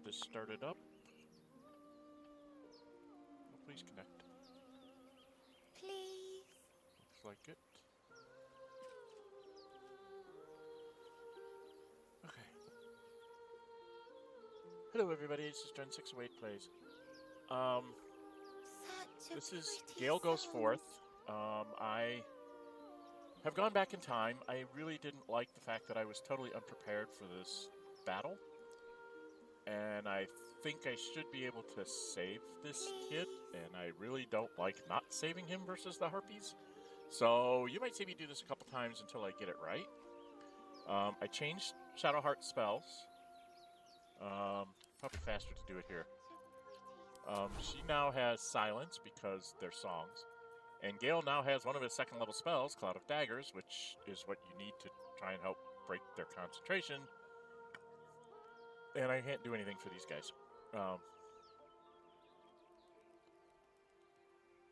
this started up. Oh, please connect. Please. Looks like it. Okay. Hello everybody, this is Dren608 Plays. This is Gale Goes Forth. I have gone back in time. I really didn't like the fact that I was totally unprepared for this battle. And I think I should be able to save this kid, and I really don't like not saving him versus the Harpies. So you might see me do this a couple times until I get it right. I changed Shadowheart spells. Probably faster to do it here. She now has silence because they're songs. And Gale now has one of his second level spells, Cloud of Daggers, which is what you need to try and help break their concentration. And I can't do anything for these guys.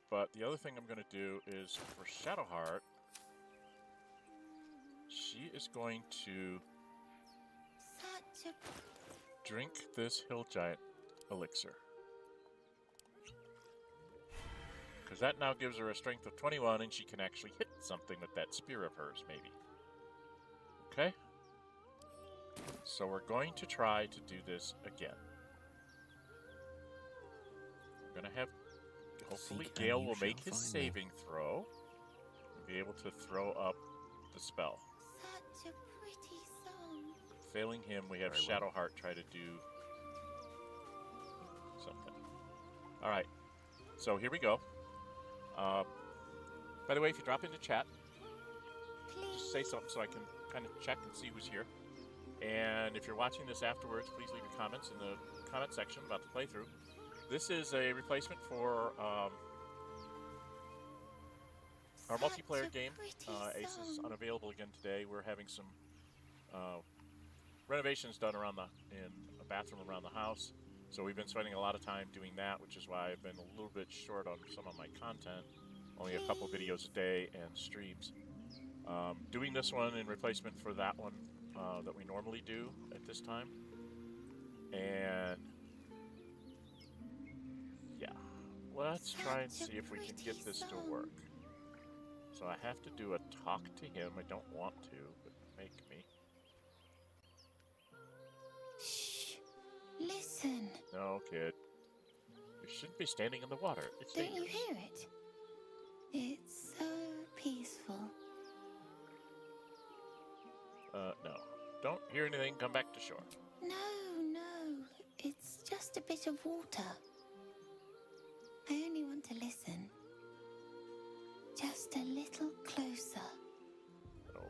But the other thing I'm going to do is for Shadowheart, she is going to drink this Hill Giant elixir. Because that now gives her a strength of 21, and she can actually hit something with that spear of hers, maybe. Okay? So we're going to try to do this again. We're going to have... Hopefully Gale will make his saving throw and be able to throw up the spell. Such a pretty song. Failing him, we have Shadowheart try to do something. Alright, so here we go. By the way, if you drop into chat, just say something so I can kind of check and see who's here. And if you're watching this afterwards, please leave your comments in the comment section about the playthrough. This is a replacement for our multiplayer game. Ace is unavailable again today. We're having some renovations done around in a bathroom around the house. So we've been spending a lot of time doing that, which is why I've been a little bit short on some of my content. Only a couple videos a day and streams. Doing this one in replacement for that one that we normally do at this time. And yeah, let's try and see if we can get this to work. So I have to do a talk to him. I don't want to, but make me. Shh. Listen. No, kid. You shouldn't be standing in the water. It's Don't dangerous. you hear it? It's so peaceful. No. Don't hear anything. Come back to shore. No. It's just a bit of water. I only want to listen. Just a little closer. Oh.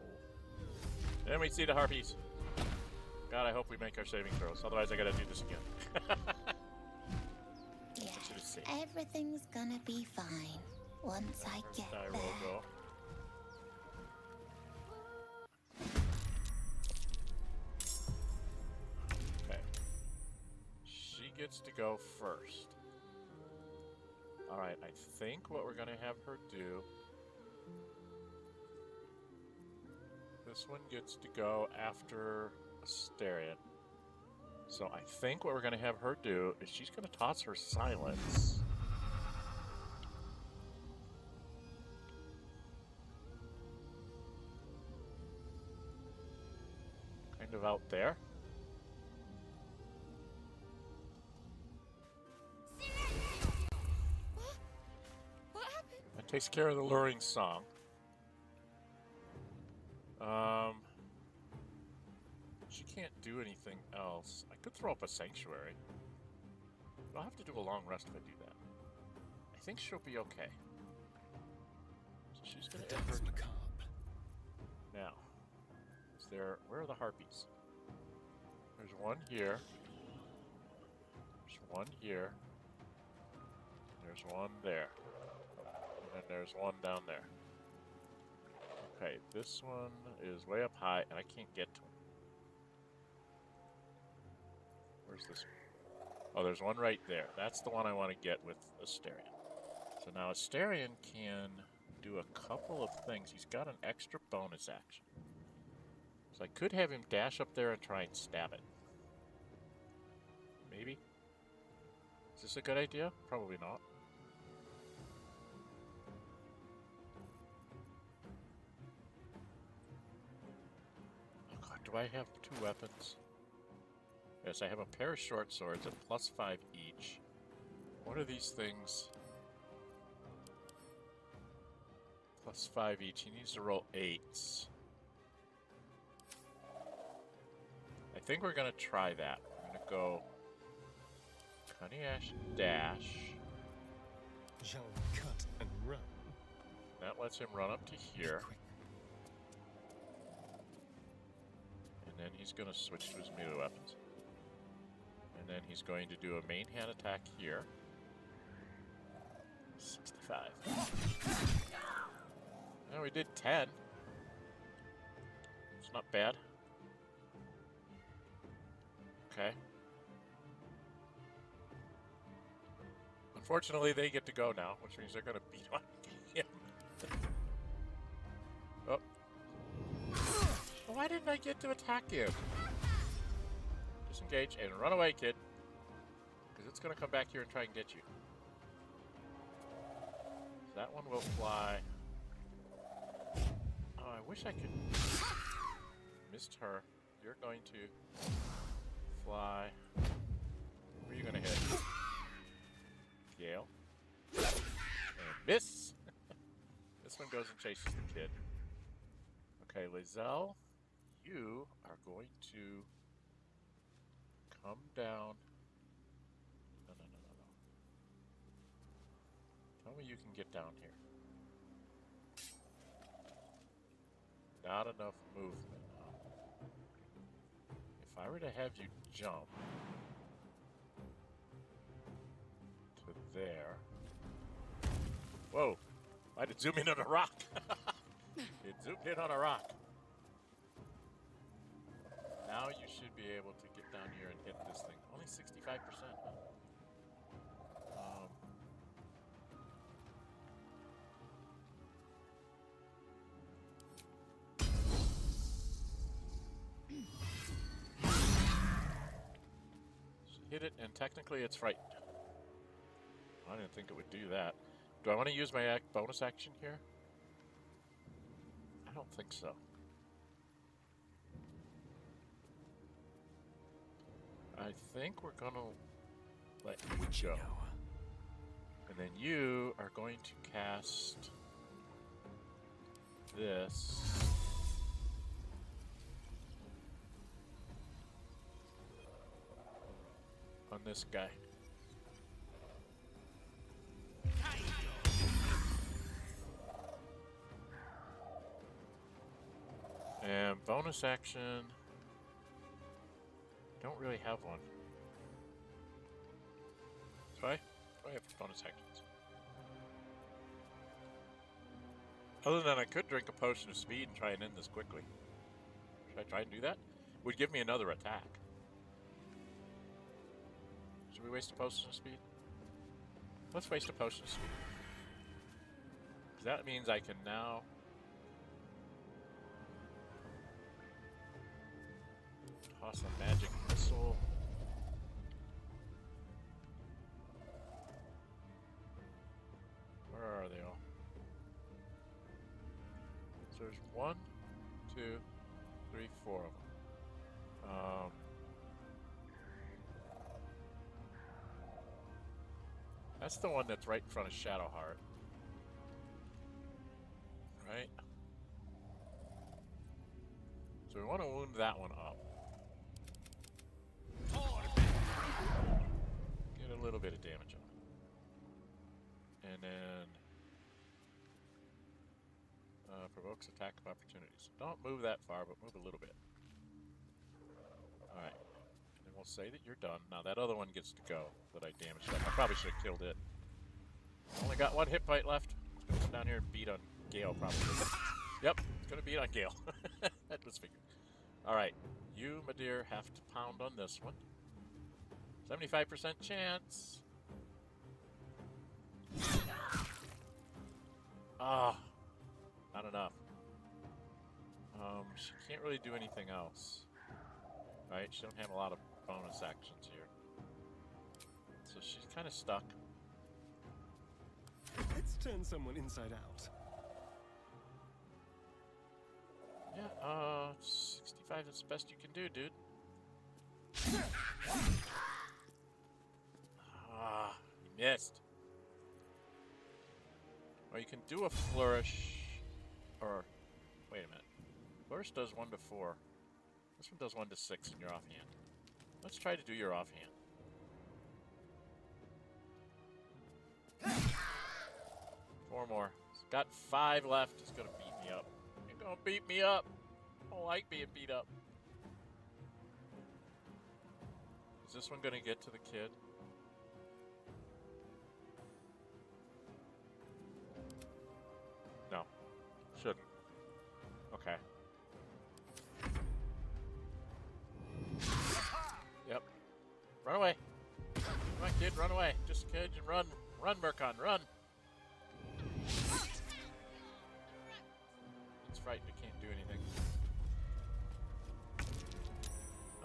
Then we see the Harpies. God, I hope we make our saving throws. Otherwise, I gotta do this again. Yes, everything's gonna be fine once I get there. Go. Okay. She gets to go first. Alright, I think what we're gonna have her do... This one gets to go after Larian. So I think what we're going to have her do is she's going to toss her silence. Kind of out there. What happened? That takes care of the luring song. She can't do anything else. I could throw up a sanctuary. But I'll have to do a long rest if I do that. I think she'll be okay. So she's going to end her turn. Now, where are the Harpies? There's one here. There's one here. There's one there. And then there's one down there. Okay, this one is way up high, and I can't get to him. Where's this one? Oh, there's one right there. That's the one I want to get with Larian. So now Larian can do a couple of things. He's got an extra bonus action. So I could have him dash up there and try and stab it. Maybe? Is this a good idea? Probably not. Oh god, do I have 2 weapons? Yes, I have a pair of short swords at +5 each. What are these things? +5 each. He needs to roll 8s. I think we're gonna try that. We're gonna go Cunning Ash Dash. Shall we cut and run? That lets him run up to here. And then he's gonna switch to his melee weapons. And then he's going to do a main hand attack here. 65. Oh, we did 10. It's not bad. Okay. Unfortunately, they get to go now, which means they're going to beat on him. Oh. Why didn't I get to attack him? Disengage and run away, kid. Because it's going to come back here and try and get you. That one will fly. Oh, I wish I could. Missed her. You're going to fly. Where are you going to hit? Gale. And miss! This one goes and chases the kid. Okay, Lizelle, you are going to come down. No. Tell me you can get down here. Not enough movement. If I were to have you jump to there. Whoa! I did zoom in on a rock. It zoomed in on a rock. Now you should be able to get down here and hit this thing. Only 65%. Hit it, and technically it's frightened. I didn't think it would do that. Do I want to use my bonus action here? I don't think so. I think we're gonna let you go. And then you are going to cast this. On this guy. And bonus action. Don't really have one. Do I? Do I have bonus actions? Other than I could drink a potion of speed and try and end this quickly. Should I try and do that? Would give me another attack. Should we waste a potion of speed? Let's waste a potion of speed. Because that means I can now toss a magic missile. Where are they all? So there's 1, 2, 3, 4 of them. That's the one that's right in front of Shadowheart. Right? So we want to wound that one up. Get a little bit of damage on it. And then provokes attack of opportunities. Don't move that far, but move a little bit. Alright. And then we'll say that you're done. Now that other one gets to go that I damaged up. I probably should have killed it. Only got 1 hit point left. It's gonna come down here and beat on Gale, probably. Yep, it's gonna beat on Gale. That was figured. Alright. You, my dear, have to pound on this one. 75% chance. Ah. Not enough. She can't really do anything else. Right? She don't have a lot of bonus actions here. So she's kind of stuck. Let's turn someone inside out. Yeah, 65 is the best you can do, dude. Ah, you missed. Or you can do a flourish, or wait a minute. Flourish does 1 to 4. This one does 1 to 6 in your offhand. Let's try to do your offhand. Four more. He's got 5 left. He's gonna beat me up. You're gonna beat me up. I don't like being beat up. Is this one gonna get to the kid? No. Shouldn't. Okay. Yep. Run away. Come on, kid, run away. Just a kid, and run. Run, Murkon, run. It's frightened, it can't do anything.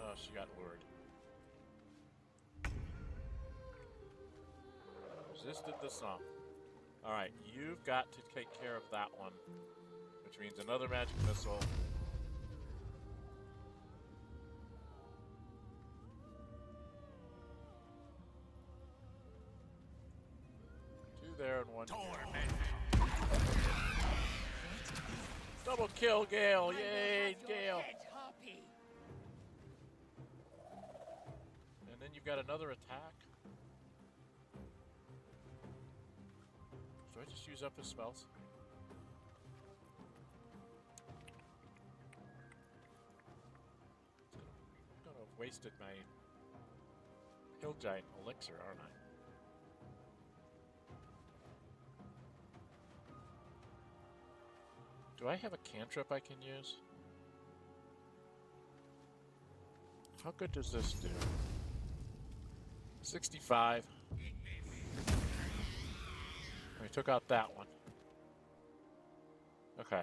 Oh, she got lured. Resisted the song. Alright, you've got to take care of that one. Which means another magic missile. Two there and one here. Double kill, Gale! Yay, Gale! And then you've got another attack. Do I just use up his spells? I'm gonna have wasted my hill giant elixir, aren't I? Do I have a cantrip I can use? How good does this do? 65. We took out that one. Okay.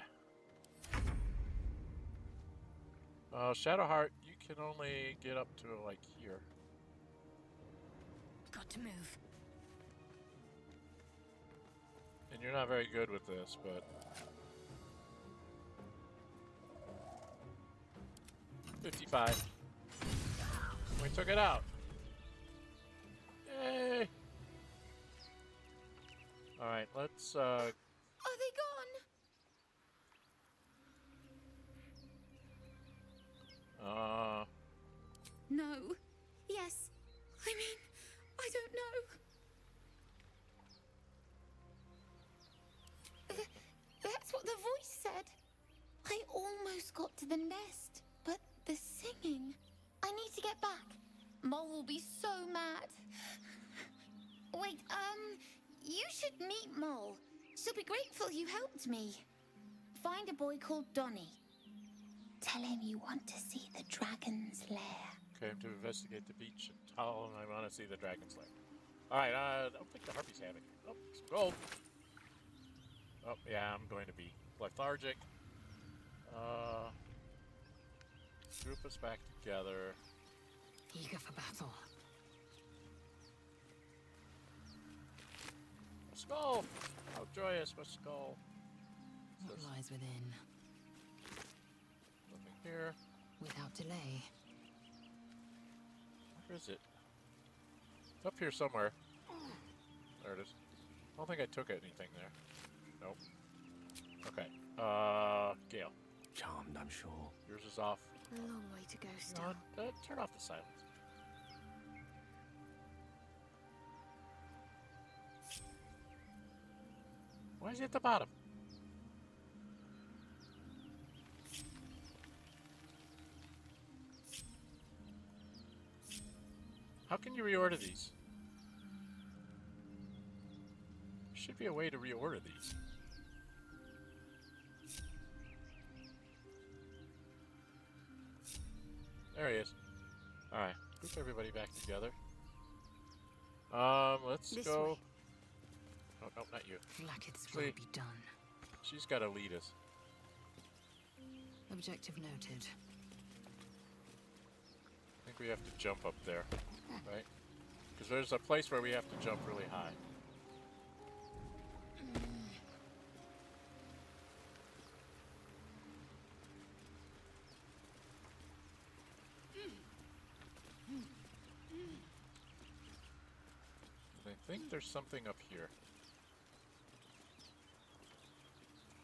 Shadowheart, you can only get up to like here. Got to move. And you're not very good with this, but... $55. We took it out. Yay! Alright, let's, Are they gone? No. Yes. I mean, I don't know. That's what the voice said. I almost got to the nest, but the singing. I need to get back. Mole will be so mad. Wait, you should meet Mole. She'll be grateful you helped me. Find a boy called Donny. Tell him you want to see the dragon's lair. came to investigate the beach and tell him I want to see the dragon's lair. Alright, I don't think the Harpies have it. Oh, some gold. Oh, yeah, I'm going to be lethargic. Group us back together. Eager for battle. A skull! How joyous, my skull. What lies within? Nothing here. Without delay. Where is it? It's up here somewhere. There it is. I don't think I took anything there. Nope. Okay. Gale. Charmed, I'm sure. Yours is off. A long way to go still. Turn off the silence. Why is it at the bottom? How can you reorder these? There should be a way to reorder these. There he is. Alright, group everybody back together. Let's This go. way. Oh, no, not you. Blackets See. will be done. She's got to lead us. Objective noted. I think we have to jump up there, right? Because there's a place where we have to jump really high. And I think there's something up here.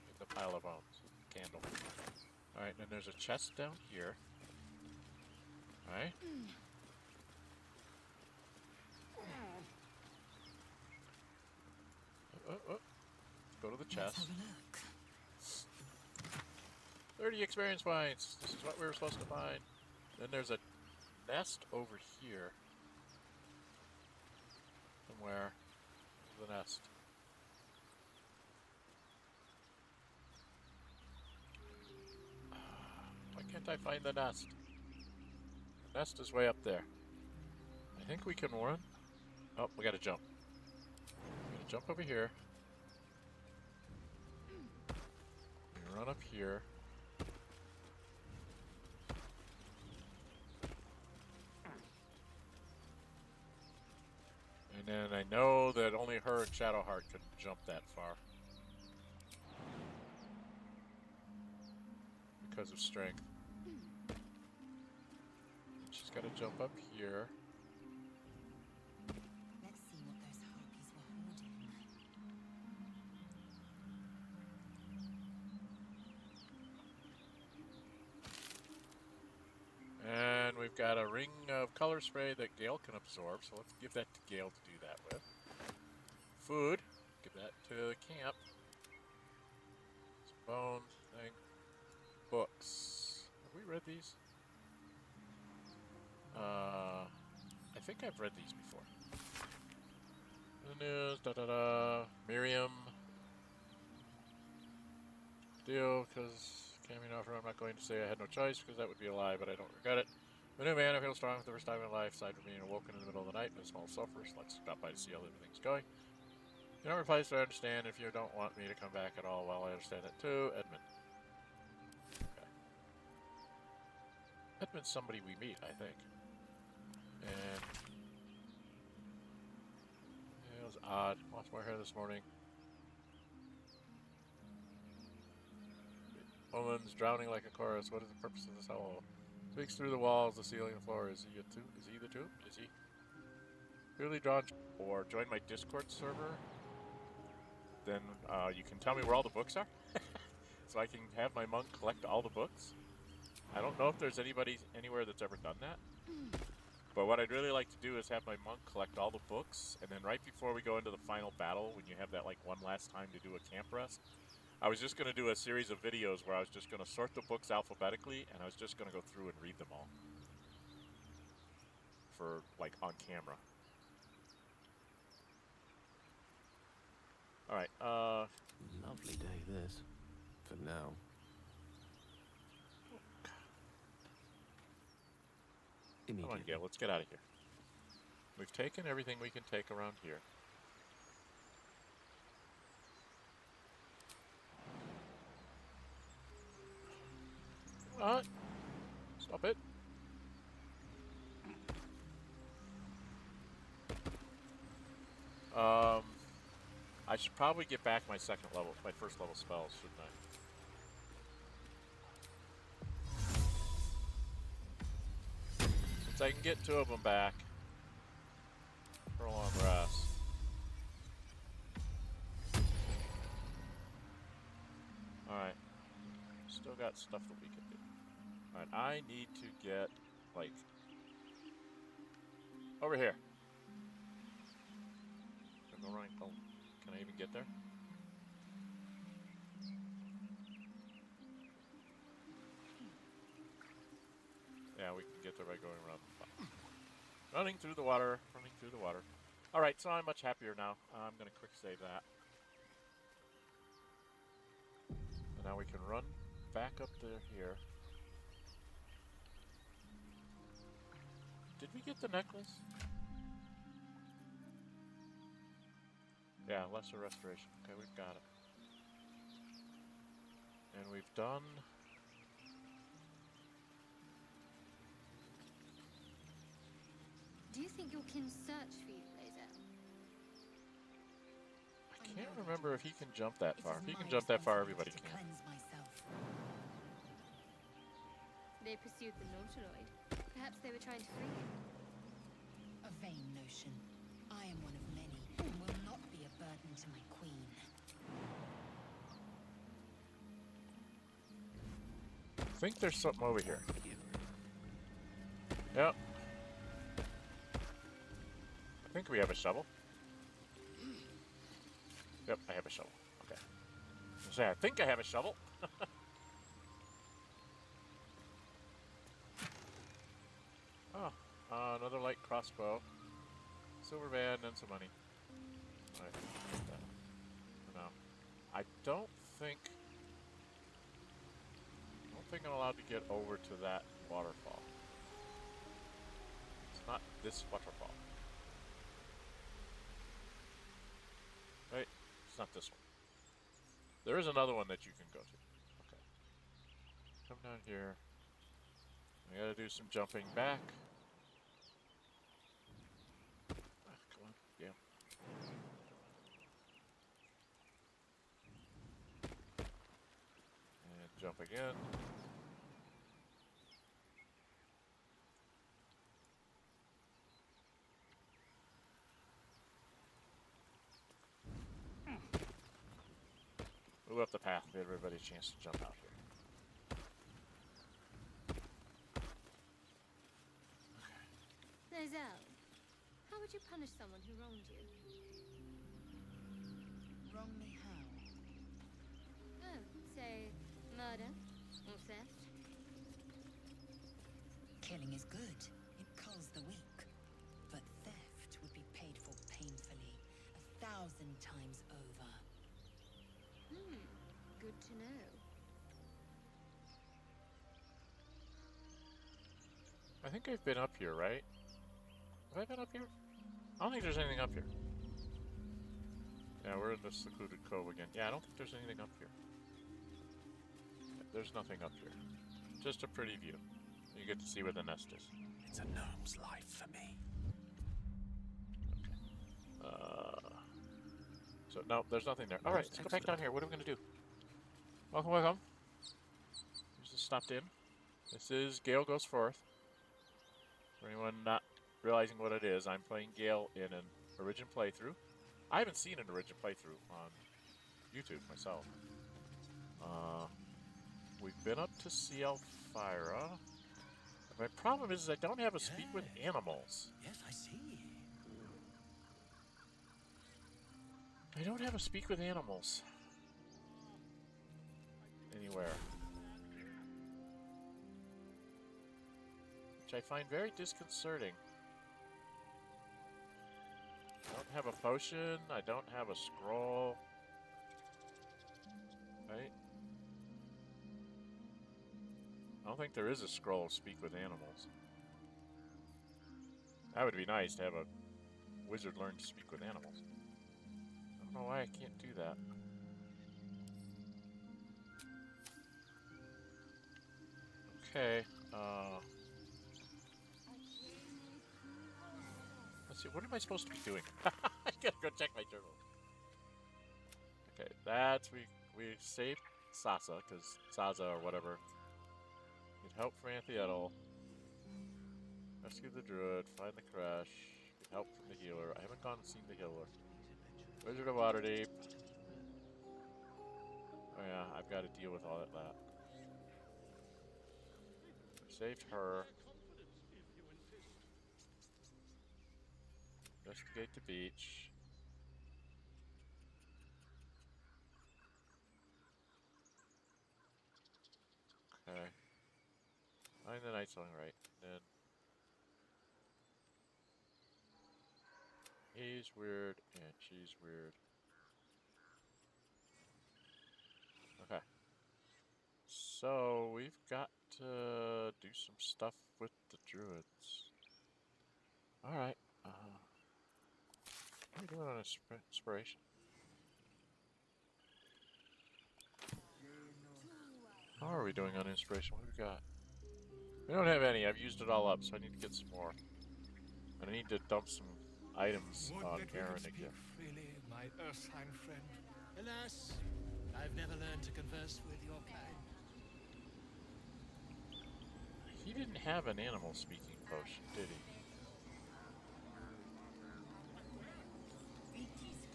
In the pile of bones. Candle. Alright, and there's a chest down here. Alright. Let's go to the chest. Let's have a look. 30 experience points! This is what we were supposed to find. Then there's a nest over here. Somewhere. The nest. Why can't I find the nest? The nest is way up there. I think we can run. Oh, we gotta jump. We gotta jump over here. We run up here. And then I know that only her and Shadowheart could jump that far. Because of strength. She's got to jump up here. Let's see what those harpies were hoarding. And we've got a ring of color spray that Gale can absorb, so let's give that to Gale to do that with. Food, give that to the camp. Some bones, thing. Books. Have we read these? I think I've read these before. The news, Miriam. Deal, because Cameron offer, I'm not going to say I had no choice, because that would be a lie, but I don't regret it. The new man, I feel strong for the first time in life, aside from being awoken in the middle of the night in a small sulfur. So let's stop by to see how everything's going. You don't reply, so I understand. If you don't want me to come back at all, well, I understand that too. Edmund. Okay. Edmund's somebody we meet, I think. And it was odd. Lost my hair this morning. Woman's drowning like a chorus. What is the purpose of this howl? Speaks through the walls, the ceiling, the floor. Is he Is he the tomb? Is he? Clearly drawn. Or join my Discord server. Then you can tell me where all the books are, so I can have my monk collect all the books. I don't know if there's anybody anywhere that's ever done that. But what I'd really like to do is have my monk collect all the books, and then right before we go into the final battle, when you have that like one last time to do a camp rest, I was just going to do a series of videos where I was just going to sort the books alphabetically, and I was just going to go through and read them all. For, like, on camera. Alright, Lovely day, this. For now. Come on, Gale, let's get out of here. We've taken everything we can take around here. What? Stop it. I should probably get back my first level spells, shouldn't I? Since I can get 2 of them back for a long rest. Alright. Still got stuff that we can do. Alright, I need to get, like, over here. Go right. Oh, can I even get there? Yeah, we can get there by going around the top. Running through the water, running through the water. Alright, so I'm much happier now. I'm going to quick save that. And now we can run back up there here. Did we get the necklace? Yeah, lesser restoration. Okay, we've got it. And we've done... Do you think your kin search for you? Can't remember if he can jump that It far. is If he can my jump that far, everybody responsibility to can. cleanse myself. They pursued the nautiloid. Perhaps they were trying to free him. A vain notion. I am one of many, and will not be a burden to my queen. I think there's something over here. Yep. I think we have a shovel. Yep, I have a shovel. Okay. I think I have a shovel. Oh, another light crossbow. Silver band and some money. Alright, for now. I don't think I'm allowed to get over to that waterfall. It's not this waterfall. Right? It's not this one. There is another one that you can go to. Okay. Come down here. I gotta do some jumping back. Ah, come on, yeah. And jump again. Move up the path, give everybody a chance to jump out here. Nozell, how would you punish someone who wronged you? Wrong me how? Oh, say, murder or theft? Killing is good. It culls the weak. But theft would be paid for painfully, 1,000 times over. Good to know. I think I've been up here, right? Have I been up here? I don't think there's anything up here. Yeah, we're in the secluded cove again. Yeah, I don't think there's anything up here. Yeah, there's nothing up here. Just a pretty view. You get to see where the nest is. It's a gnome's life for me. Okay. So, no, there's nothing there. Alright, let's go back down here. What are we going to do? Welcome, welcome. We just stopped in. This is Gale Goes Forth. For anyone not realizing what it is, I'm playing Gale in an Origin playthrough. I haven't seen an Origin playthrough on YouTube myself. We've been up to see Elvira. My problem is I don't have a speak with animals. Yes, I see. I don't have a speak with animals. Anywhere. Which I find very disconcerting. I don't have a potion, I don't have a scroll. Right? I don't think there is a scroll of speak with animals. That would be nice to have a wizard learn to speak with animals. I don't know why I can't do that. Okay, let's see, what am I supposed to be doing? I gotta go check my journal. Okay, that's, we saved Sasa, because Sasa or whatever. Get help for Anthiedel. Rescue the druid, find the crash, get help from the healer. I haven't gone and seen the healer. Wizard of Waterdeep. Oh yeah, I've got to deal with all that. Saved her. Investigate the beach. Okay. Find the night song right. Then he's weird and she's weird. Okay. So we've got to do some stuff with the druids. Alright. What are we doing on inspiration? How are we doing on inspiration? What do we got? We don't have any. I've used it all up, so I need to get some more. And I need to dump some items on Aaron again. Freely, my my Earthsign friend. Alas, I've never learned to converse with your kind. He didn't have an animal speaking potion, did he?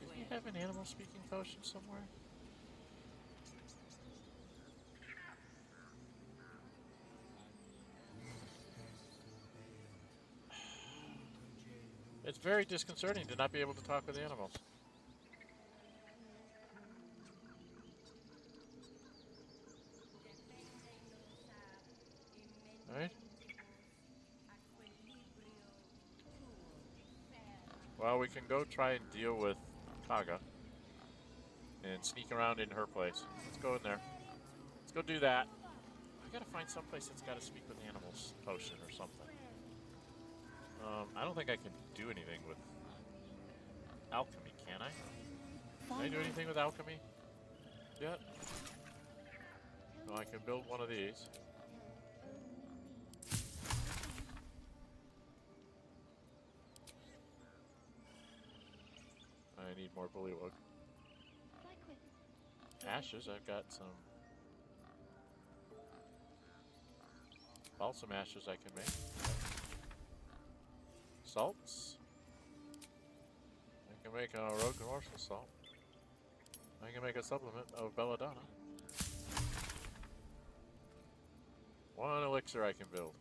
Did he have an animal speaking potion somewhere? It's very disconcerting to not be able to talk with animals. Alright. Well, we can go try and deal with Kagha. And sneak around in her place. Let's go in there. Let's go do that. I gotta find someplace that's gotta speak with animals potion or something. I don't think I can do anything with alchemy, can I? Can I do anything with alchemy yet? No, I can build one of these. I need more bullywug. Ashes, I've got some balsam ashes I can make. Salts. I can make a rogue morsel salt. I can make a supplement of belladonna. One elixir I can build.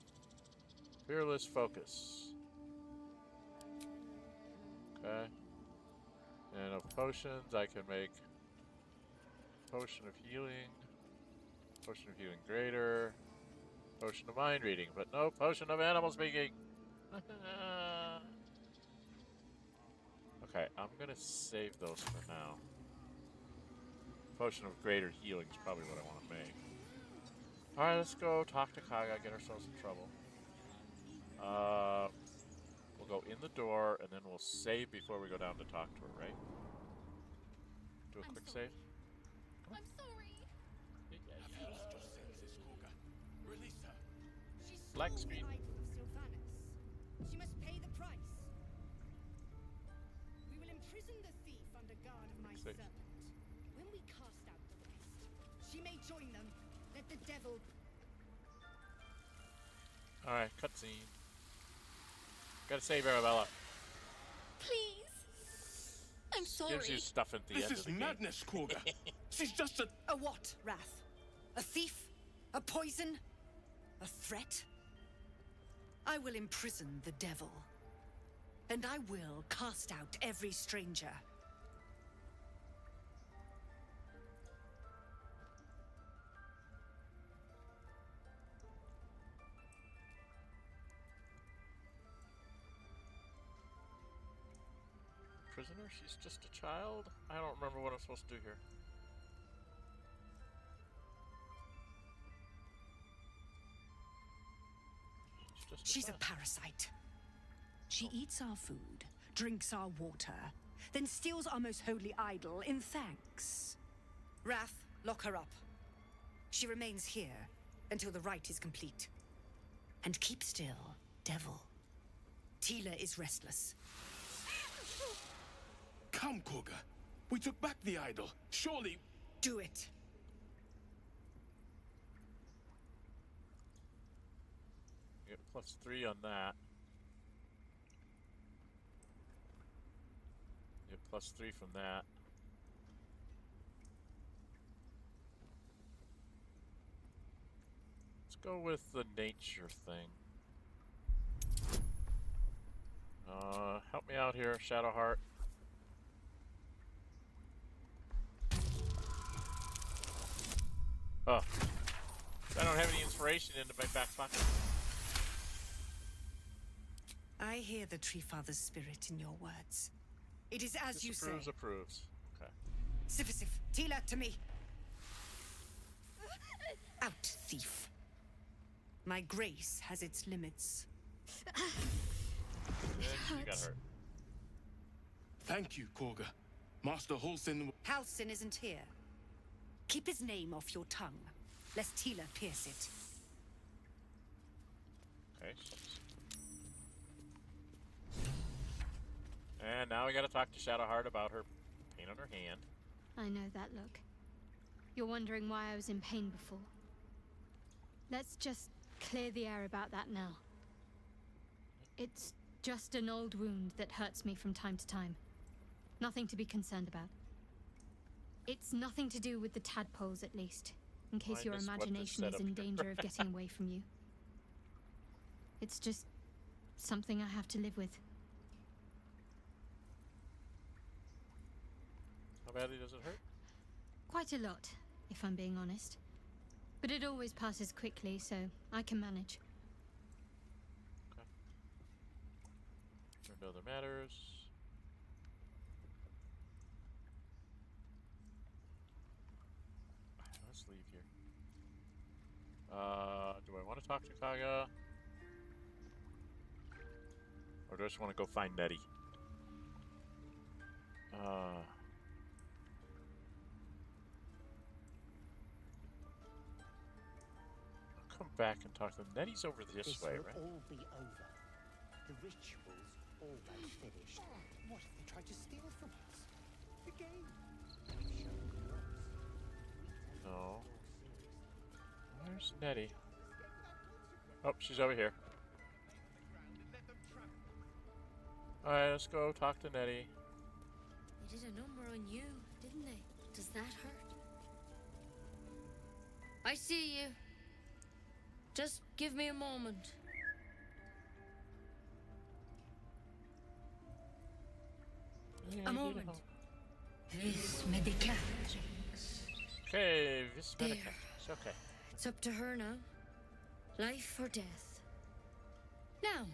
Fearless focus. Okay. And of potions I can make potion of healing, potion of healing greater, potion of mind reading, but no potion of animal speaking. Okay, I'm gonna save those for now. Potion of greater healing is probably what I want to make. Alright, let's go talk to Kagha, get ourselves in trouble. We'll go in the door, and then we'll save before we go down to talk to her, right? Do a quick save. I'm sorry. Release her. She Black stole screen. the idol of Sylvanus. She must pay the price. We will imprison the thief under guard of my Save. servant. When we cast out the rest, she may join them. Let the devil... Alright, cutscene. Gotta save Arabella. Please. I'm sorry. Gives you stuff at the end This of the is game. madness, Kagha. She's just a... A what, Wrath? A thief? A poison? A threat? I will imprison the devil. And I will cast out every stranger. Prisoner? She's just a child? I don't remember what I'm supposed to do here. She's a parasite. She eats our food, drinks our water, then steals our most holy idol in thanks. Wrath, lock her up. She remains here until the rite is complete. And keep still, devil. Tila is restless. Come, Kagha. We took back the idol. Surely... Do it. You get +3 on that. You get +3 from that. Let's go with the nature thing. Help me out here, Shadowheart. Oh, I don't have any inspiration into my back pocket. I hear the Tree Father's spirit in your words. It is as you say. Disapproves, approves. Okay. Sifisif, Tila, to me. Out, thief. My grace has its limits. And she got hurt. Thank you, Kagha. Master Halsin... Halsin isn't here. Keep his name off your tongue, lest Tila pierce it. Okay. And now we gotta talk to Shadowheart about her pain on her hand. I know that look. You're wondering why I was in pain before. Let's just clear the air about that now. It's just an old wound that hurts me from time to time. Nothing to be concerned about. It's nothing to do with the tadpoles, at least, in case your imagination is in danger of getting away from you. It's just something I have to live with. How badly does it hurt? Quite a lot, if I'm being honest. But it always passes quickly, so I can manage. Okay. Turn to other matters. Let's leave here. Do I want to talk to Kagha? Or do I just want to go find Nettie? I'll come back and talk to them. Nettie's over this way, right? All be over. The ritual's almost finished. What if they tried to steal from us? The game. No. Where's Nettie? Oh, she's over here. Alright, let's go talk to Nettie. They did a number on you, didn't they? Does that hurt? I see you. Just give me a moment. A moment. Vis medicatrix. Okay, Vis There. medicatrix. Okay. It's up to her now. Life or death. Now,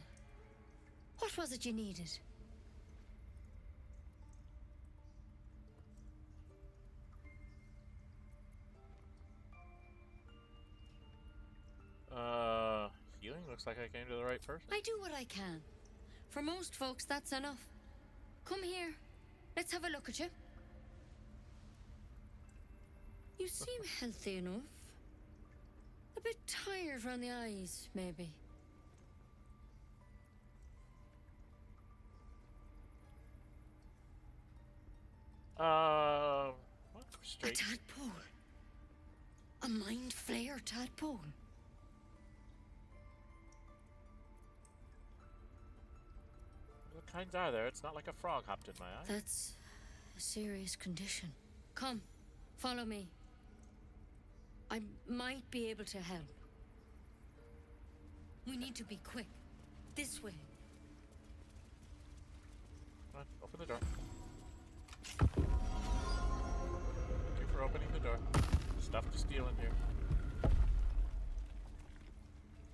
what was it you needed? Healing? Looks like I came to the right person. I do what I can. For most folks, that's enough. Come here. Let's have a look at you. You seem healthy enough. A bit tired around the eyes, maybe. What? Straight. A tadpole. A mind flayer tadpole. What kinds are there? It's not like a frog hopped in my eye. That's a serious condition. Come, follow me. I might be able to help. We need to be quick. This way. Come on, open the door. Thank you for opening the door. Stuff to steal in here.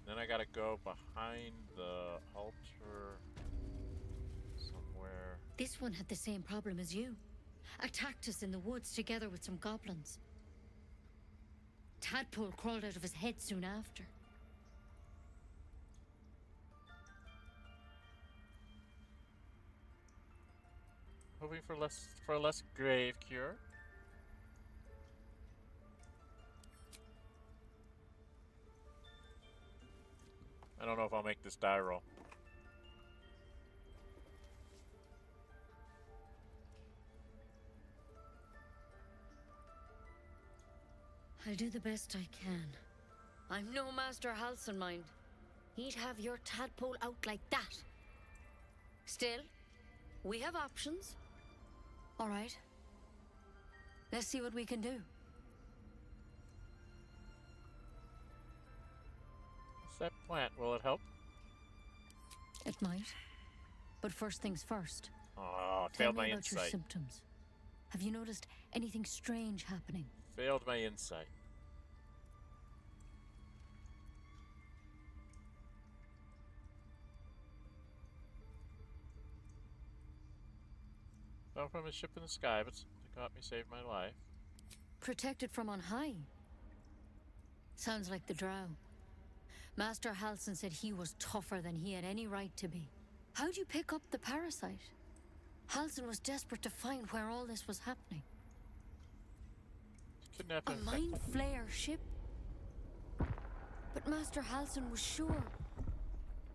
Then I gotta go behind the altar somewhere. This one had the same problem as you. Attacked us in the woods together with some goblins. Tadpole crawled out of his head soon after. Hoping for a less grave cure. I don't know if I'll make this die roll. I'll do the best I can. I'm no Master Halcyon, mind. He'd have your tadpole out like that. Still, we have options. All right. Let's see what we can do. What's that plant? Will it help? It might. But first things first. Oh, Tell failed me my about your insight. symptoms. Have you noticed anything strange happening? Failed my insight. Fell from a ship in the sky, but something caught me, saved my life. Protected from on high. Sounds like the drow. Master Halcyon said he was tougher than he had any right to be. How'd you pick up the parasite? Halcyon was desperate to find where all this was happening. Kidnapped A and mind flayer ship? But Master Halcyon was sure.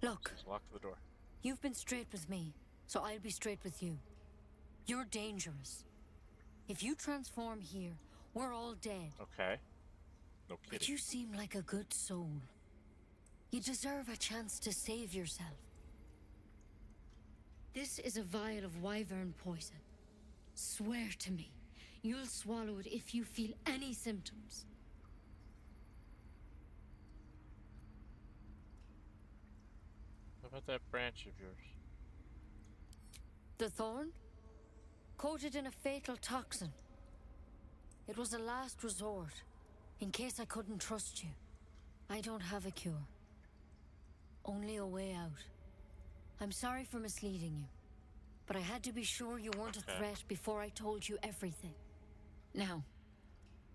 Look, just locked the door. you've been straight with me, so I'll be straight with you. You're dangerous. If you transform here, we're all dead. Okay. No But kidding. you seem like a good soul. You deserve a chance to save yourself. This is a vial of wyvern poison. Swear to me, you'll swallow it if you feel any symptoms. How about that branch of yours? The thorn? Coated in a fatal toxin. It was a last resort, in case I couldn't trust you. I don't have a cure. Only a way out. I'm sorry for misleading you, but I had to be sure you weren't a threat before I told you everything. Now,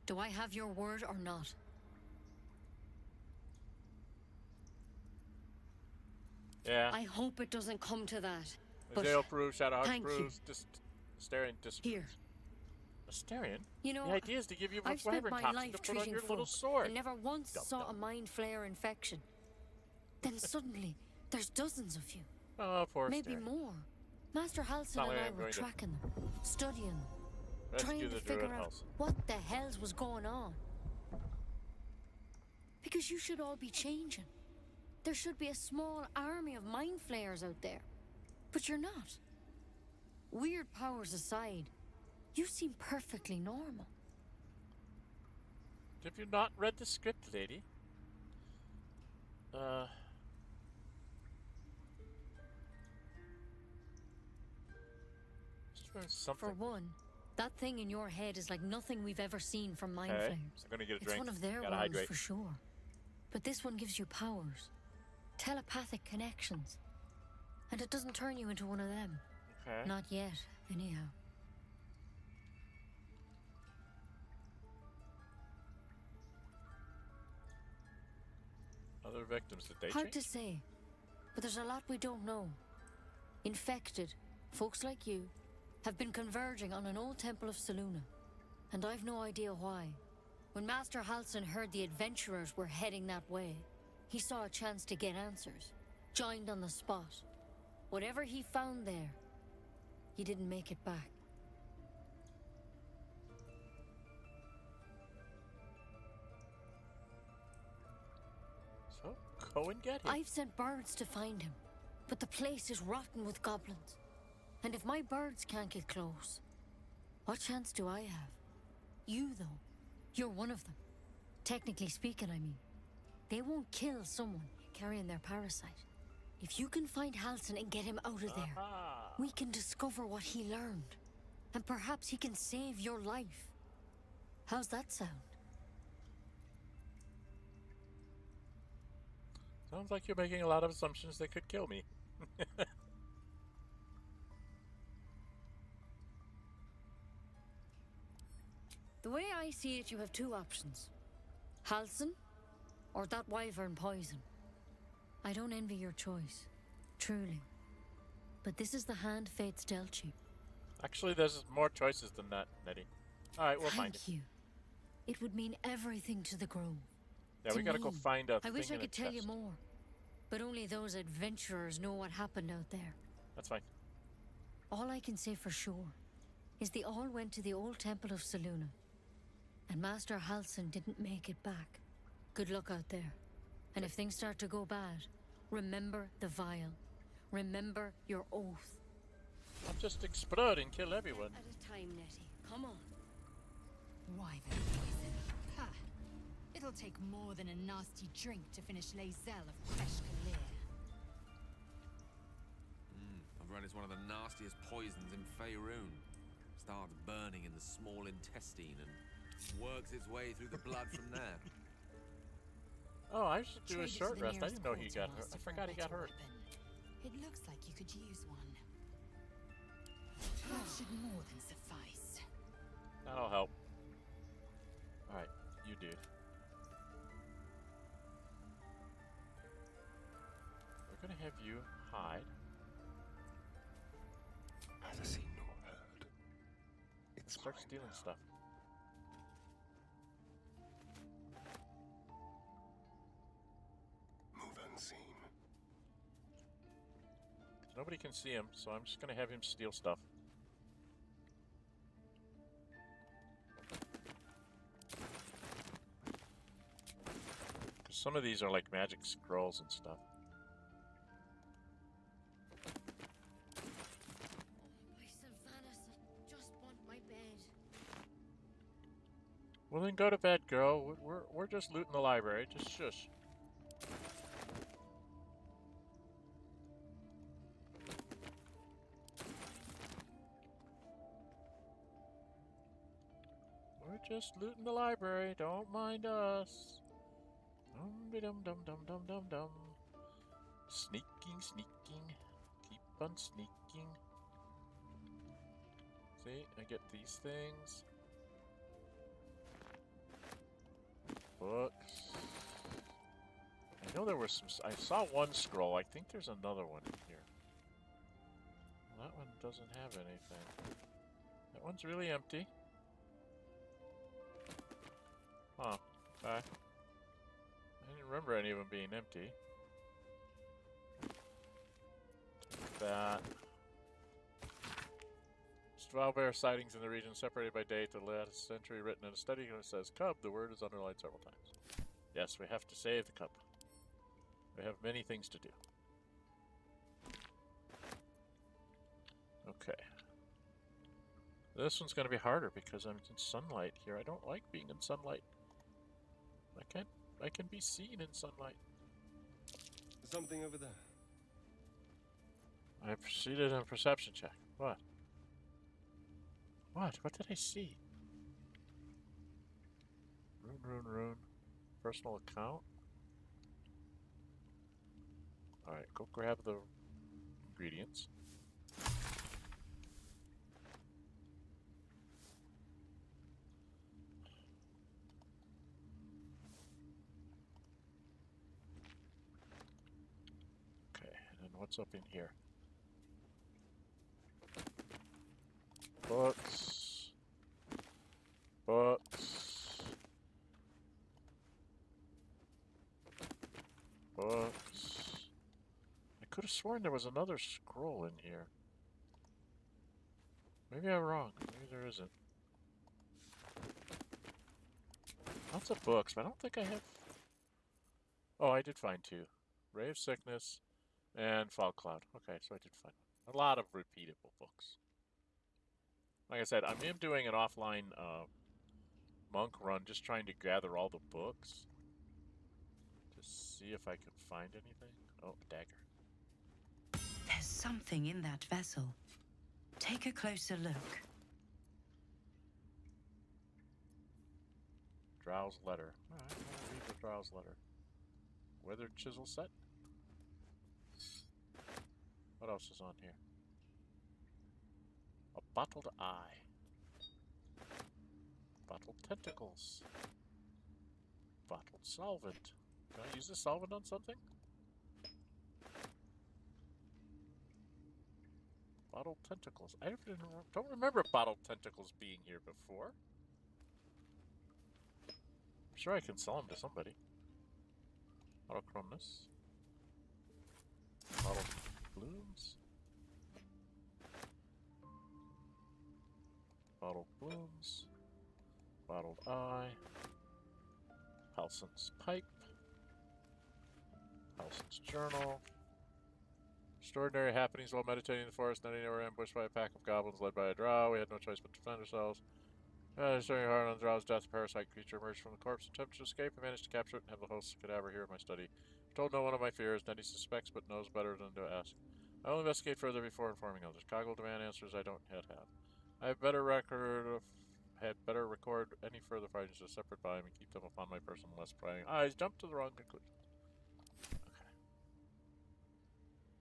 do I have your word or not? Yeah. I hope it doesn't come to that. But Gale Fares, Shadow thank you. Astarion disapproves. Here. Astarion? You know, The idea is to give you a I've spent wyvern my toxin life to put on treating your little folk sword. and never once Dum saw dum. a mind flayer infection. Then suddenly, there's dozens of you. Oh, poor Maybe Astarion. more. Master Halsin Not and like I I'm were going to tracking them, studying them, Rescue trying the to figure Druid out Halsin. what the hells was going on. Because you should all be changing. There should be a small army of mind flayers out there. But you're not. Weird powers aside, you seem perfectly normal. Have you not read the script, lady? Just learn something. For one, that thing in your head is like nothing we've ever seen from mind Okay, flayers. I'm gonna get a It's drink. one of their Gotta worlds hydrate. for sure. But this one gives you powers. Telepathic connections. And it doesn't turn you into one of them. Okay. Not yet, anyhow. Other victims, did they Hard change? to say, but there's a lot we don't know. Infected, folks like you, have been converging on an old temple of Selûne, and I've no idea why. When Master Halsin heard the adventurers were heading that way, he saw a chance to get answers, joined on the spot. Whatever he found there, he didn't make it back. So, go and get him. I've sent birds to find him, but the place is rotten with goblins. And if my birds can't get close, what chance do I have? You, though, you're one of them. Technically speaking, I mean. They won't kill someone carrying their parasite. If you can find Halsin and get him out of there, we can discover what he learned. And perhaps he can save your life. How's that sound? Sounds like you're making a lot of assumptions that could kill me. The way I see it, you have two options. Halsin, or that wyvern poison. I don't envy your choice, truly. But this is the hand fate's dealt you. Actually, there's more choices than that, Nettie. Alright, we'll find it. Thank you. It would mean everything to the Grove. Yeah, we To gotta go me. find a I thing wish I in a could tell you chest. more. But only those adventurers know what happened out there. That's fine. All I can say for sure is they all went to the old temple of Selûne. And Master Halsin didn't make it back. Good luck out there. And if things start to go bad, remember the vial. Remember your oath. I'll just explode and kill everyone. At a time, Nettie. Come on. Wyvern poison. Ha! It'll take more than a nasty drink to finish Lae'zel of Peshkalir. I've read it's one of the nastiest poisons in Faerun. Starts burning in the small intestine and works its way through the blood from there. Oh, I should do a Trade it to short the rest. I nearest didn't know he got hurt. quartermaster I for a forgot he got better hurt. weapon. It looks like you could use one. That should more than suffice. That'll help. Alright, you dude. We're gonna have you hide. Neither seen nor heard. It's Start mine stealing now. stuff. Move unseen. Nobody can see him, so I'm just gonna have him steal stuff. Some of these are like magic scrolls and stuff. My Sylvanas, I just want my bed. Well then go to bed, girl. We're just looting the library. Just shush. We're just looting the library. Don't mind us. Dum dum dum dum dum dum. Sneaking, sneaking. Keep on sneaking. See, I get these things. Books. I know there was some. I saw one scroll. I think there's another one in here. Well, that one doesn't have anything. That one's really empty. Huh. Okay. I didn't remember any of them being empty. Take that. Owlbear sightings in the region separated by date. The last entry written in a study and it says cub. The word is underlined several times. Yes, we have to save the cub. We have many things to do. Okay. This one's going to be harder because I'm in sunlight here. I don't like being in sunlight. I can be seen in sunlight. Something over there. I proceeded in a perception check. What? What? What did I see? Rune. Personal account? Alright, go grab the ingredients. Okay, and what's up in here? Books. Books. Books. I could have sworn there was another scroll in here. Maybe I'm wrong. Maybe there isn't. Lots of books, but I don't think I have... Oh, I did find two. Ray of Sickness and Fog Cloud. Okay, so I did find one. A lot of repeatable books. Like I said, I'm doing an offline monk run, just trying to gather all the books. To see if I can find anything. Oh, a dagger. There's something in that vessel. Take a closer look. Drow's letter. Alright, I'll read the Drow's letter. Weathered chisel set. What else is on here? A bottled eye. Bottled tentacles. Bottled solvent. Can I use this solvent on something? Bottled tentacles. I don't remember bottled tentacles being here before. I'm sure I can sell them to somebody. Autochromeness. Bottled blooms. Bottled blooms. Bottled eye. Halson's pipe. Halson's journal. Extraordinary happenings while meditating in the forest. Nettie and I were ambushed by a pack of goblins led by a drow. We had no choice but to defend ourselves. Staring hard on the drow's death, a parasite creature emerged from the corpse, attempted to escape. I managed to capture it and have the host's cadaver here in my study. I told no one of my fears. Nettie suspects but knows better than to ask. I will investigate further before informing others. Kagha will demand answers I don't yet have. I have better had better record any further findings as a separate volume and keep them upon my person lest prying eyes jump to the wrong conclusion. Okay.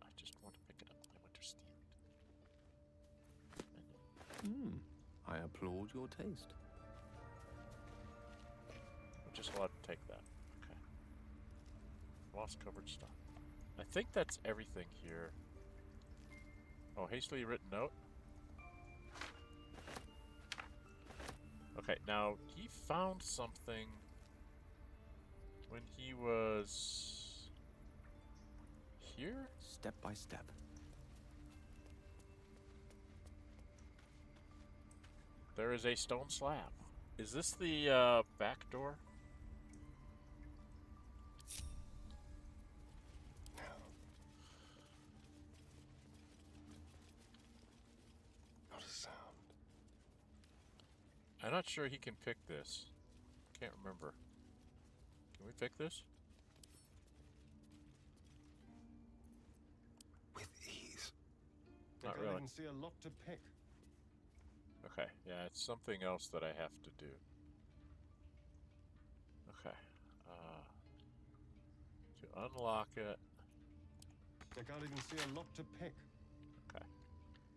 I just want to pick it up. I want to steal it. I applaud your taste. I'm just allowed to take that. Okay. Moss covered stuff. I think that's everything here. Oh, hastily written note. Okay, now he found something when he was here? Step by step. There is a stone slab. Is this the back door? I'm not sure he can pick this. Can't remember. Can we pick this? With ease. Not I can't really. even see a lock to pick. Okay, yeah, it's something else that I have to do. Okay. To unlock it. I can't even see a lock to pick. Okay.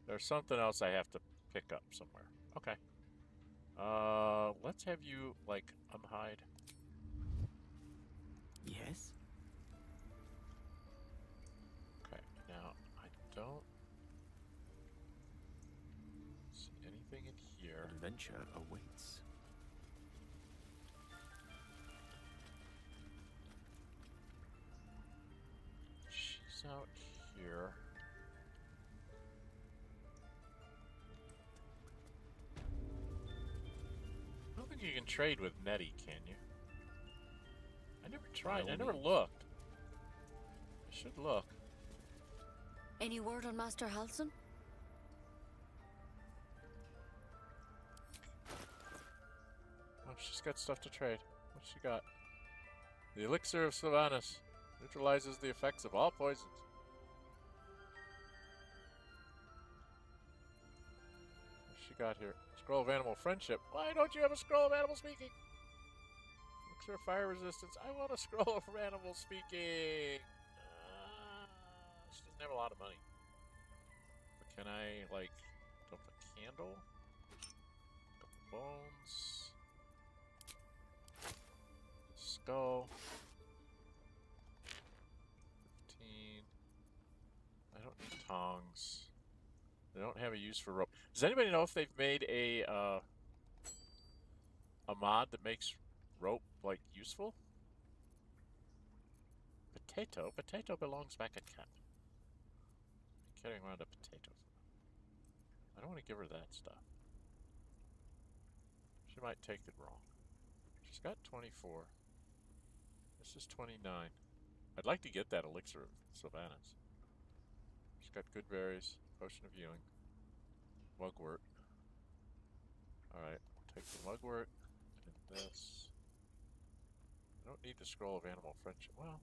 There's something else I have to pick up somewhere. Okay. Let's have you, like, unhide. Yes? Okay, now, I don't see anything in here. Adventure awaits. She's out here. I don't think you can trade with Nettie, can you? I never tried. I never looked. I should look. Any word on Master Halson? Oh, she's got stuff to trade. What's she got? The Elixir of Sylvanas. Neutralizes the effects of all poisons. What's she got here? Scroll of Animal Friendship. Why don't you have a Scroll of Animal Speaking? Elixir of Fire Resistance. I want a Scroll of Animal Speaking. She doesn't have a lot of money. But can I, like, dump a candle? Couple bones. Skull. 15. I don't need tongs. They don't have a use for rope. Does anybody know if they've made a mod that makes rope, like, useful? Potato? Potato belongs back at camp. I'm carrying around a potato. I don't want to give her that stuff. She might take it wrong. She's got 24. This is 29. I'd like to get that Elixir of Sylvanas. She's got good berries, potion of healing, mugwort. Alright, we'll take the mugwort and this. I don't need the Scroll of Animal Friendship. Well,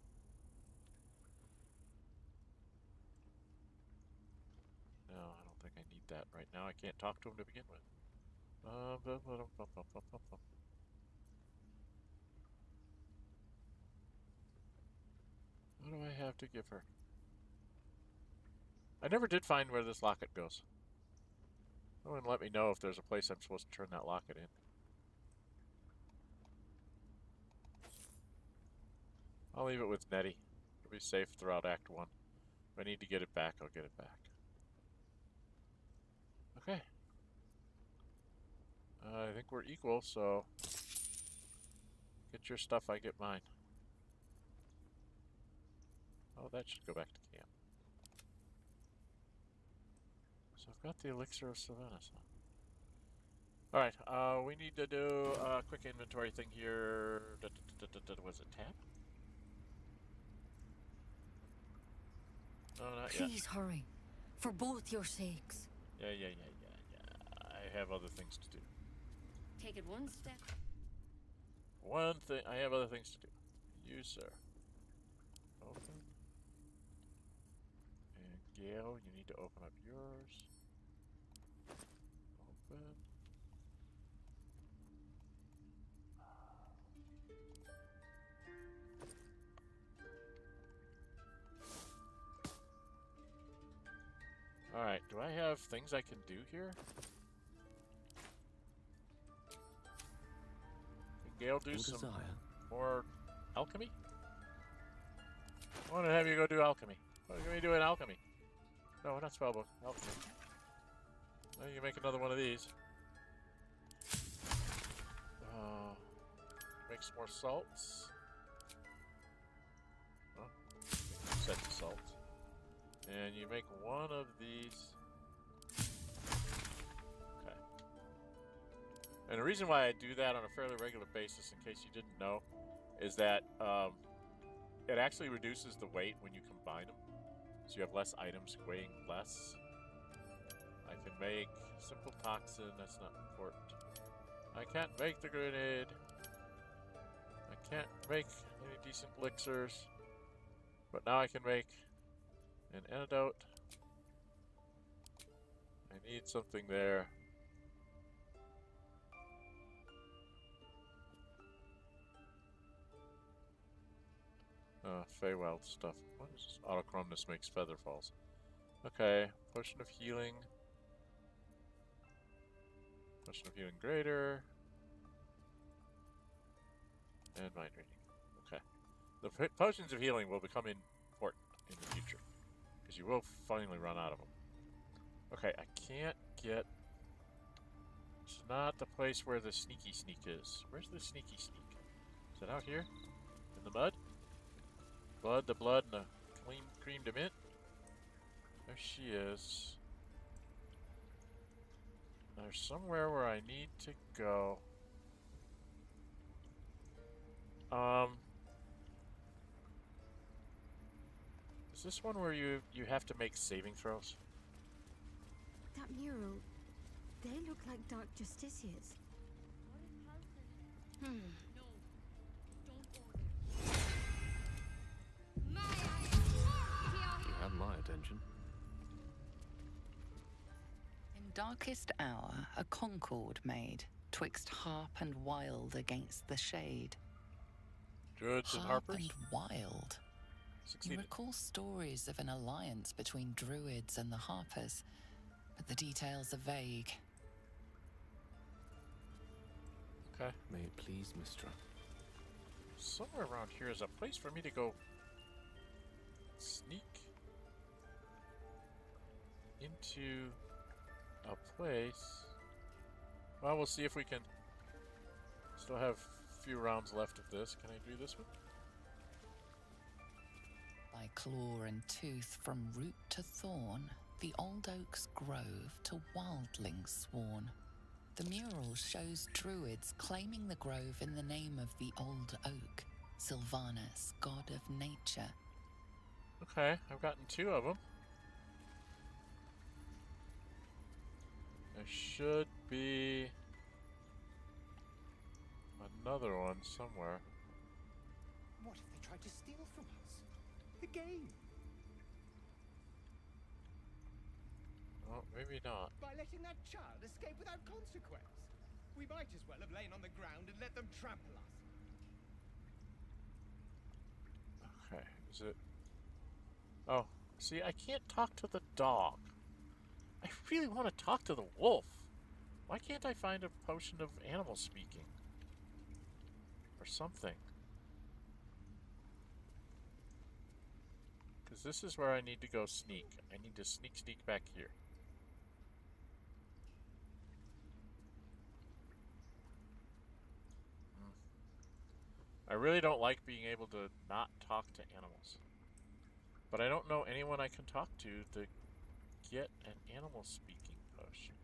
no, I don't think I need that right now. I can't talk to him to begin with. What do I have to give her? I never did find where this locket goes. No one let me know if there's a place I'm supposed to turn that locket in. I'll leave it with Nettie. It'll be safe throughout Act 1. If I need to get it back, I'll get it back. Okay. I think we're equal, so get your stuff, I get mine. Oh, that should go back to camp. So I've got the Elixir of Sylvanas. Alright, we need to do a quick inventory thing here. Was it tab? No, not yet. Please hurry. For both your sakes. Yeah. I have other things to do. Take it one step. One thing, I have other things to do. You, sir. Open. And Gale, you need to open up yours. Open. Alright, do I have things I can do here? Can Gale do some more alchemy? I want to have you go do alchemy. What are you doing alchemy? No, not spellbook. Alchemy. Now you can make another one of these. Make some more salts. Oh, set the salts. And you make one of these. Okay. And the reason why I do that on a fairly regular basis, in case you didn't know, is that it actually reduces the weight when you combine them. So you have less items weighing less. I can make simple toxin, that's not important. I can't make the grenade. I can't make any decent elixirs. But now I can make an antidote. I need something there. Feywild stuff. What is this? Autochromeness makes feather falls. Okay, potion of healing. Potion of healing greater. And mind reading. Okay. The potions of healing will become important in the future. Because you will finally run out of them. Okay, I can't get... It's not the place where the sneaky sneak is. Where's the sneaky sneak? Is it out here? In the mud? Blood, the blood, and the cream de mint. There she is. There's somewhere where I need to go. Is this one where you have to make saving throws? That mural, they look like Dark Justiciars. Hmm. You have my attention. In darkest hour, a concord made, twixt harp and wild against the shade. Druids and Harp harpers? and wild. Succeeded. You recall stories of an alliance between druids and the harpers, but the details are vague. Okay. May it please, Mistra. Somewhere around here is a place for me to go sneak into a place. Well, we'll see if we can. Still have a few rounds left of this. Can I do this one? By claw and tooth from root to thorn, the old oak's grove to wildlings sworn. The mural shows druids claiming the grove in the name of the old oak, Sylvanus, god of nature. Okay, I've gotten 2 of them. There should be another one somewhere. What if they tried to steal from us? The game! Oh, maybe not. By letting that child escape without consequence. We might as well have lain on the ground and let them trample us. Okay, is it... Oh, see, I can't talk to the dog. I really want to talk to the wolf. Why can't I find a potion of animal speaking? Or something. Because this is where I need to go sneak. I need to sneak back here. I really don't like being able to not talk to animals. But I don't know anyone I can talk to get an animal speaking potion.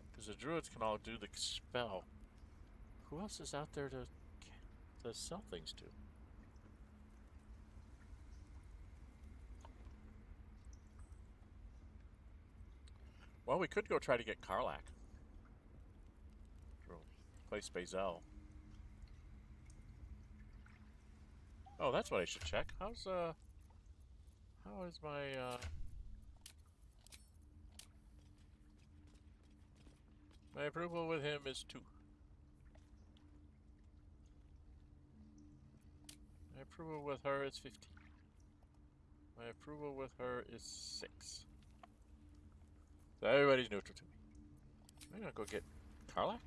Because the druids can all do the spell. Who else is out there to sell things to? Well, we could go try to get Karlach. Replace Bazel. Oh, that's what I should check. How is my my approval with him is 2. My approval with her is 15. My approval with her is 6. So everybody's neutral to me. I'm gonna go get Karlach?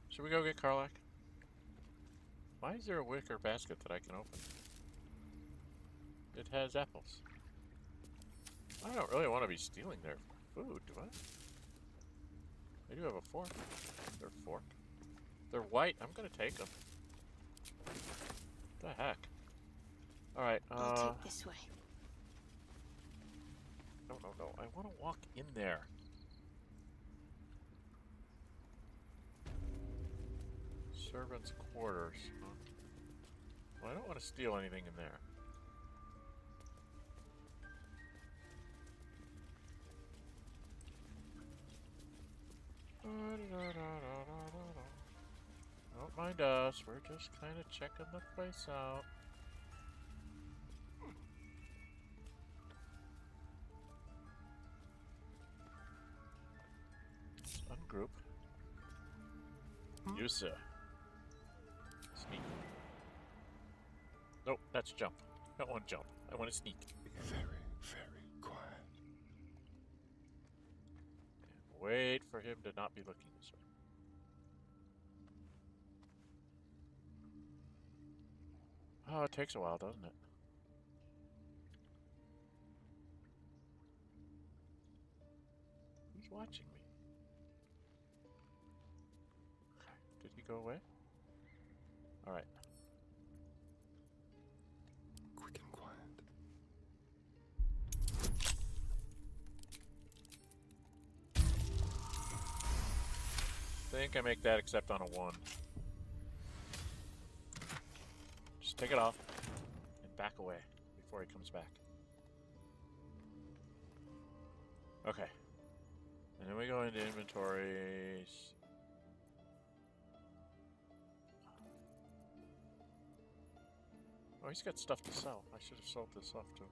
Should we go get Karlach? Why is there a wicker basket that I can open? It has apples. I don't really want to be stealing their food, do I? They do have a fork. Their fork. They're white. I'm gonna take them. What the heck? Alright, I'll take this way. No. I want to walk in there. Servants' quarters. Huh? Well, I don't want to steal anything in there. us. We're just kind of checking the place out. Let's ungroup. You, sir. Sneak. Nope, that's jump. I don't want jump. I want to sneak. Be very, very quiet. And wait for him to not be looking this way. Oh, it takes a while, doesn't it? Who's watching me? Did he go away? Alright. Quick and quiet. Think I make that except on a 1. Just take it off and back away before he comes back. Okay. And then we go into inventories. Oh, he's got stuff to sell. I should have sold this off to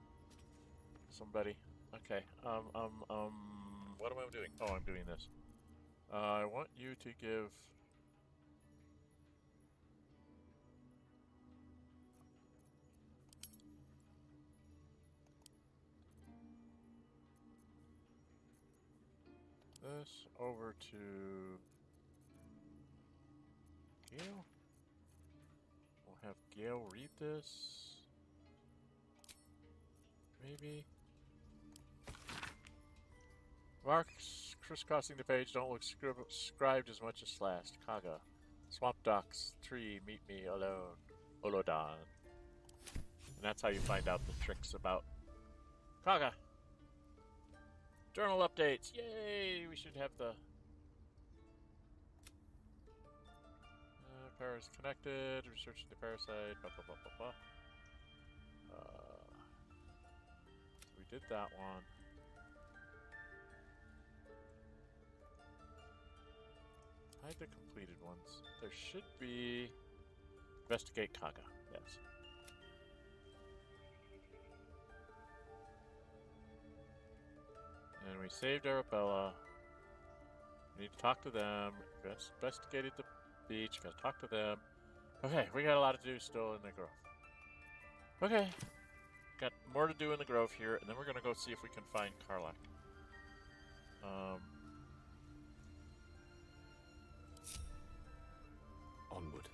somebody. Okay. What am I doing? Oh, I'm doing this. I want you to give... this over to Gale. We'll have Gale read this. Maybe. Marks crisscrossing the page don't look scribed as much as last. Kagha. Swamp Docks 3, meet me alone. Olodan. And that's how you find out the tricks about Kagha. Journal updates! Yay! We should have the... Paras connected, researching the parasite, blah blah blah blah blah. We did that one. Hide the completed ones. There should be... Investigate Kagha, yes. And we saved Arabella. We need to talk to them. Investigated the beach. Gotta talk to them. Okay, we got a lot to do still in the grove. Okay. Got more to do in the grove here, and then we're gonna go see if we can find Karlach. Onward.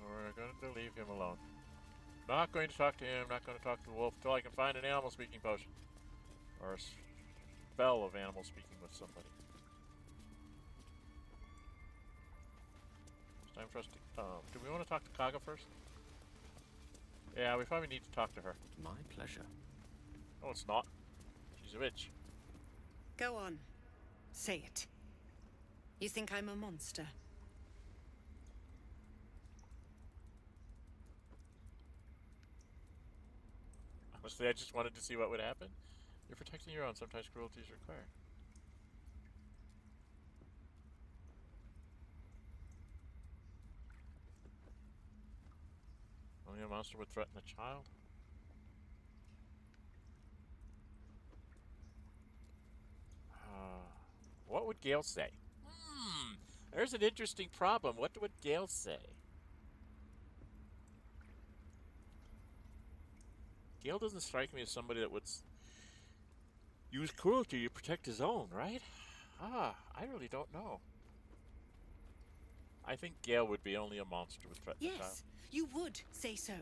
We're going to leave him alone. Not going to talk to him, not going to talk to the wolf until I can find an animal speaking potion. Or a spell of animal speaking with somebody. It's time for us to... do we want to talk to Kagha first? Yeah, we probably need to talk to her. My pleasure. No, it's not. She's a witch. Go on. Say it. You think I'm a monster? Honestly, I just wanted to see what would happen. You're protecting your own. Sometimes cruelty is required. Only a monster would threaten a child? What would Gale say? There's an interesting problem. What would Gale say? Gale doesn't strike me as somebody that would use cruelty to protect his own, right? I really don't know. I think Gale would be only a monster with threaten a child. Yes, you would say so.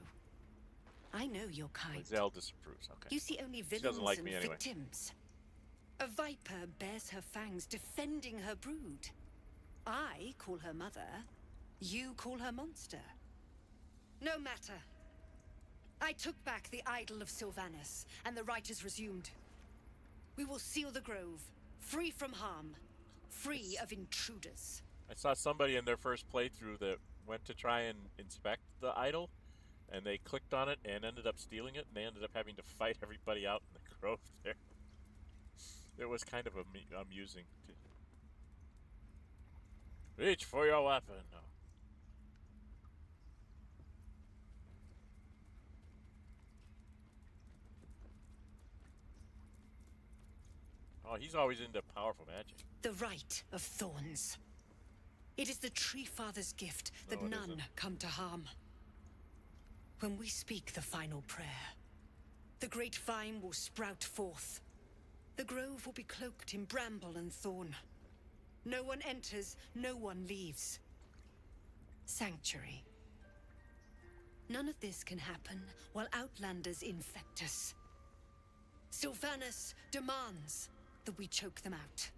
I know your kind. Zell disapproves, okay. You see only villains doesn't like and me anyway. victims. A viper bears her fangs defending her brood. I call her mother. You call her monster. No matter. I took back the idol of Sylvanas, and the rite is resumed. We will seal the grove, free from harm, free of intruders. I saw somebody in their first playthrough that went to try and inspect the idol, and they clicked on it and ended up stealing it, and they ended up having to fight everybody out in the grove there. It was kind of amusing. Reach for your weapon. No. Oh, he's always into powerful magic. The Rite of Thorns. It is the Tree Father's gift that none come to harm. When we speak the final prayer, the great vine will sprout forth. The grove will be cloaked in bramble and thorn. No one enters, no one leaves. Sanctuary. None of this can happen while Outlanders infect us. Sylvanus demands that we choke them out.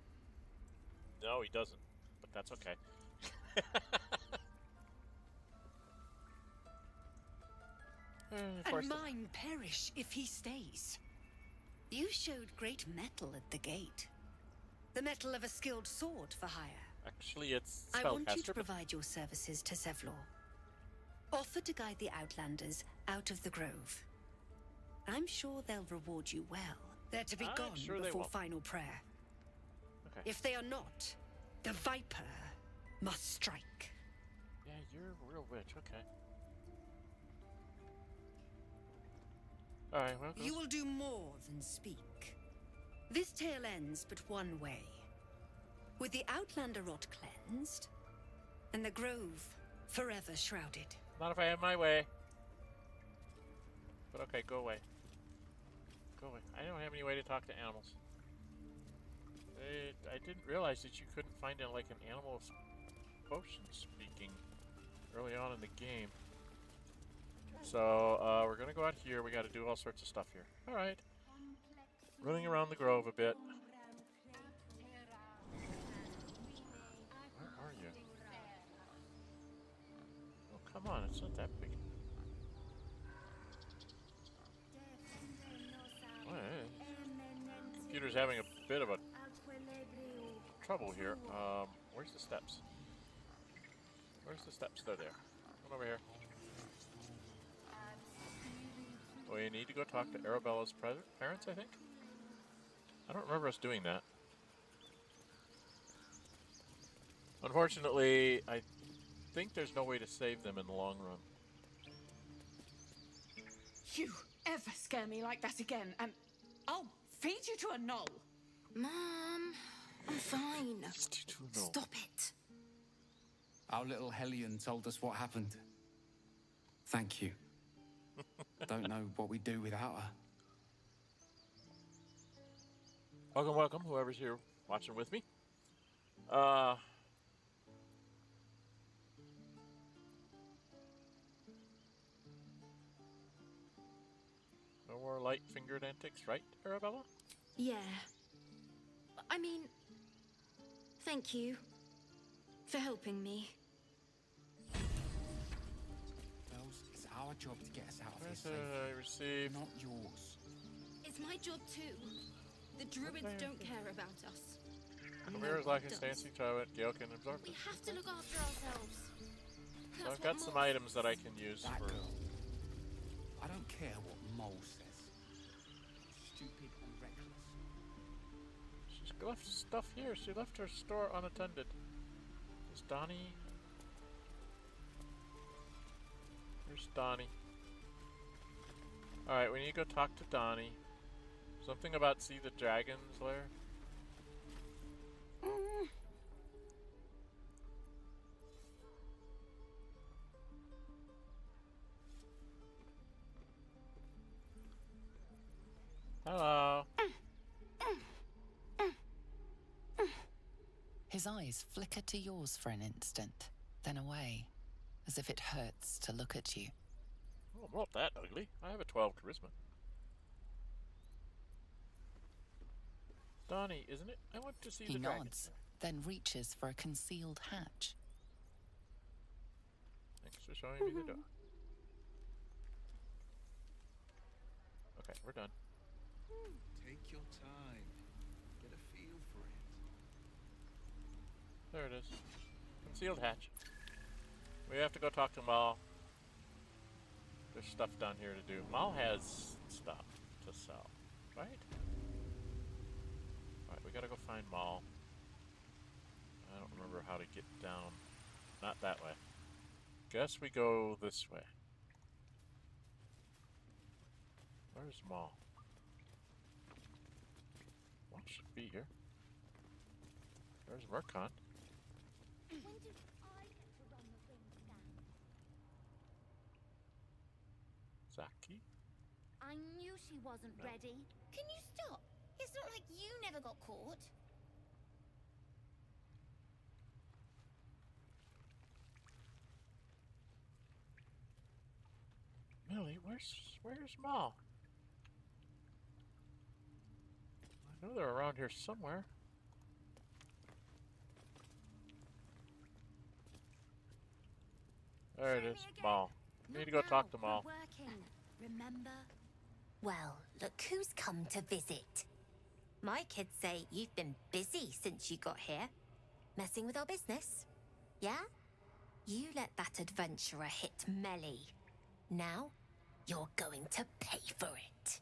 No, he doesn't. But that's okay. And mine perish if he stays. You showed great mettle at the gate. The metal of a skilled sword for hire. Actually, it's I want you to spellcaster, but provide your services to Zevlor. Offer to guide the Outlanders out of the grove. I'm sure they'll reward you well. They're to be I'm gone sure they before will. final prayer. Okay. If they are not, the Viper must strike. Yeah, you're a real witch. Okay. Alright, well, You will do more than speak. This tale ends but one way. With the Outlander rot cleansed, and the grove forever shrouded. not if I have my way. But okay, go away. Go away. I don't have any way to talk to animals. I didn't realize that you couldn't find like an animal potion speaking early on in the game. So, we're gonna go out here. We gotta do all sorts of stuff here. Alright. Running around the grove a bit. Where are you? Oh, come on. It's not that big. Computer's having a bit of a trouble here. Where's the steps? Where's the steps? They're there. Come over here. Oh, you need to go talk to Arabella's parents, I think? I don't remember us doing that. Unfortunately, I think there's no way to save them in the long run. You ever scare me like that again, and I'll feed you to a knoll. Mom, I'm fine. Stop it. Our little Hellion told us what happened. Thank you. Don't know what we'd do without her. Welcome, welcome, whoever's here watching with me. No more light-fingered antics, right, Arabella? Yeah. I mean, thank you for helping me. Bells, it's our job to get us out of here Yes, safe. I received. Not yours. It's my job too. The druids don't care about us. Chimera's like a fancy toilet. Gale can absorb We it. have to look after ourselves. So That's I've got what some Mom items that I can use That for... girl. I don't care what Mole says. Stupid and reckless. She's left stuff here. She left her store unattended. Is Donnie... Here's Donnie. Alright, we need to go talk to Donnie. Something about see the dragon's lair? Hello. His eyes flicker to yours for an instant, then away, as if it hurts to look at you. Oh, I'm not that ugly. I have a 12 charisma. Donnie, isn't it? I want to see He the dragon. nods, then reaches for a concealed hatch. Thanks for showing me the door. Okay, we're done. Take your time. Get a feel for it. There it is. Concealed hatch. We have to go talk to Mal. There's stuff down here to do. Mal has stuff to sell, right? Alright, we gotta go find Mal. I don't remember how to get down. Not that way. Guess we go this way. Where's Maul? Maul should be here. There's Mercon. When do I get to run the ring scan? Zaki? I knew she wasn't ready. Can you stop? It's not like you never got caught. Millie, where's Maul? I know they're around here somewhere. There it is, Maul. We need to go talk to Maul. Working, remember? Well, look who's come to visit. My kids say you've been busy since you got here. Messing with our business. Yeah? You let that adventurer hit Melly. Now, you're going to pay for it.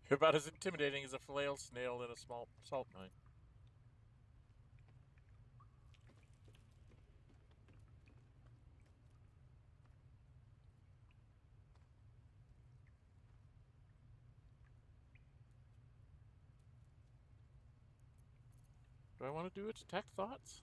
You're about as intimidating as a flail snail in a small salt mine. Do I want to do it? Tech thoughts?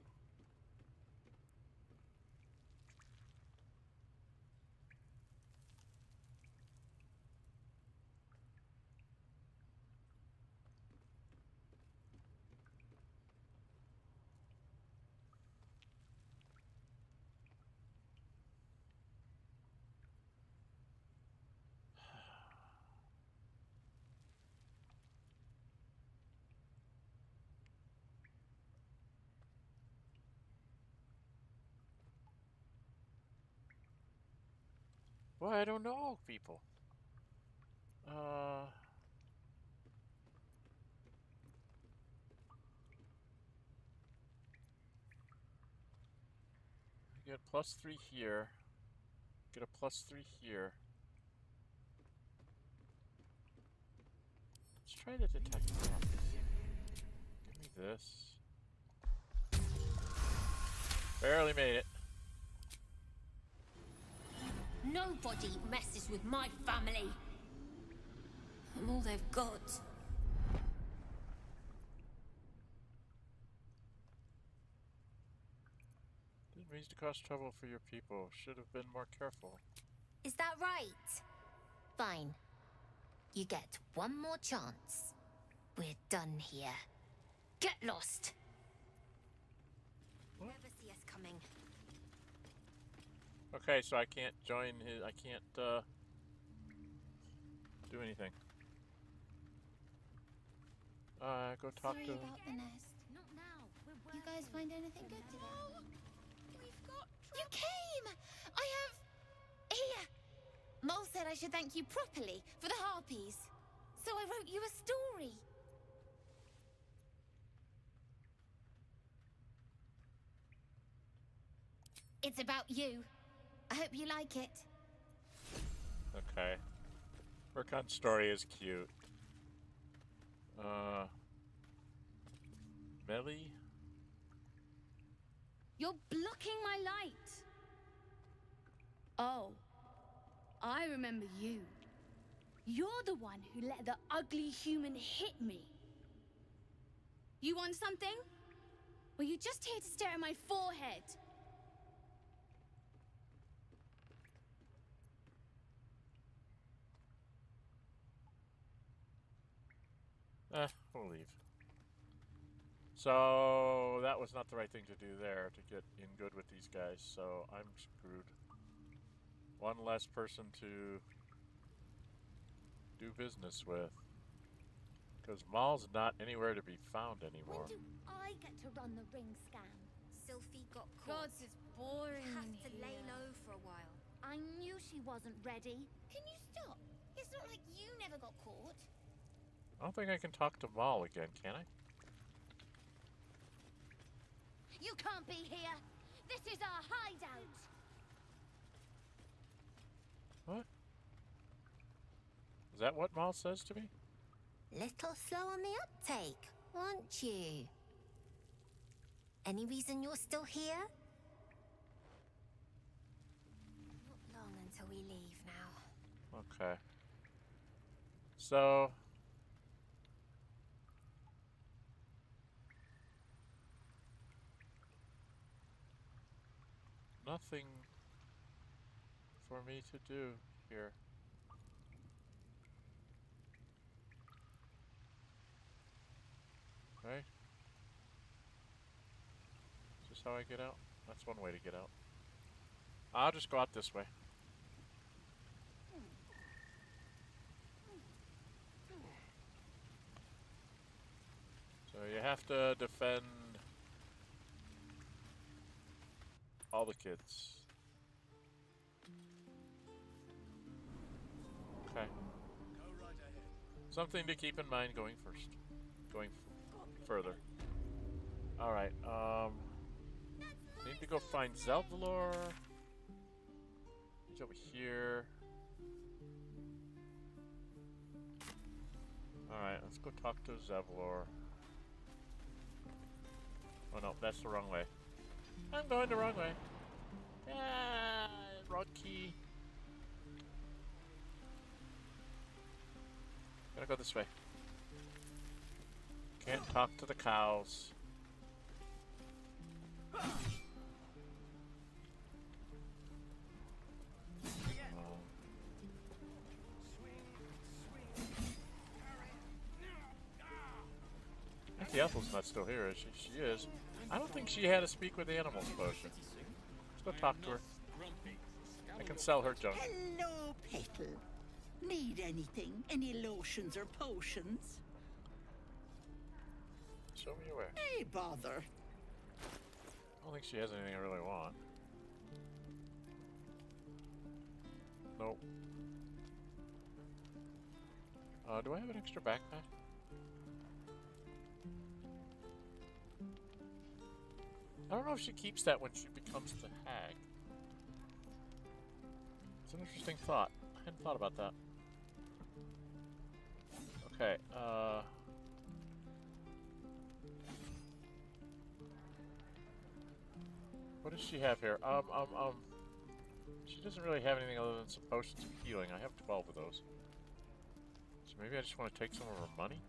Well, I don't know, people. I get +3 here. Get a +3 here. Let's try the detect. Give me this. Barely made it. Nobody messes with my family. I'm all they've got. Didn't mean to cause trouble for your people. Should have been more careful. Is that right? Fine. You get one more chance. We're done here. Get lost. What? Never see us coming. Okay, so I can't join his. I can't do anything. Go talk Sorry to. about the nest. Not now. You guys find anything good today? No, we've got trouble. You came! I have... Here! Mole said I should thank you properly for the Harpies. So I wrote you a story. It's about you. I hope you like it. Okay. Mercon's story is cute. Melly? You're blocking my light. Oh, I remember you. You're the one who let the ugly human hit me. You want something? Or you just here to stare at my forehead? We'll leave. So, that was not the right thing to do there, to get in good with these guys, so I'm screwed. One less person to do business with. Because Maul's not anywhere to be found anymore. When do I get to run the ring scan? Sylphie got caught. God, it's boring Has in to here. lay low for a while. I knew she wasn't ready. Can you stop? It's not like you never got caught. I don't think I can talk to Maul again, can I? You can't be here. This is our hideout. What? Is that what Maul says to me? Little slow on the uptake. aren't you? Any reason you're still here? Not long until we leave now. Okay. So... nothing for me to do here. Right? Is this how I get out? That's one way to get out. I'll just go out this way. So you have to defend all the kids. Okay. Something to keep in mind going first. Going further. Alright, need to go find Zelvalor. He's over here. Alright, let's go talk to Zelvalor. Oh no, that's the wrong way. I'm going the wrong way. Yeah, wrong key. Gotta go this way. Can't talk to the cows. The Ethel's not still here, is she? She is. I don't think she had a speak with animals potion. Let's go talk to her. I can sell her junk. Hello, Petal. Need anything? Any lotions or potions? Show me where. Hey, bother. I don't think she has anything I really want. Nope. Do I have an extra backpack? I don't know if she keeps that when she becomes the hag. It's an interesting thought. I hadn't thought about that. Okay, what does she have here? She doesn't really have anything other than some potions of healing. I have 12 of those. So maybe I just want to take some of her money?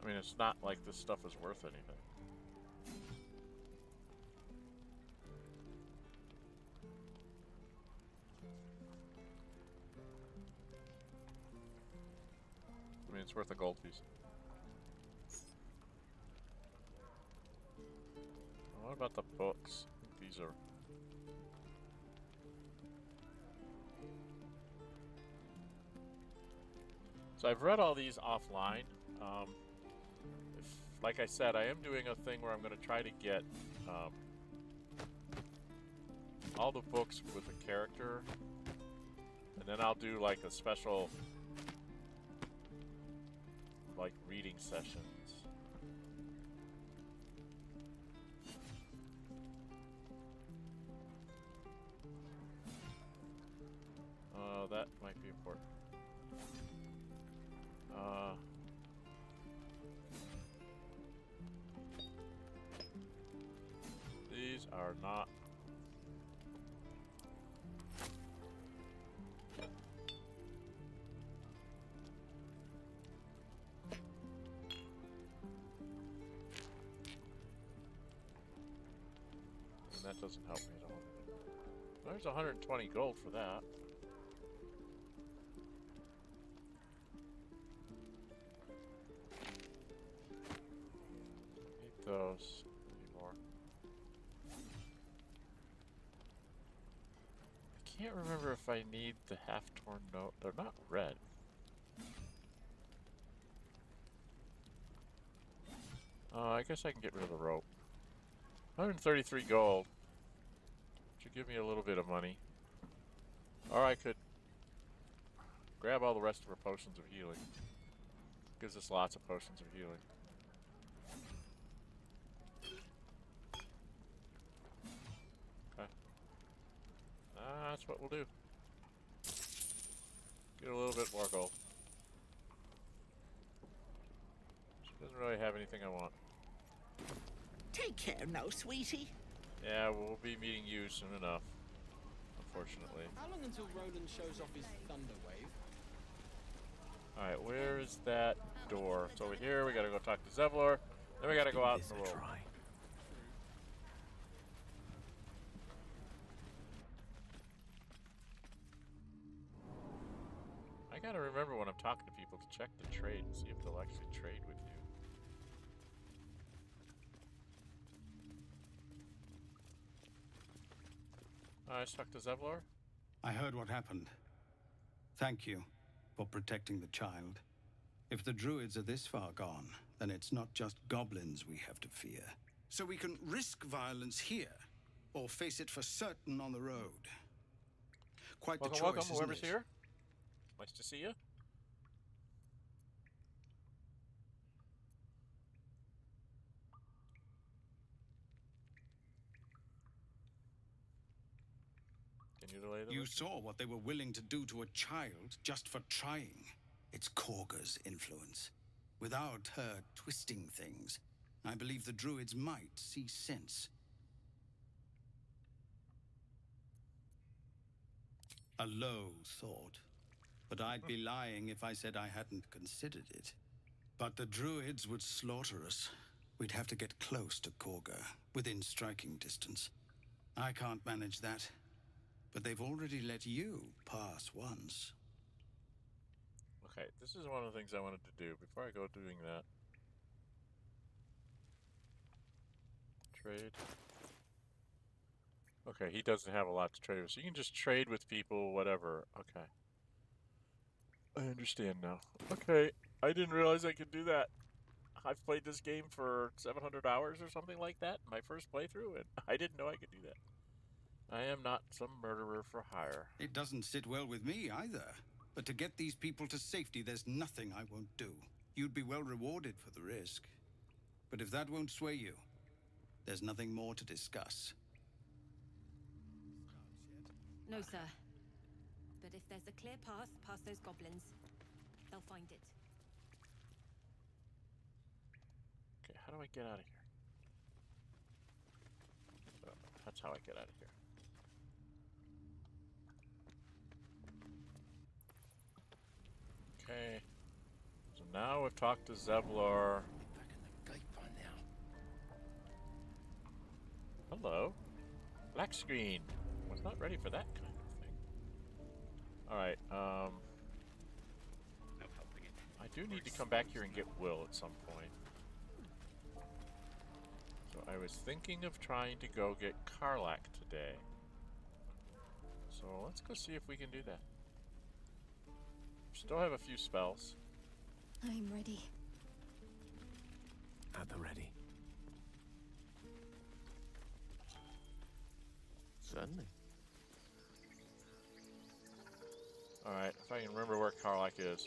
I mean, it's not like this stuff is worth anything. I mean, it's worth a gold piece. What about the books? I think these are... So I've read all these offline. Like I said, I am doing a thing where I'm going to try to get all the books with a character, and then I'll do like a special like reading sessions. That might be important. These are not. And that doesn't help me at all. There's 120 gold for that. Need those. Need more. I can't remember if I need the half-torn note. They're not red. I guess I can get rid of the rope. 133 gold. Should give me a little bit of money. Or I could grab all the rest of her potions of healing. Gives us lots of potions of healing. Okay. That's what we'll do. Get a little bit more gold. really have anything I want. Take care now, sweetie. Yeah, we'll be meeting you soon enough. Unfortunately. How long until Roland shows off his thunder wave? Alright, where is that door? It's over here. We gotta go talk to Zevlor. Then we gotta go out in the world. I gotta remember when I'm talking to people to check the trade and see if they'll actually trade with you. Alright, let's talk to Zevlor. I heard what happened. Thank you for protecting the child. If the druids are this far gone, then it's not just goblins we have to fear. So we can risk violence here, or face it for certain on the road. Quite the choice, welcome, isn't whoever's it? here. Nice to see you. Can you delay the You saw what they were willing to do to a child just for trying. It's Kagha's influence. Without her twisting things, I believe the druids might see sense. A low thought, but I'd be lying if I said I hadn't considered it. But the druids would slaughter us. We'd have to get close to Kagha, within striking distance. I can't manage that, but they've already let you pass once. Okay, this is one of the things I wanted to do before I go doing that. Trade. Okay, he doesn't have a lot to trade with, so you can just trade with people, whatever. Okay. I understand now. Okay, I didn't realize I could do that. I've played this game for 700 hours or something like that, my first playthrough, and I didn't know I could do that. I am not some murderer for hire. It doesn't sit well with me either. But to get these people to safety, there's nothing I won't do. You'd be well rewarded for the risk. But if that won't sway you, there's nothing more to discuss. No, sir. But if there's a clear path past those goblins, they'll find it. Okay, how do I get out of here? Oh, that's how I get out of here. Okay, so now we've talked to Zevlor. Hello. Black screen. Was not ready for that kind of thing. Alright, I do need to come back here and get Wyll at some point. So I was thinking of trying to go get Karlach today. So let's go see if we can do that. Still have a few spells. I'm ready. At the ready. Certainly. Alright, if I can remember where Karlach is.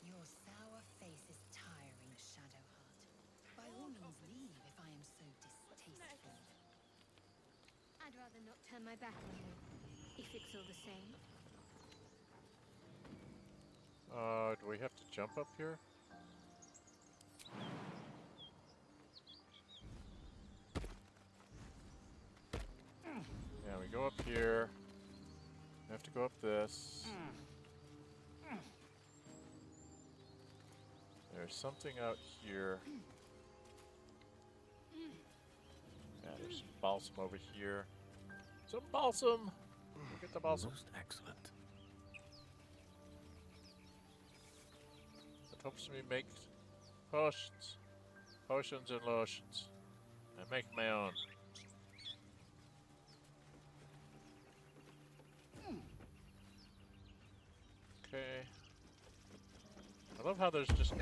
Your sour face is tiring, Shadowheart. By all means leave if I am so distasteful. I'd rather not turn my back on you, if it's all the same. Do we have to jump up here? Yeah, we go up here. We have to go up this. There's something out here. Yeah, there's some balsam over here. Some balsam! Get the balsam. Most excellent. It helps me make potions. Potions and lotions. I make my own. Okay. I love how there's just...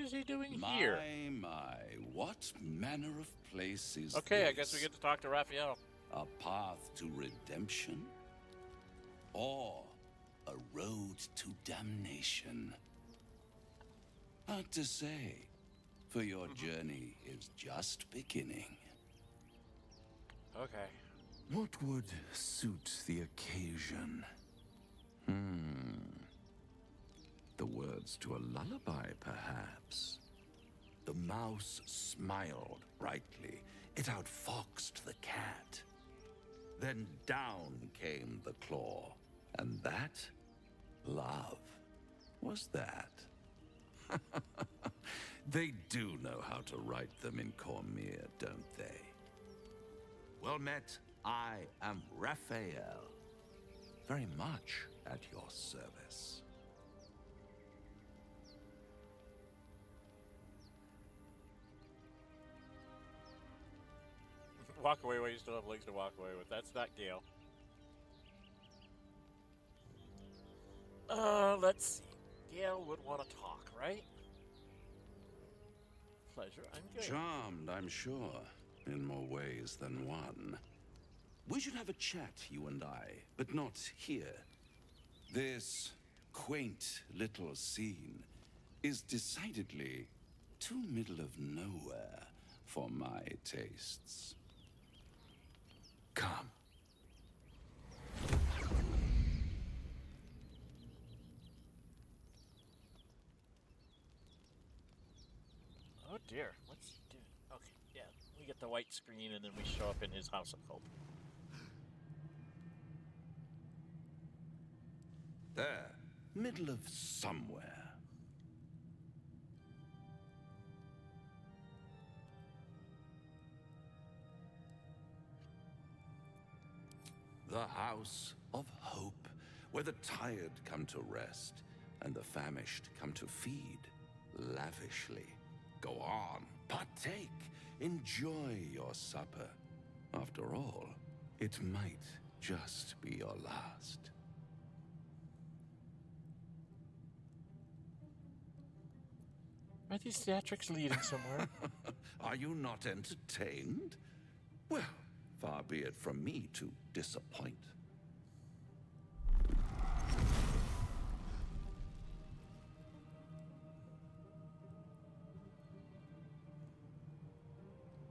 is he doing here? My, what manner of place is Okay, this? I guess we get to talk to Raphael. A path to redemption? Or a road to damnation? Hard to say, for your journey is just beginning. Okay. What would suit the occasion? The words to a lullaby, perhaps. The mouse smiled brightly. It outfoxed the cat. Then down came the claw. And that, love, was that. They do know how to write them in Cormier, don't they? Well met, I am Raphael. Very much at your service. Walk away while you still have legs to walk away with. That's not Gale. Let's see. Gale would want to talk, right? Pleasure, I'm good. Charmed, I'm sure, in more ways than one. We should have a chat, you and I, but not here. This quaint little scene is decidedly too middle of nowhere for my tastes. Come. Oh dear, what's he doing? Okay, yeah, we get the white screen and then we show up in his house of hope. There, middle of somewhere. The house of hope, where the tired come to rest and the famished come to feed lavishly. Go on, partake, enjoy your supper. After all, it might just be your last. Are these theatrics leading somewhere? Are you not entertained? Well, far be it from me to disappoint.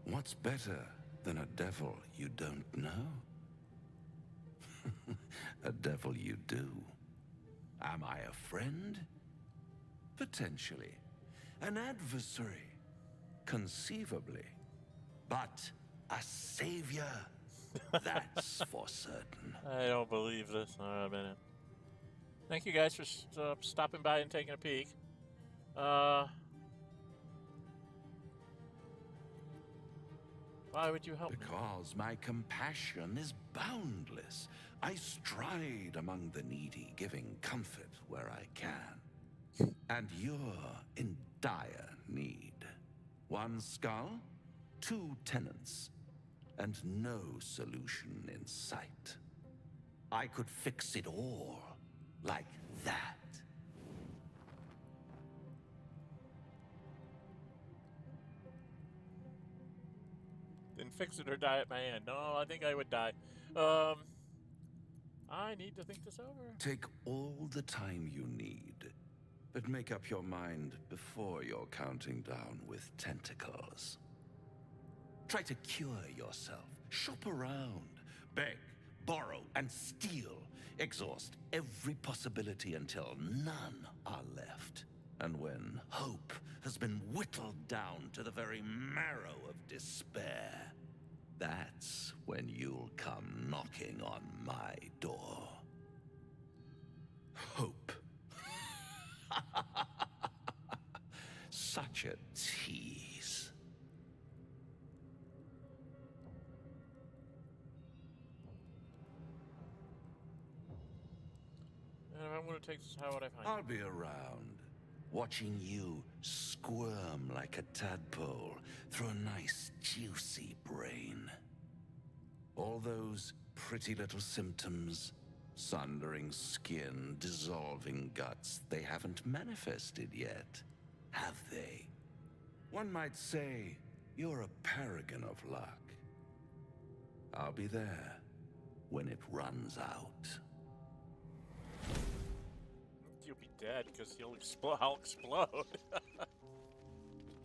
What's better than a devil you don't know? A devil you do. Am I a friend? Potentially. An adversary? Conceivably. But a savior? That's for certain. I don't believe this. A minute. Thank you guys for stopping by and taking a peek. Why would you help me? Because my compassion is boundless. I stride among the needy, giving comfort where I can. And you're in dire need. One skull, 2 tenants, and no solution in sight. I could fix it all, like that. Then fix it or die at my end. No, I think I would die. I need to think this over. Take all the time you need, but make up your mind before you're counting down with tentacles. Try to cure yourself. Shop around. Beg, borrow, and steal. Exhaust every possibility until none are left. And when hope has been whittled down to the very marrow of despair, that's when you'll come knocking on my door. Hope. Such a tease. And if I'm going to take this, how would I find I'll be around, watching you squirm like a tadpole through a nice, juicy brain. All those pretty little symptoms, sundering skin, dissolving guts, they haven't manifested yet. have they? One might say you're a paragon of luck. I'll be there when it runs out. You'll be dead because he'll explode. I'll explode.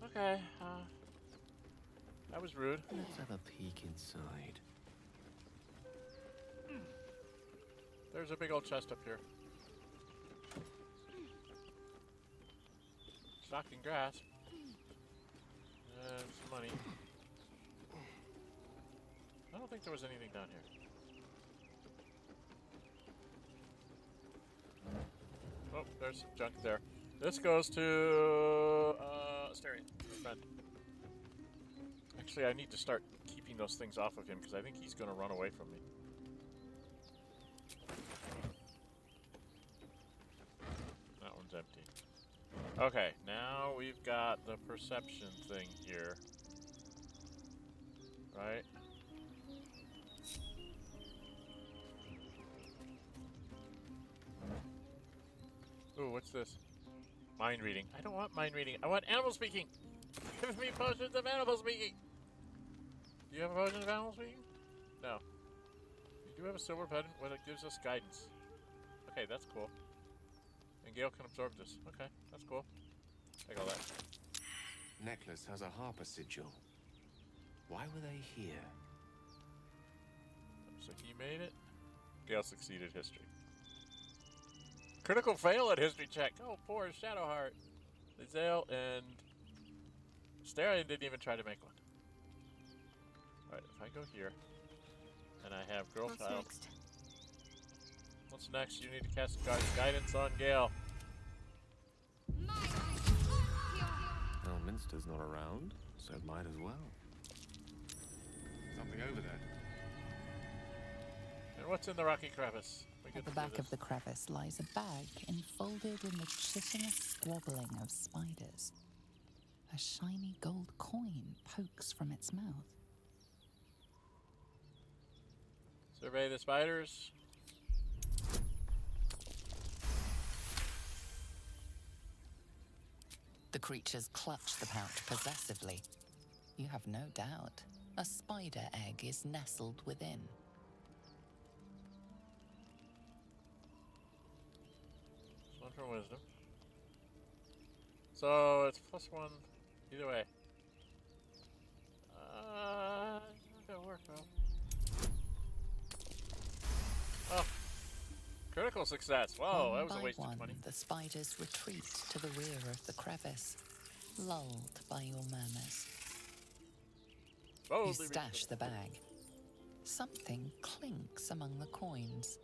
Okay. That was rude. Let's have a peek inside. There's a big old chest up here. Shocking grass. And some money. I don't think there was anything down here. Oh, there's some junk there. This goes to Asterion, my friend. Actually, I need to start keeping those things off of him because I think he's going to run away from me. That one's empty. Okay, now we've got the perception thing here. Right? Ooh, what's this? Mind reading. I don't want mind reading. I want animal speaking! Give me potions of animal speaking! Do you have a potion of animal speaking? No. You do have a silver pendant where it gives us guidance. Okay, that's cool. And Gale can absorb this. Okay, that's cool. Take all that. Necklace has a Harper sigil. Why were they here? So he made it. Gale succeeded history. Critical fail at history check. Oh, poor Shadowheart. Zale and Asterion didn't even try to make one. Alright, if I go here, and I have Girl What's Child. next? What's next? You need to cast guidance on Gale. Elminster's not around, so might as well. Something over there. And what's in the rocky crevice? We At get the to back do of the this. crevice lies a bag enfolded in the chitinous squabbling of spiders. A shiny gold coin pokes from its mouth. Survey the spiders. The creatures clutch the pouch possessively. You have no doubt. A spider egg is nestled within. One for wisdom. So it's +1 either way. Not gonna work though. Oh, critical success! Whoa, that was a waste of 20. The spiders retreat to the rear of the crevice, lulled by your murmurs. You stash the bag. Something clinks among the coins.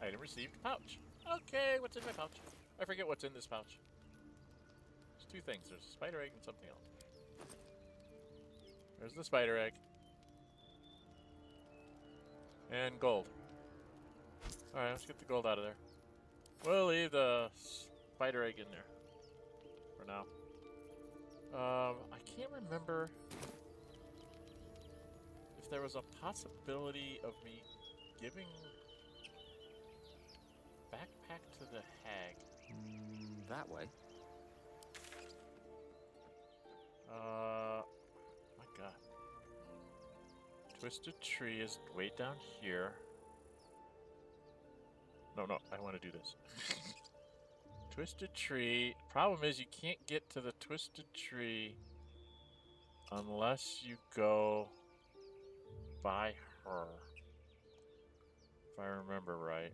Item received. Pouch. Okay, what's in my pouch? I forget what's in this pouch. There's two things. There's a spider egg and something else. There's the spider egg. And gold. Alright, let's get the gold out of there. We'll leave the spider egg in there. For now. I can't remember if there was a possibility of me giving backpack to the hag. That way. My god. Twisted Tree is way down here. No, I want to do this. Twisted Tree. Problem is you can't get to the Twisted Tree unless you go by her. If I remember right.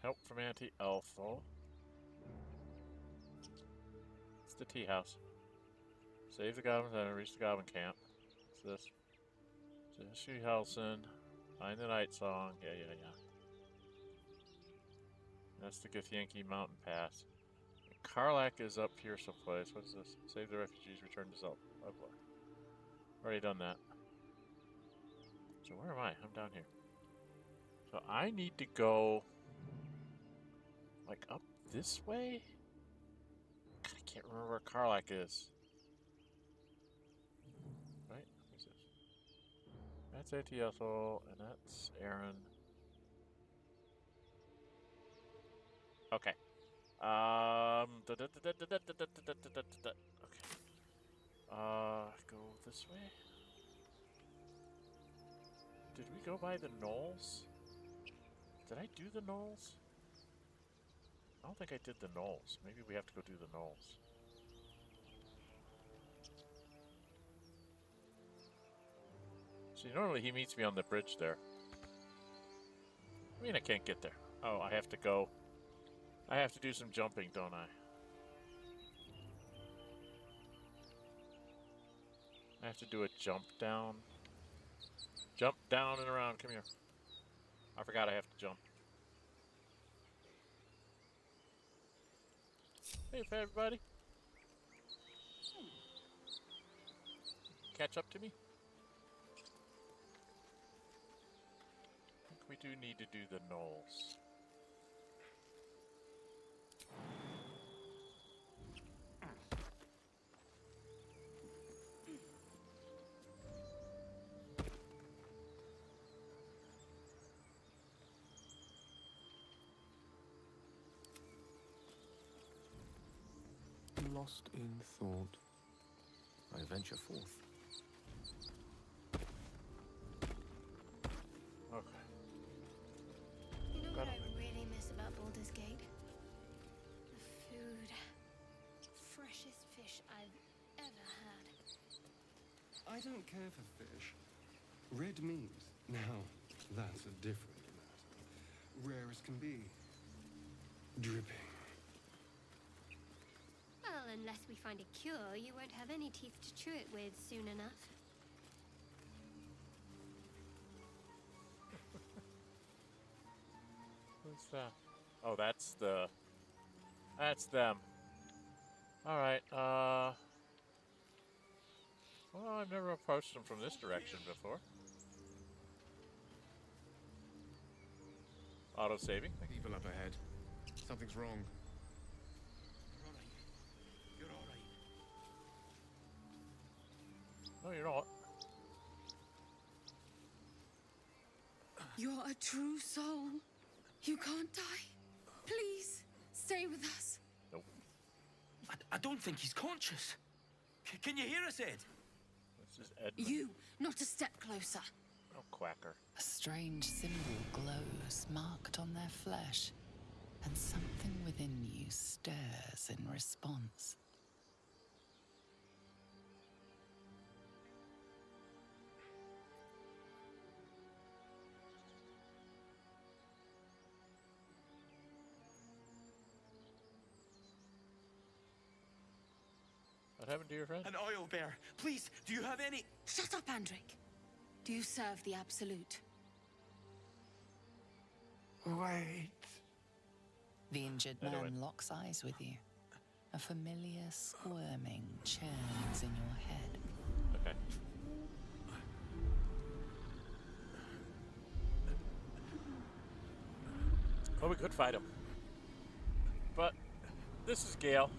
Help from Auntie Ethel. It's the tea house. Save the goblins and reach the goblin camp. What's this? Jesse Helson. Find the night song. Yeah. That's the Githyanki Mountain Pass. Karlak is up here someplace. What is this? Save the refugees, return to Zelda. Already done that. So where am I? I'm down here. So I need to go like up this way? God, I can't remember where Karlak is. Right? What's this? That's ATSL, and that's Aaron. Okay. Okay. Go this way. Did we go by the knolls? Did I do the knolls? I don't think I did the knolls. Maybe we have to go do the knolls. See, normally he meets me on the bridge there. I mean, I can't get there. Oh, I have to go. I have to do some jumping, don't I? I have to do a jump down. Jump down and around. Come here. I forgot I have to jump. Hey, everybody. Catch up to me? I think we do need to do the knolls. Lost in thought, I venture forth. Okay. You know what I really miss about Baldur's Gate? The food. Freshest fish I've ever had. I don't care for fish. Red meat, now, that's a different matter. Rare as can be. Dripping. Well, unless we find a cure, you won't have any teeth to chew it with soon enough. What's that? Oh, that's them. Alright, well, I've never approached them from this direction before. Auto-saving. People up ahead. Something's wrong. No, you're not. You're a true soul. You can't die. Please, stay with us. Nope. I don't think he's conscious. Can you hear us, Ed? This is Edmund. You, not a step closer. Oh, quacker. A strange symbol glows, marked on their flesh, and something within you stirs in response. What happened to your friend? An oil bear. Please, do you have any... Shut up, Andric. Do you serve the Absolute? Wait. The injured man locks eyes with you. A familiar squirming churns in your head. Okay. Well, we could fight him. But this is Gale.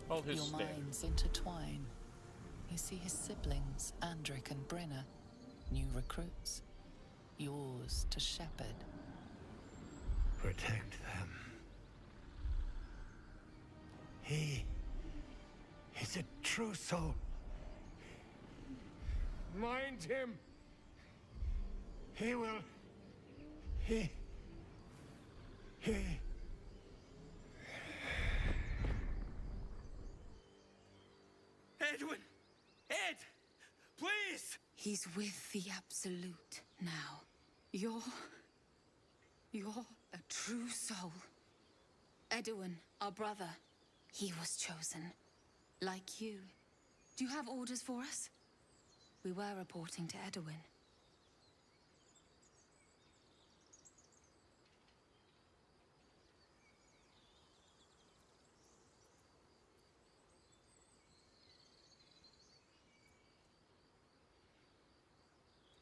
Hold his Your stand. minds intertwine. You see his siblings, Andric and Brenna, new recruits. Yours to shepherd. Protect them. He is a true soul. Mind him! He will... He... Edwin! Ed! Please! He's with the Absolute now. You're a true soul. Edwin, our brother, he was chosen. Like you. Do you have orders for us? We were reporting to Edwin.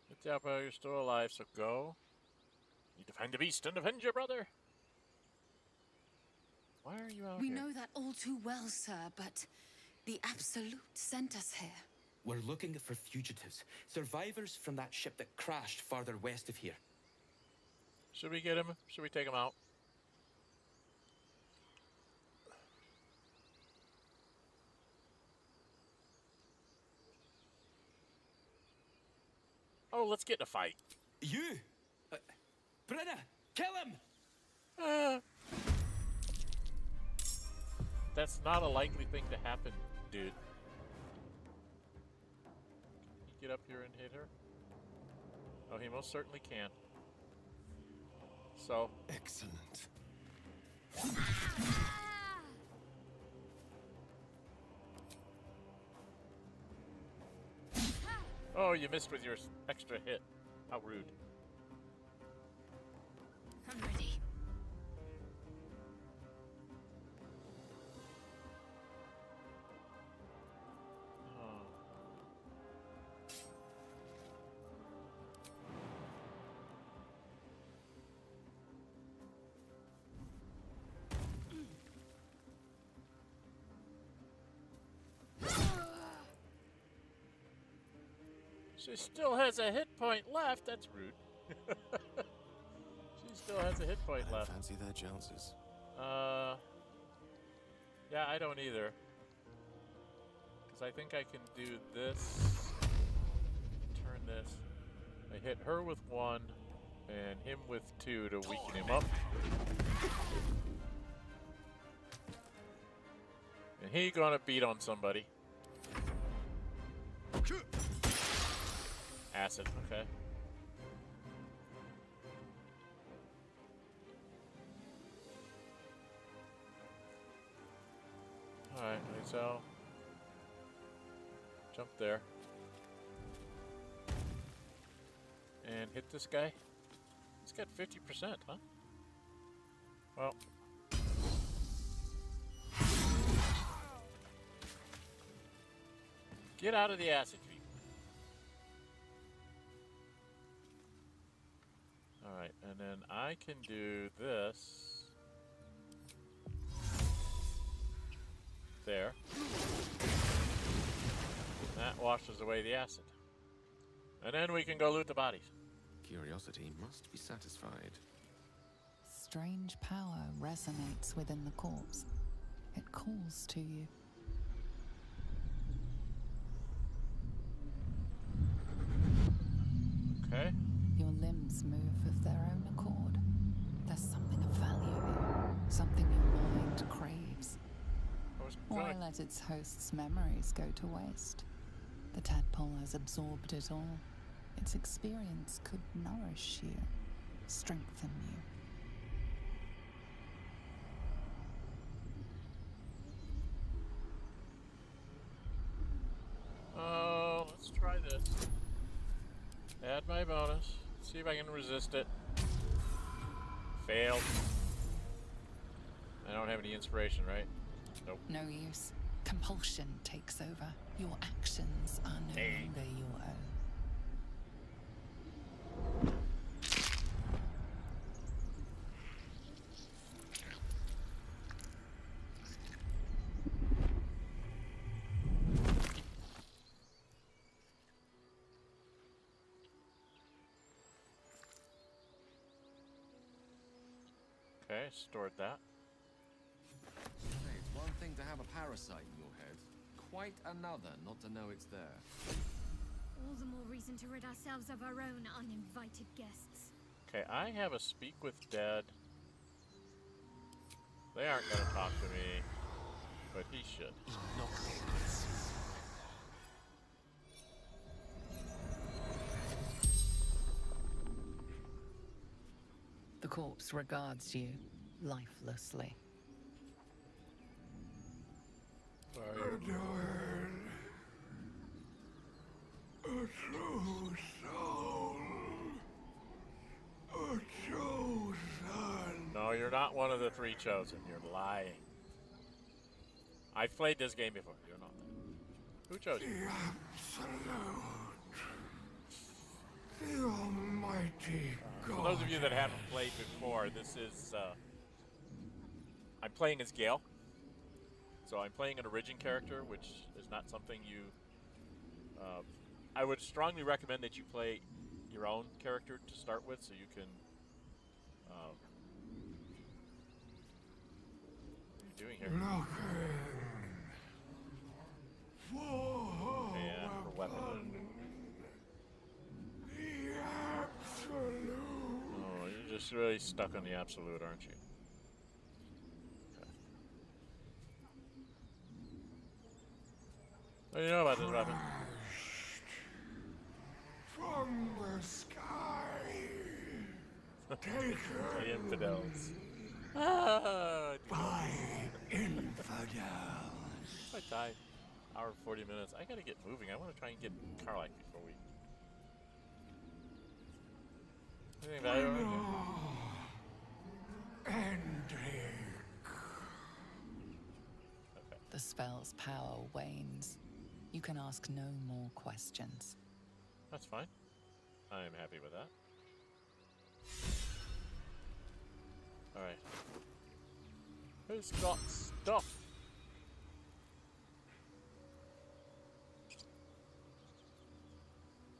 Good job, you're still alive, so go. You defend the beast and defend your brother. Why are you out We here? know that all too well, sir, but the Absolute sent us here. We're looking for fugitives. Survivors from that ship that crashed farther west of here. Should we get him? Should we take him out? Oh, let's get in a fight. You? Brenna, kill him! That's not a likely thing to happen, dude. Can you get up here and hit her? Oh, he most certainly can. So. Excellent. Oh, you missed with your extra hit. How rude. I'm ready. Oh. She still has a hit point left. That's rude. She still has a hit point left. Fancy their chances. Yeah, I don't either. Because I think I can do this. Turn this. I hit her with 1 and him with 2 to weaken him up. And he gonna beat on somebody. Acid, okay. Alright, so jump there. And hit this guy. He's got 50%, huh? Well. Get out of the acid tree. Alright, and then I can do this. There. That washes away the acid. And then we can go loot the bodies. Curiosity must be satisfied. Strange power resonates within the corpse. It calls to you. Okay. Your limbs move of their own accord. There's something of value here. Something your mind craves. Why let its host's memories go to waste? The tadpole has absorbed it all. Its experience could nourish you, strengthen you. Oh, let's try this. Add my bonus. See if I can resist it. Failed. I don't have any inspiration, right? Nope. No use. Compulsion takes over. Your actions are no longer your own. Okay, stored that. Hey, it's one thing to have a parasite in your head. Quite another not to know it's there. All the more reason to rid ourselves of our own uninvited guests. Okay, I have a speak with dead. They aren't gonna talk to me, but he should. The corpse regards you lifelessly. A true soul. A chosen. No, you're not one of the 3 chosen. You're lying. I've played this game before. You're not. Who chose you? The absolute. The almighty God. For those of you that haven't played before, this is, I'm playing as Gale. So I'm playing an origin character, which is not something you, I would strongly recommend that you play your own character to start with, so you can What are you doing here? Looking for And for weapon. the absolute. Oh, you're just really stuck on the absolute, aren't you? Okay. What do you know about this weapon? From the sky. Taken The infidels. by infidels. If I die, hour and 40 minutes. I gotta get moving. I want to try and get Karlach before we. Anything valuable? The spell's power wanes. You can ask no more questions. That's fine. I'm happy with that. Alright. Who's got stuff?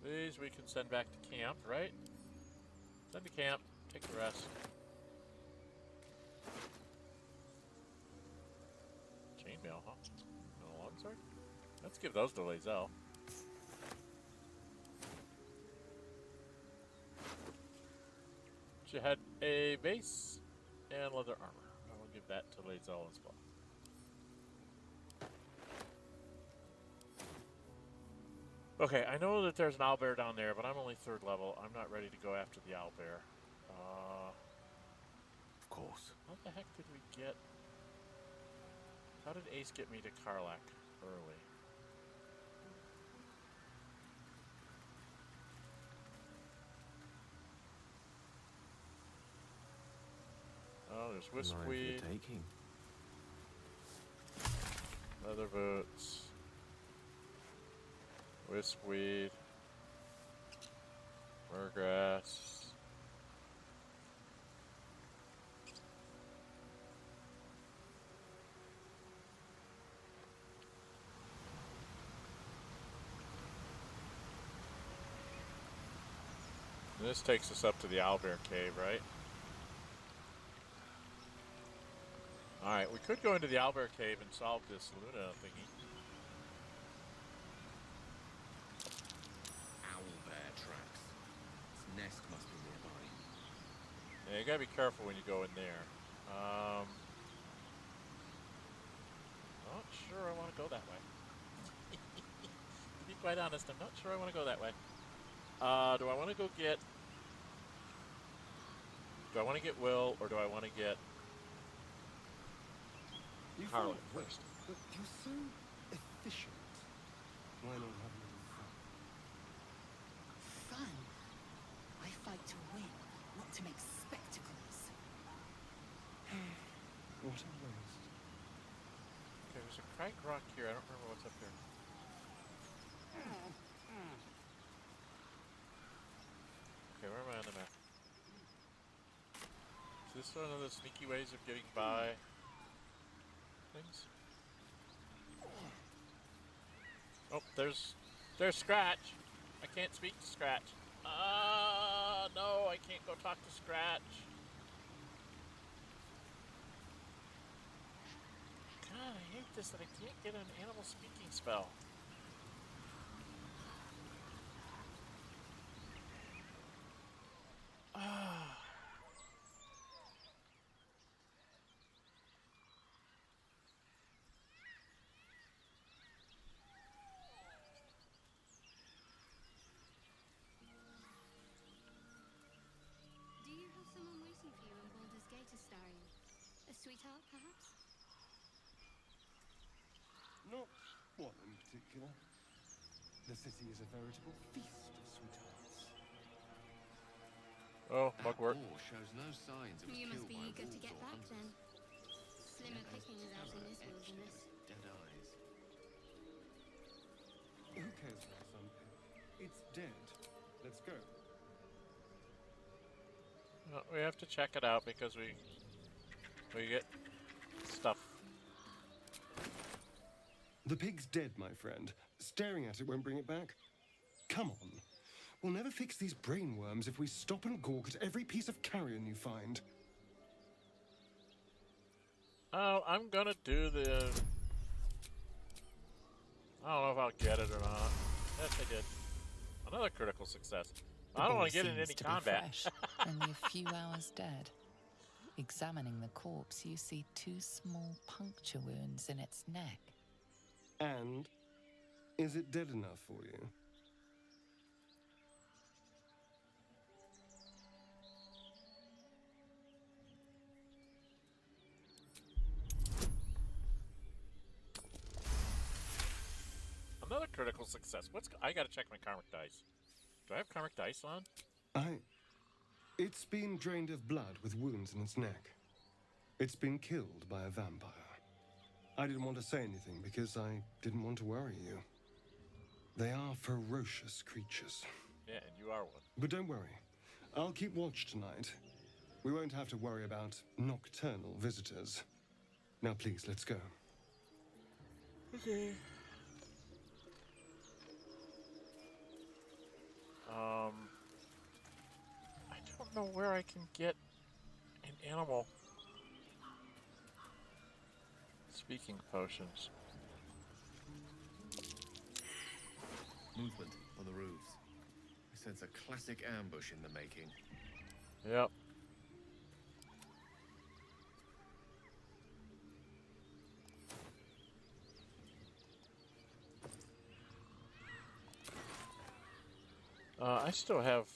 These we can send back to camp, right? Send to camp. Take the rest. Chainmail, huh? No longsword? Let's give those to Lazel. She had a base and leather armor. I will give that to Lazel as well. Okay, I know that there's an owlbear down there, but I'm only 3rd level. I'm not ready to go after the owlbear. Of course. How the heck did we get... How did Ace get me to Karlach early? Oh, there's Wispweed. Leather boots. Wispweed. Murgrass. This takes us up to the owlbear cave, right? Alright, we could go into the owlbear cave and solve this Luna thingy. Owlbear tracks. Its nest must be nearby. Yeah, you gotta be careful when you go in there. Not sure I want to go that way. To be quite honest, I'm not sure I want to go that way. Do I want to go get... Do I want to get Wyll, or do I want to get... Karlach first? But you're so efficient. Why not have a little fun? Fun? I fight to win, not to make spectacles. What a waste. Okay, there's a cracked rock here. I don't remember what's up here. Okay, where am I on the map? Is this one of the sneaky ways of getting by things? Oh, there's Scratch. I can't speak to Scratch. No, I can't go talk to Scratch. God, I hate this that I can't get an animal speaking spell. Do you have someone waiting for you in Baldur's Gate, Astarion? A sweetheart, perhaps? Not one in particular. The city is a veritable feast of sweethearts. Oh, mugwort. Shows no signs it was You must killed be by eager to wolves get or back then. hunters. Slimmer pickings out in this wilderness. Dead eyes. Who cares about the sun? It's dead. Let's go. Well, we have to check it out because we get stuff. The pig's dead, my friend. Staring at it won't bring it back. Come on. We'll never fix these brainworms if we stop and gawk at every piece of carrion you find. Oh, I'm gonna do the... I don't know if I'll get it or not. Yes, I did. Another critical success. I don't want to get in any combat. Fresh, only a few hours dead. Examining the corpse, you see 2 small puncture wounds in its neck. And is it dead enough for you? Another critical success. I gotta check my karmic dice. Do I have karmic dice on? It's been drained of blood with wounds in its neck. It's been killed by a vampire. I didn't want to say anything because I didn't want to worry you. They are ferocious creatures. Yeah, and you are one. But don't worry. I'll keep watch tonight. We won't have to worry about nocturnal visitors. Now please, let's go. Okay. I don't know where I can get an animal speaking potions. Movement on the roofs. I sense a classic ambush in the making. Yep. I still have...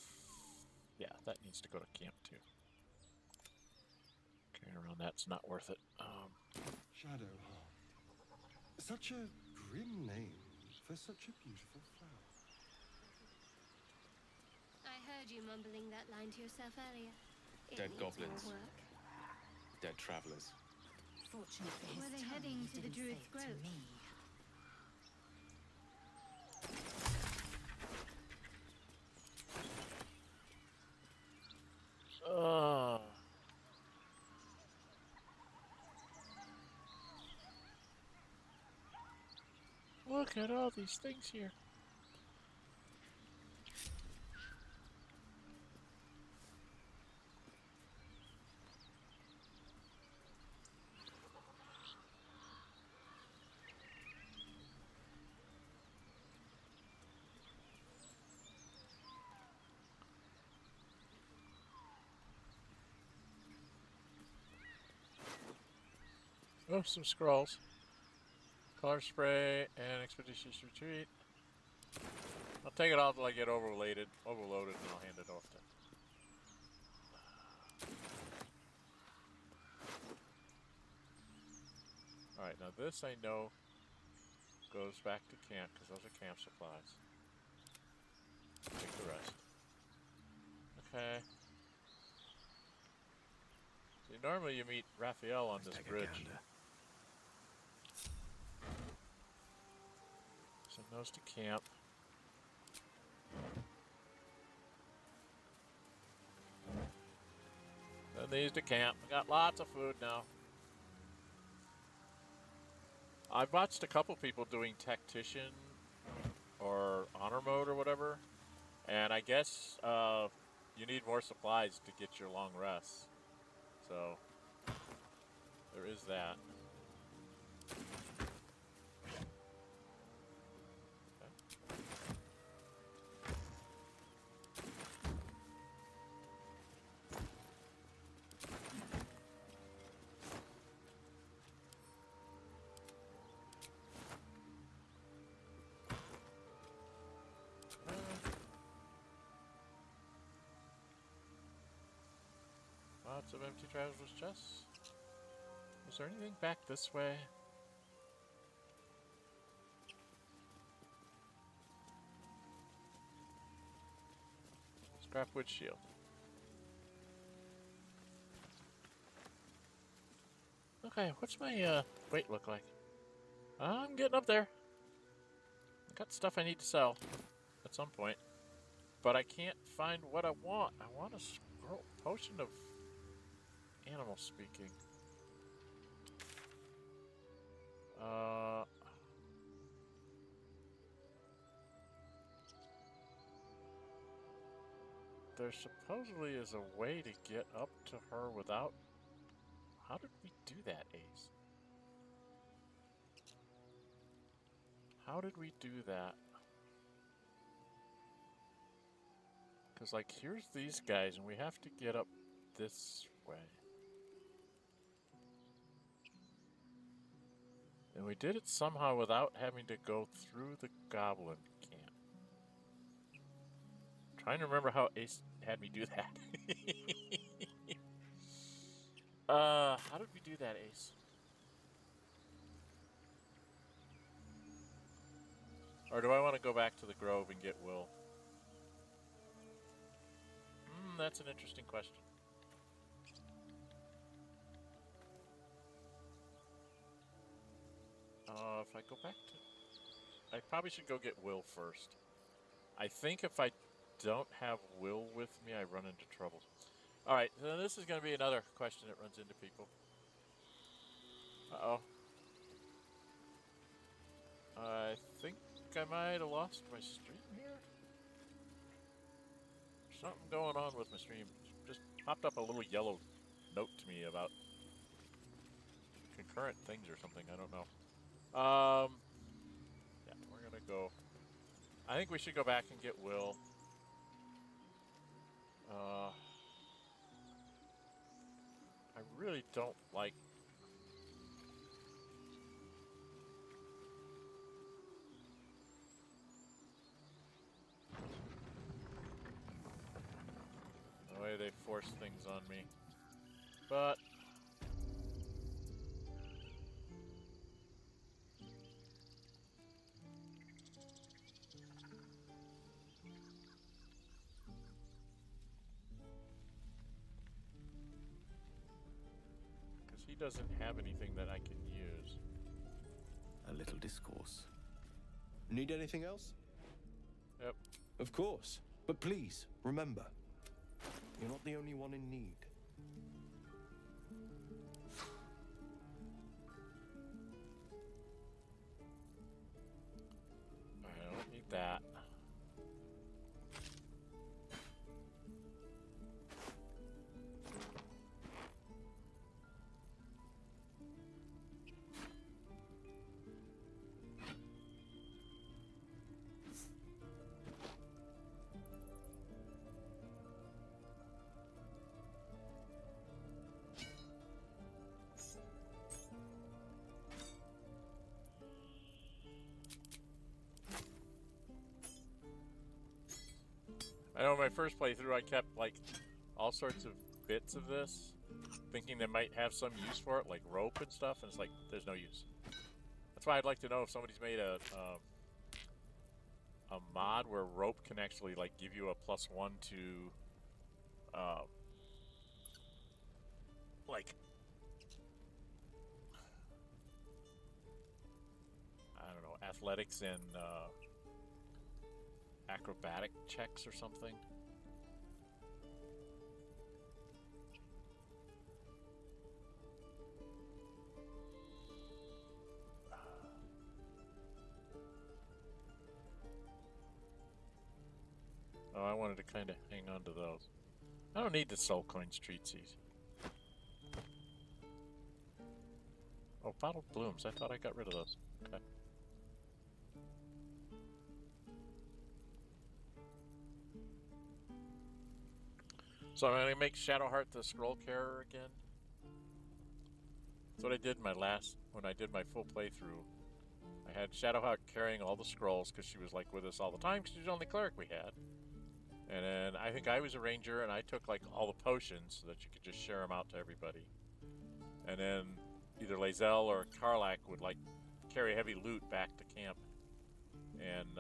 Yeah, that needs to go to camp too. Carrying around that's not worth it. Shadowheart. Such a grim name for such a beautiful flower. I heard you mumbling that line to yourself earlier. It Dead needs more goblins. work. Dead travelers. Fortunately, Were they his heading tongue to the didn't say druid's it to grove? me. Look at all these things here. Oh, some scrolls. Color spray and expeditious retreat. I'll take it off till I get overloaded, and I'll hand it off to. All right, now this I know goes back to camp because those are camp supplies. Take the rest. Okay. See, normally you meet Raphael on this bridge. Send those to camp. Send these to camp. I got lots of food now. I've watched a couple people doing tactician or honor mode or whatever, and I guess you need more supplies to get your long rests. So there is that. Lots of empty traveler's chests. Is there anything back this way? Scrap wood shield. Okay, what's my weight look like? I'm getting up there. I got stuff I need to sell at some point, but I can't find what I want. I want a scroll potion of animal speaking. there supposedly is a way to get up to her without... How did we do that, Ace? How did we do that? Because, like, here's these guys, and we have to get up this way. And we did it somehow without having to go through the goblin camp. I'm trying to remember how Ace had me do that. How did we do that, Ace? Or do I want to go back to the Grove and get Wyll? That's an interesting question. If I go back to... I probably should go get Wyll first. I think if I don't have Wyll with me, I run into trouble. Alright, so this is going to be another question that runs into people. Uh-oh. I think I might have lost my stream here. Something going on with my stream. Just popped up a little yellow note to me about concurrent things or something. I don't know. Yeah, we're gonna go. I think we should go back and get Wyll. I really don't like. The way they force things on me. But because he doesn't have anything that I can use. A little discourse. Need anything else? Yep. Of course. But please, remember, you're not the only one in need. I don't need that. I know my first playthrough I kept like all sorts of bits of this, thinking they might have some use for it, like rope and stuff, and it's like, there's no use. That's why I'd like to know if somebody's made a mod where rope can actually like give you a +1 to like, I don't know, athletics and acrobatic checks or something. Oh, I wanted to kind of hang on to those. I don't need the soul coins treatsies. Oh, bottled blooms. I thought I got rid of those. Okay. So I'm going to make Shadowheart the scroll carrier again. That's what I did in my when I did my full playthrough. I had Shadowheart carrying all the scrolls because she was like with us all the time because she was the only cleric we had. And then I think I was a ranger and I took like all the potions so that you could just share them out to everybody. And then either Lae'zel or Karlach would like carry heavy loot back to camp. And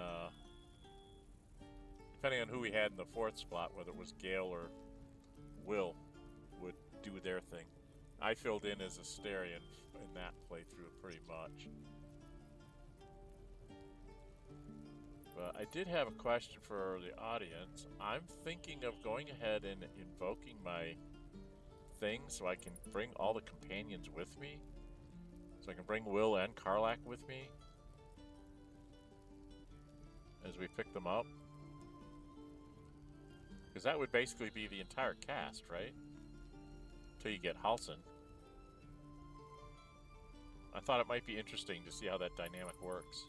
depending on who we had in the fourth spot, whether it was Gale or Wyll, would do their thing. I filled in as Asterion in that playthrough pretty much. But I did have a question for the audience. I'm thinking of going ahead and invoking my thing so I can bring all the companions with me. So I can bring Wyll and Karlach with me as we pick them up. Because that would basically be the entire cast, right? Till you get Halsin. I thought it might be interesting to see how that dynamic works.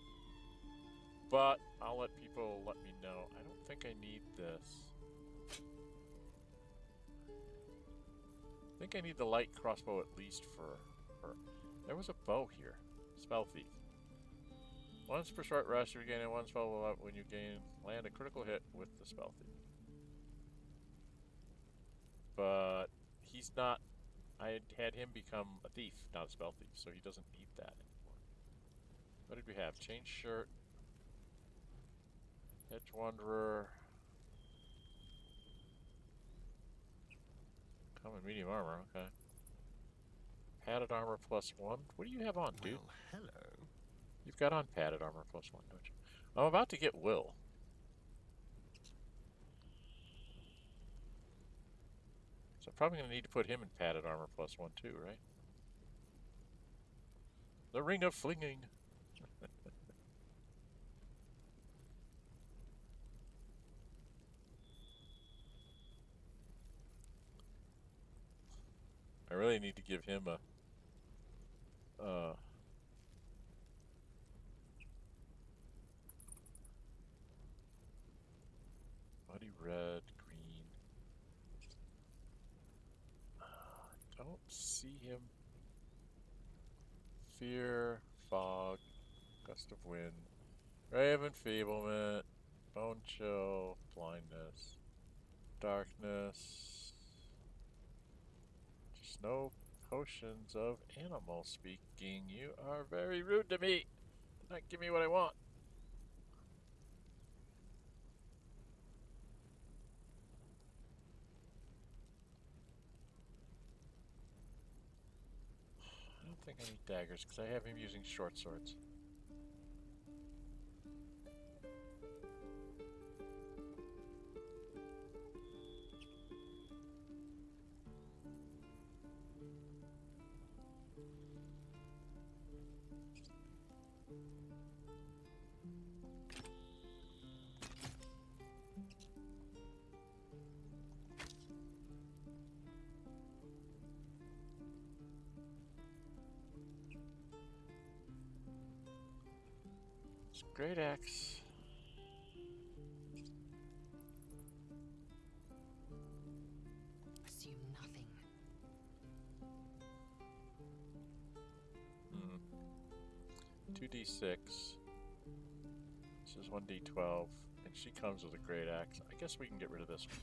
But I'll let people let me know. I don't think I need this. I think I need the light crossbow at least for her. There was a bow here. Spell Thief. Once per short rest, you regain one spell level up when you land a critical hit with the Spell Thief. But he's not. I had him become a thief, not a spell thief, so he doesn't need that anymore. What did we have? Change shirt. Hedge Wanderer. Common medium armor, okay. Padded armor +1. What do you have on, dude? Well, hello. You've got on padded armor +1, don't you? I'm about to get Wyll. So I'm probably going to need to put him in padded armor +1 too, right? The Ring of Flinging. I really need to give him a muddy red, green. Don't see him. Fear, fog, gust of wind, rave enfeeblement, bone chill, blindness, darkness. Just no potions of animal speaking. You are very rude to me. Did not give me what I want. I don't think I need daggers because I have him using short swords. Great axe. Assume nothing. 2d6. This is 1d12. And she comes with a great axe. I guess we can get rid of this one.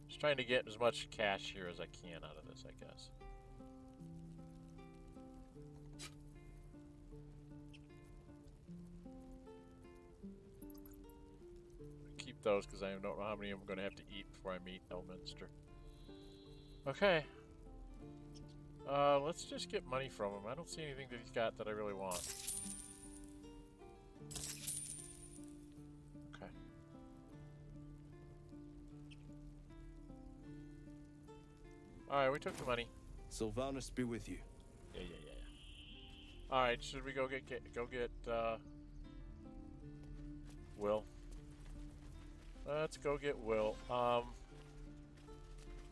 Just trying to get as much cash here as I can out of this, I guess. Those because I don't know how many I'm going to have to eat before I meet Elminster. Okay. Let's just get money from him. I don't see anything that he's got that I really want. Okay. Alright, we took the money. Sylvanas be with you. Yeah. Alright, should we go get Wyll? Let's go get Wyll. What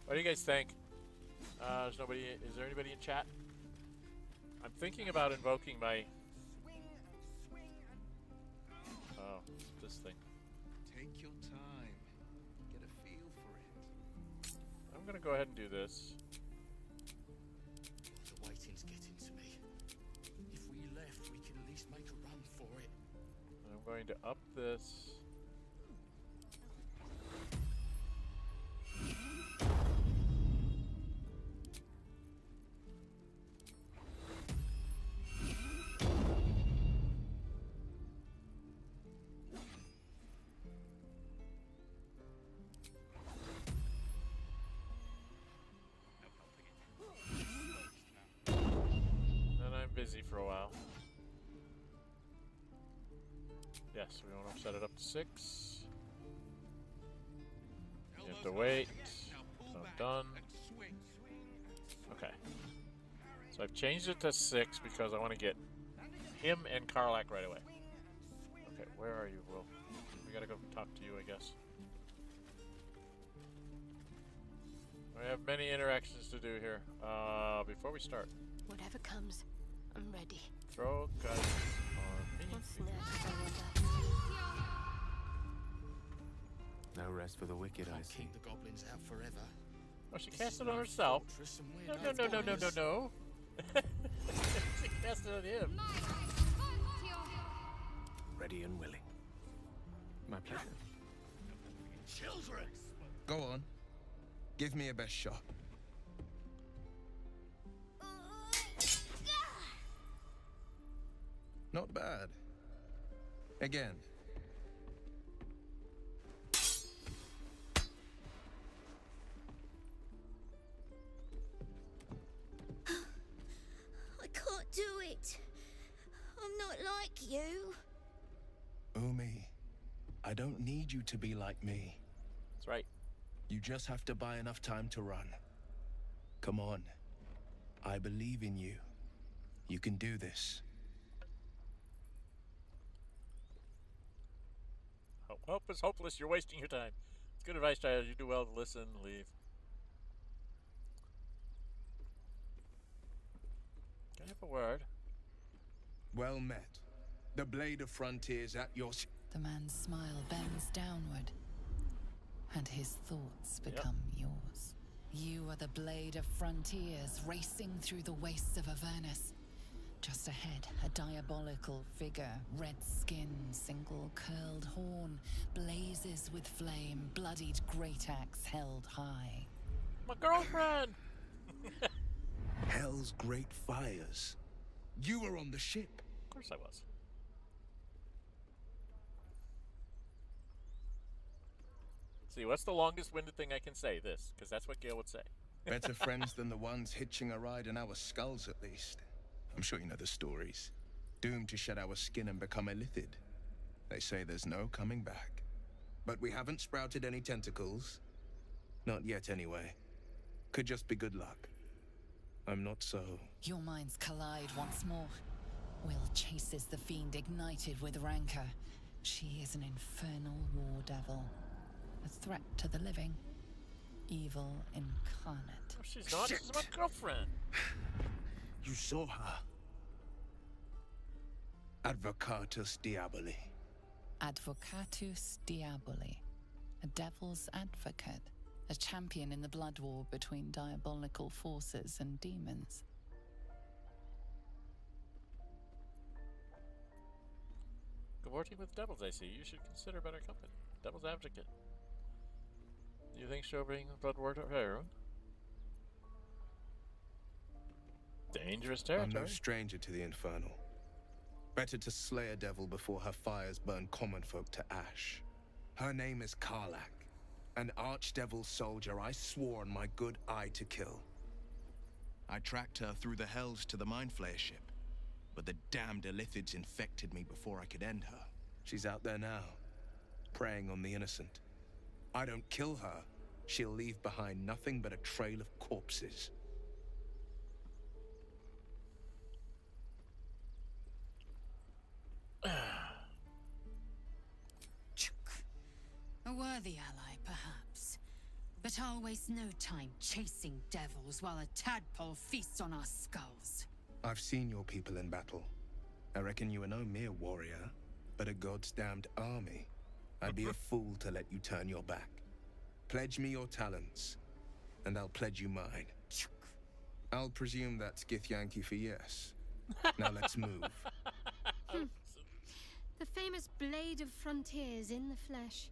do you guys think? There's nobody. Is there anybody in chat? I'm thinking about invoking my. Oh, this thing. Take your time. Get a feel for it. I'm gonna go ahead and do this. The waiting's getting to me. If we left, we can at least make a run for it. And I'm going to up this. Busy for a while. Yes, we want to set it up to 6. You have to wait. I'm done. Okay. So I've changed it to 6 because I want to get him and Karlach right away. Okay, where are you, Wyll? We gotta go talk to you, I guess. We have many interactions to do here. Before we start. Whatever comes, I'm ready. Throw guys on me. What's next, I wonder? No rest for the wicked, I Can't see. keep the goblins out forever. Oh, she cast it on herself. No. She cast it on him. Ready and willing. My pleasure. Children! Go on. Give me a best shot. Not bad. Again. I can't do it. I'm not like you. Umi, I don't need you to be like me. That's right. You just have to buy enough time to run. Come on. I believe in you. You can do this. Hope is hopeless. You're wasting your time. It's good advice, child. You do well to listen. Leave. Can I have a word? Well met. The blade of frontiers at your... The man's smile bends downward, and his thoughts become yours. You are the blade of frontiers racing through the wastes of Avernus. Just ahead, a diabolical figure, red skin, single curled horn, blazes with flame, bloodied great axe held high. My girlfriend! Hell's great fires. You were on the ship. Of course I was. See, what's the longest-winded thing I can say? This, because that's what Gale would say. Better friends than the ones hitching a ride in our skulls, at least. I'm sure you know the stories. Doomed to shed our skin and become illithid. They say there's no coming back. But we haven't sprouted any tentacles. Not yet, anyway. Could just be good luck. I'm not so... Your minds collide once more. Wyll chases the fiend ignited with rancor. She is an infernal war devil. A threat to the living. Evil incarnate. Oh, she's not. She's my girlfriend. You saw her. Advocatus Diaboli. Advocatus Diaboli. A devil's advocate. A champion in the blood war between diabolical forces and demons. Cavorting with devils, I see. You should consider better company. Devil's advocate. Do you think she'll bring blood war to her own? Dangerous territory. I'm no stranger to the infernal. Better to slay a devil before her fires burn common folk to ash. Her name is Karlach, an archdevil soldier I swore on my good eye to kill. I tracked her through the hells to the Mind Flayer ship, but the damned illithids infected me before I could end her. She's out there now, preying on the innocent. I don't kill her, she'll leave behind nothing but a trail of corpses. A worthy ally, perhaps. But I'll waste no time chasing devils while a tadpole feasts on our skulls. I've seen your people in battle. I reckon you are no mere warrior, but a god's damned army. I'd be a fool to let you turn your back. Pledge me your talents, and I'll pledge you mine. I'll presume that's Githyanki for yes. Now let's move. The famous Blade of Frontiers in the flesh.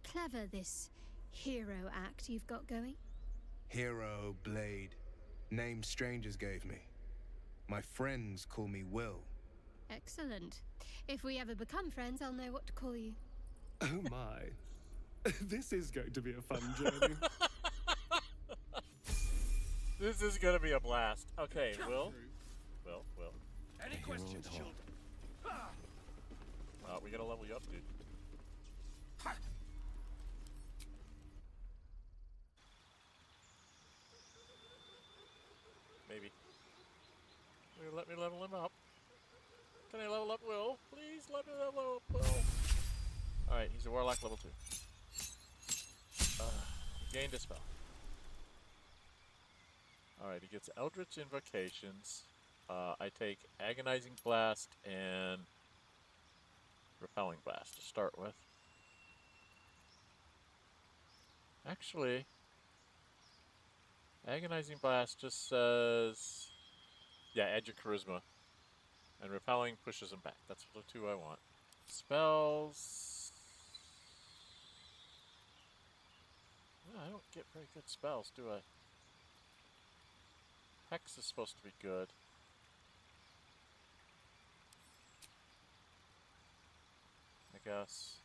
Clever, this hero act you've got going. Hero, Blade. Name strangers gave me. My friends call me Wyll. Excellent. If we ever become friends, I'll know what to call you. Oh my. This is going to be a fun journey. This is gonna be a blast. Okay, Wyll. Any questions, children? We gotta level you up, dude. Maybe. Let me level him up. Can I level up Wyll? Please let me level up Wyll. Alright, he's a warlock level 2. Gained a spell. Alright, he gets Eldritch Invocations. I take Agonizing Blast and Repelling Blast to start with. Actually, Agonizing Blast just says, yeah, add your Charisma. And Repelling pushes him back. That's the two I want. Spells. I don't get very good spells, do I? Hex is supposed to be good. I guess.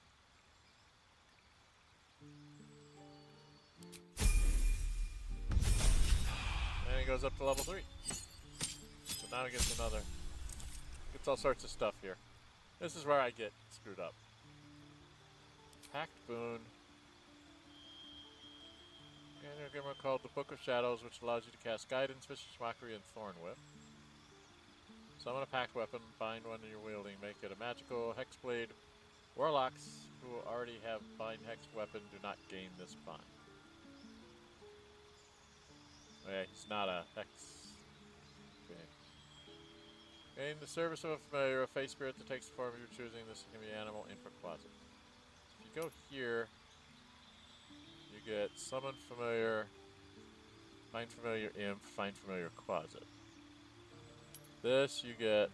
And he goes up to level 3. So now he gets another. Gets all sorts of stuff here. This is where I get screwed up. Pact Boon. And a grimmer called the Book of Shadows, which allows you to cast Guidance, Vicious Mockery, and Thorn Whip. Summon a packed weapon, bind one you're wielding, make it a magical Hexblade. Warlocks who already have bind hex weapon do not gain this bind. Okay, he's not a hex. Okay. Gain the service of a familiar, a face spirit that takes the form of your choosing. This can be animal, infra, closet. If you go here, you get summon familiar, find familiar imp, find familiar closet. This you get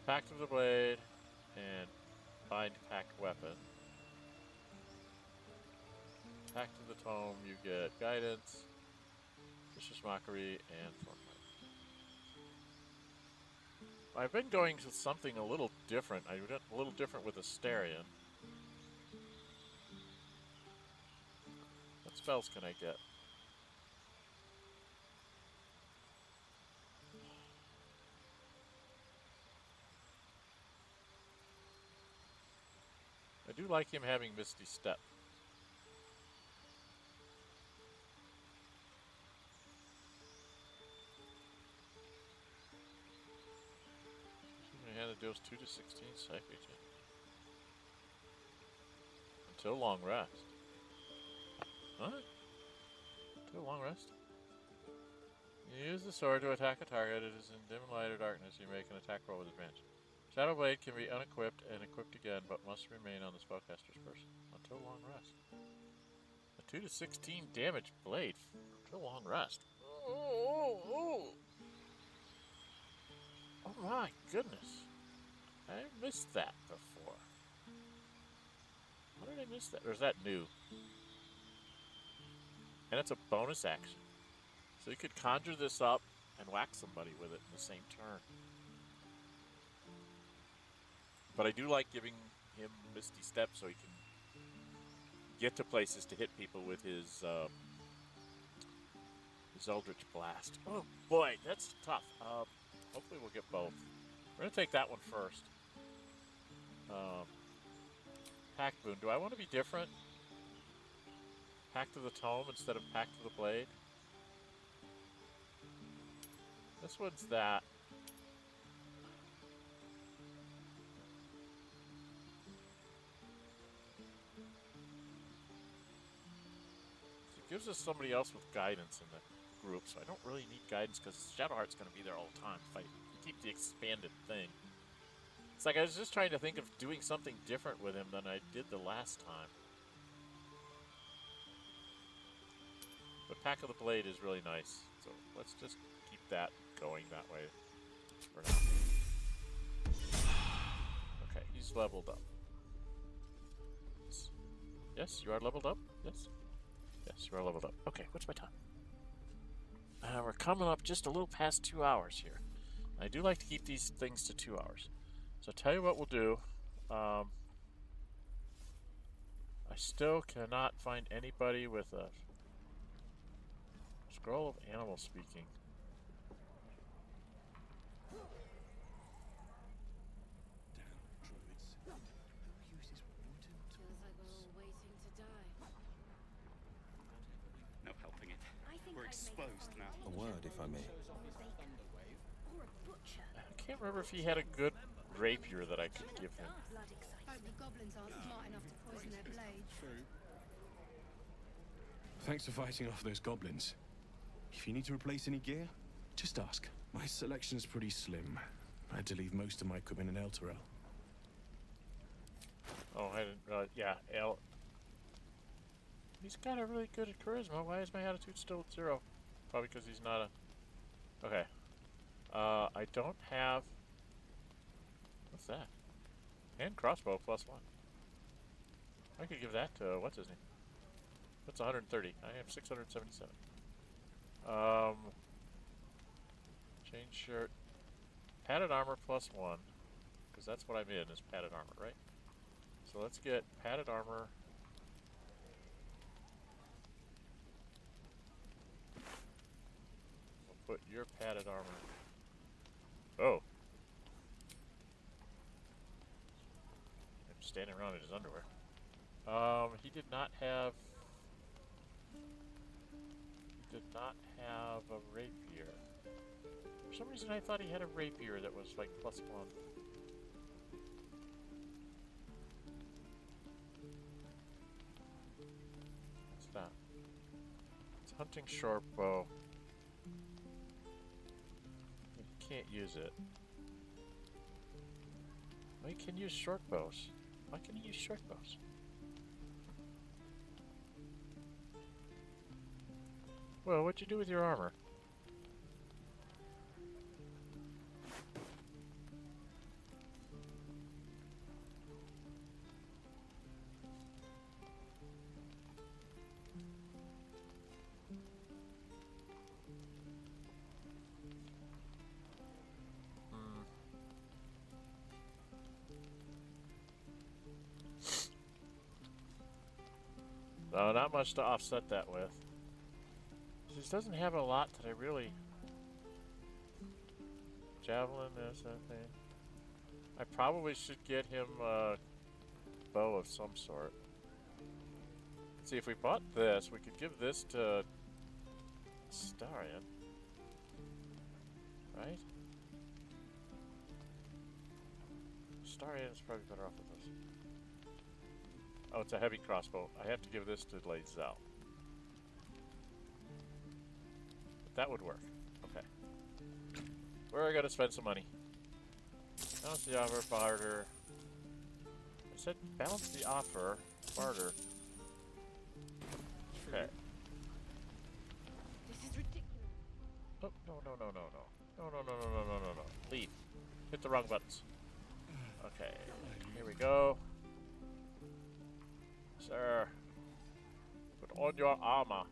Pact of the Blade and bind packed weapon. Pact of the Tome you get guidance, vicious mockery, and thorn whip. I've been going to something a little different. I went a little different with Astarion. What spells can I get? I do like him having Misty Step. Human hand that deals 2 to 16 psychic. Until long rest. What? Until long rest? You use the sword to attack a target. It is in dim light or darkness. You make an attack roll with advantage. Shadow Blade can be unequipped and equipped again, but must remain on the spellcaster's person until long rest. A 2 to 16 damage blade until long rest. Oh my goodness. I missed that before. How did I miss that? Or is that new? And it's a bonus action. So you could conjure this up and whack somebody with it in the same turn. But I do like giving him Misty Step so he can get to places to hit people with his Eldritch Blast. Oh boy, that's tough. Hopefully we'll get both. We're going to take that one first. Pact Boon. Do I want to be different? Pact of the Tome instead of Pact of the Blade? This one's that. Gives us somebody else with guidance in the group, so I don't really need guidance because Shadowheart's going to be there all the time if I keep the expanded thing. It's like I was just trying to think of doing something different with him than I did the last time. But Pack of the Blade is really nice, so let's just keep that going that way for now. Okay, he's leveled up. Yes, you are leveled up? Yes. Yes, you are leveled up. Okay, what's my time? We're coming up just a little past 2 hours here. I do like to keep these things to 2 hours. So I'll tell you what we'll do. I still cannot find anybody with a scroll of animal speaking. We're exposed now. A word, if I may. I can't remember if he had a good rapier that I could give him. Hope the goblins aren't smart enough to poison their blades. Thanks for fighting off those goblins. If you need to replace any gear, just ask. My selection's pretty slim. I had to leave most of my equipment in Elturel. Oh, I didn't. Yeah, He's got a really good charisma. Why is my attitude still at 0? Probably because he's not a. Okay. I don't have. What's that? And crossbow +1. I could give that to what's his name. That's 130. I have 677. Change shirt. Padded armor +1. Because that's what I'm in, is padded armor, right? So let's get padded armor. We'll put your padded armor. Oh. I'm standing around in his underwear. He did not have a rapier. For some reason I thought he had a rapier that was like +1. What's that? It's hunting short bow. You can't use it. Well, you can use short bows. Why can you use short bows? Well, what'd you do with your armor? No, not much to offset that with. This doesn't have a lot that I really... Javelin, this, that thing. I probably should get him a bow of some sort. See, if we bought this, we could give this to Starian. Right? Starian is probably better off with this. Oh, it's a heavy crossbow. I have to give this to Lae'zel. But that would work. Okay. We're gonna spend some money. Balance the offer, barter. I said balance the offer, barter. Okay. This is ridiculous. Oh, no. No. Leave. Hit the wrong buttons. Okay. Here we go. Sir, put on your armor.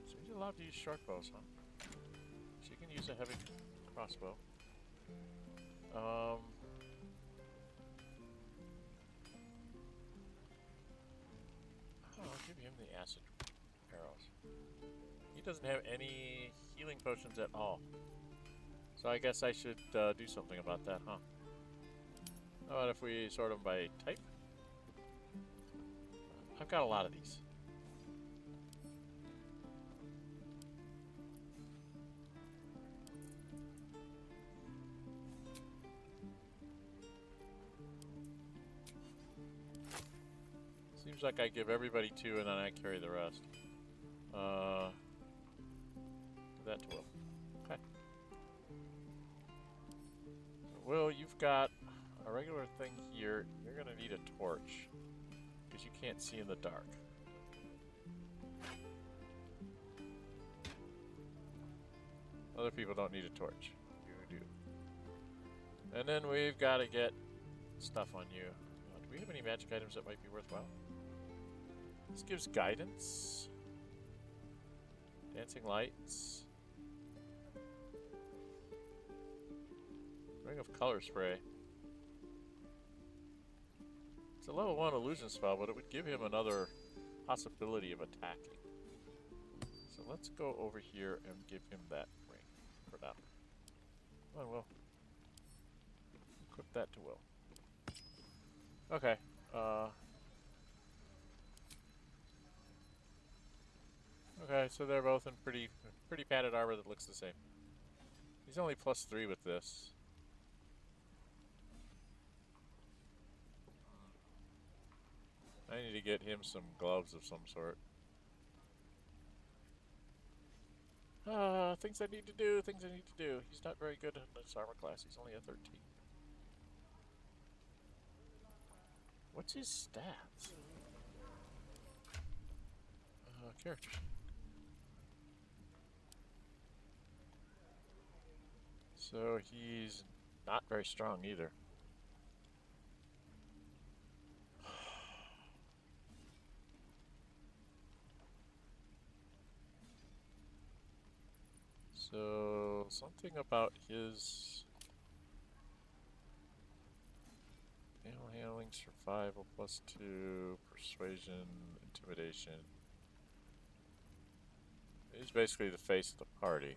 So he's allowed to use short bows, huh? So you can use a heavy crossbow. I'll give him the acid arrows. He doesn't have any healing potions at all. So I guess I should do something about that, huh? How about if we sort them by type? I've got a lot of these. Seems like I give everybody 2 and then I carry the rest. Give that to Wyll. Okay. Wyll, you've got a regular thing here. You're gonna need a torch because you can't see in the dark. Other people don't need a torch. You do. And then we've got to get stuff on you. Do we have any magic items that might be worthwhile? This gives guidance. Dancing lights. Ring of color spray. It's a level 1 illusion spell, but it would give him another possibility of attacking. So let's go over here and give him that ring for now. Come on, Wyll. Equip that to Wyll. Okay. Okay, so they're both in pretty padded armor that looks the same. He's only +3 with this. I need to get him some gloves of some sort. Things I need to do, things I need to do. He's not very good in this armor class. He's only a 13. What's his stats? Character. So he's not very strong either. So something about his animal handling, survival +2, persuasion, intimidation. He's basically the face of the party.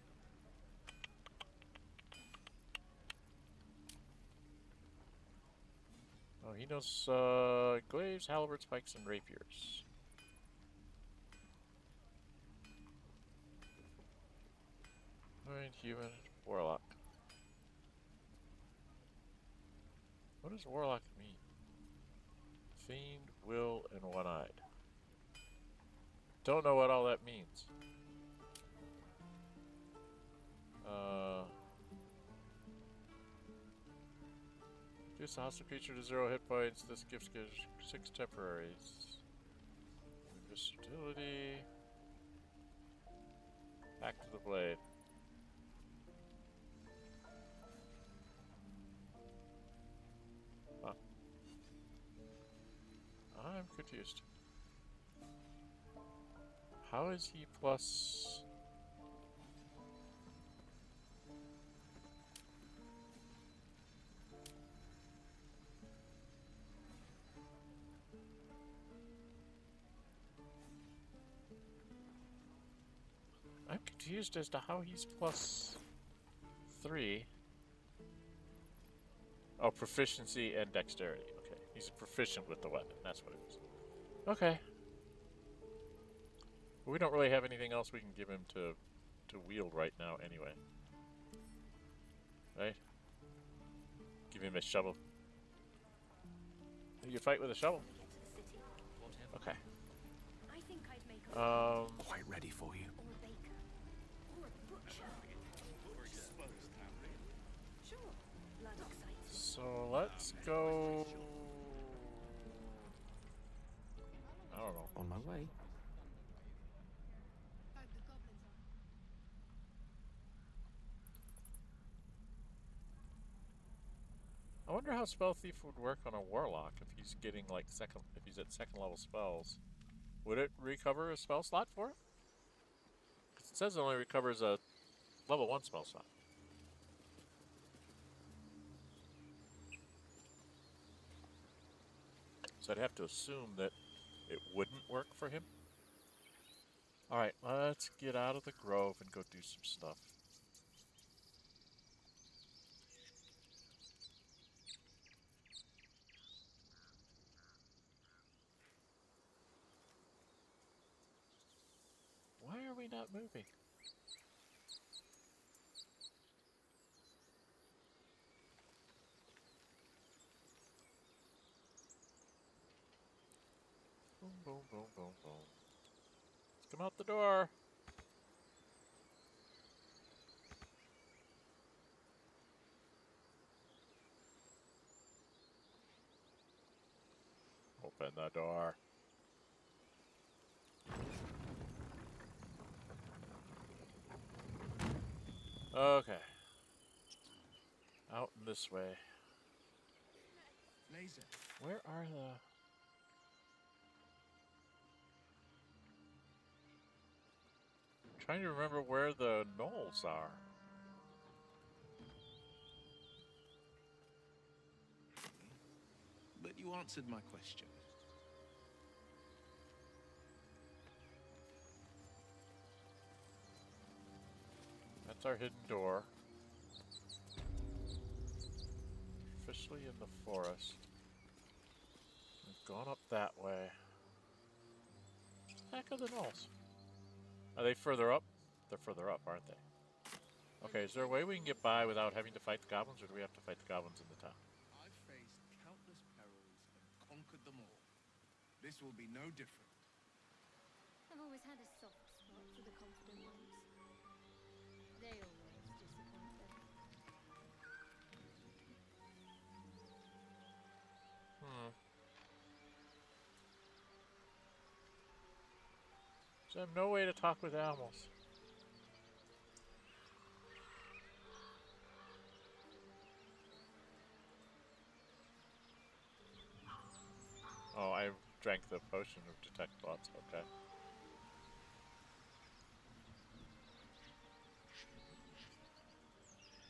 Oh, he knows glaives, halberds, pikes, and rapiers. Alright, human, warlock. What does warlock mean? Fiend, Wyll, and one-eyed. Don't know what all that means. Gives a hostile creature to 0 hit points. This gift gives 6 temporaries. Versatility. Back to the blade. Huh. I'm confused. How is he plus... I'm confused as to how he's +3. Oh, proficiency and dexterity. Okay, he's proficient with the weapon. That's what it is. Okay. But we don't really have anything else we can give him to wield right now anyway. Right? Give him a shovel. You can fight with a shovel. Okay. Quite ready for you. So let's go... I don't know. On my way. I wonder how Spell Thief would work on a Warlock if he's getting like if he's at second level spells. Would it recover a spell slot for it? 'Cause it says it only recovers a level 1 spell slot. So I'd have to assume that it wouldn't work for him. Alright, let's get out of the grove and go do some stuff. Why are we not moving? Boom, boom, boom, boom, boom. Let's come out the door. Open the door. Okay. Out and this way. Laser. Where are the... I'm trying to remember where the gnolls are. But you answered my question. That's our hidden door. Officially in the forest. We've gone up that way. What the heck are the gnolls? Are they further up? They're further up, aren't they? Okay, is there a way we can get by without having to fight the goblins, or do we have to fight the goblins in the town? I've faced countless perils and conquered them all. This will be no different. I've always had a soft spot for the confident ones. They always disappoint them. So I have no way to talk with animals. Oh, I drank the potion of detect bots, okay.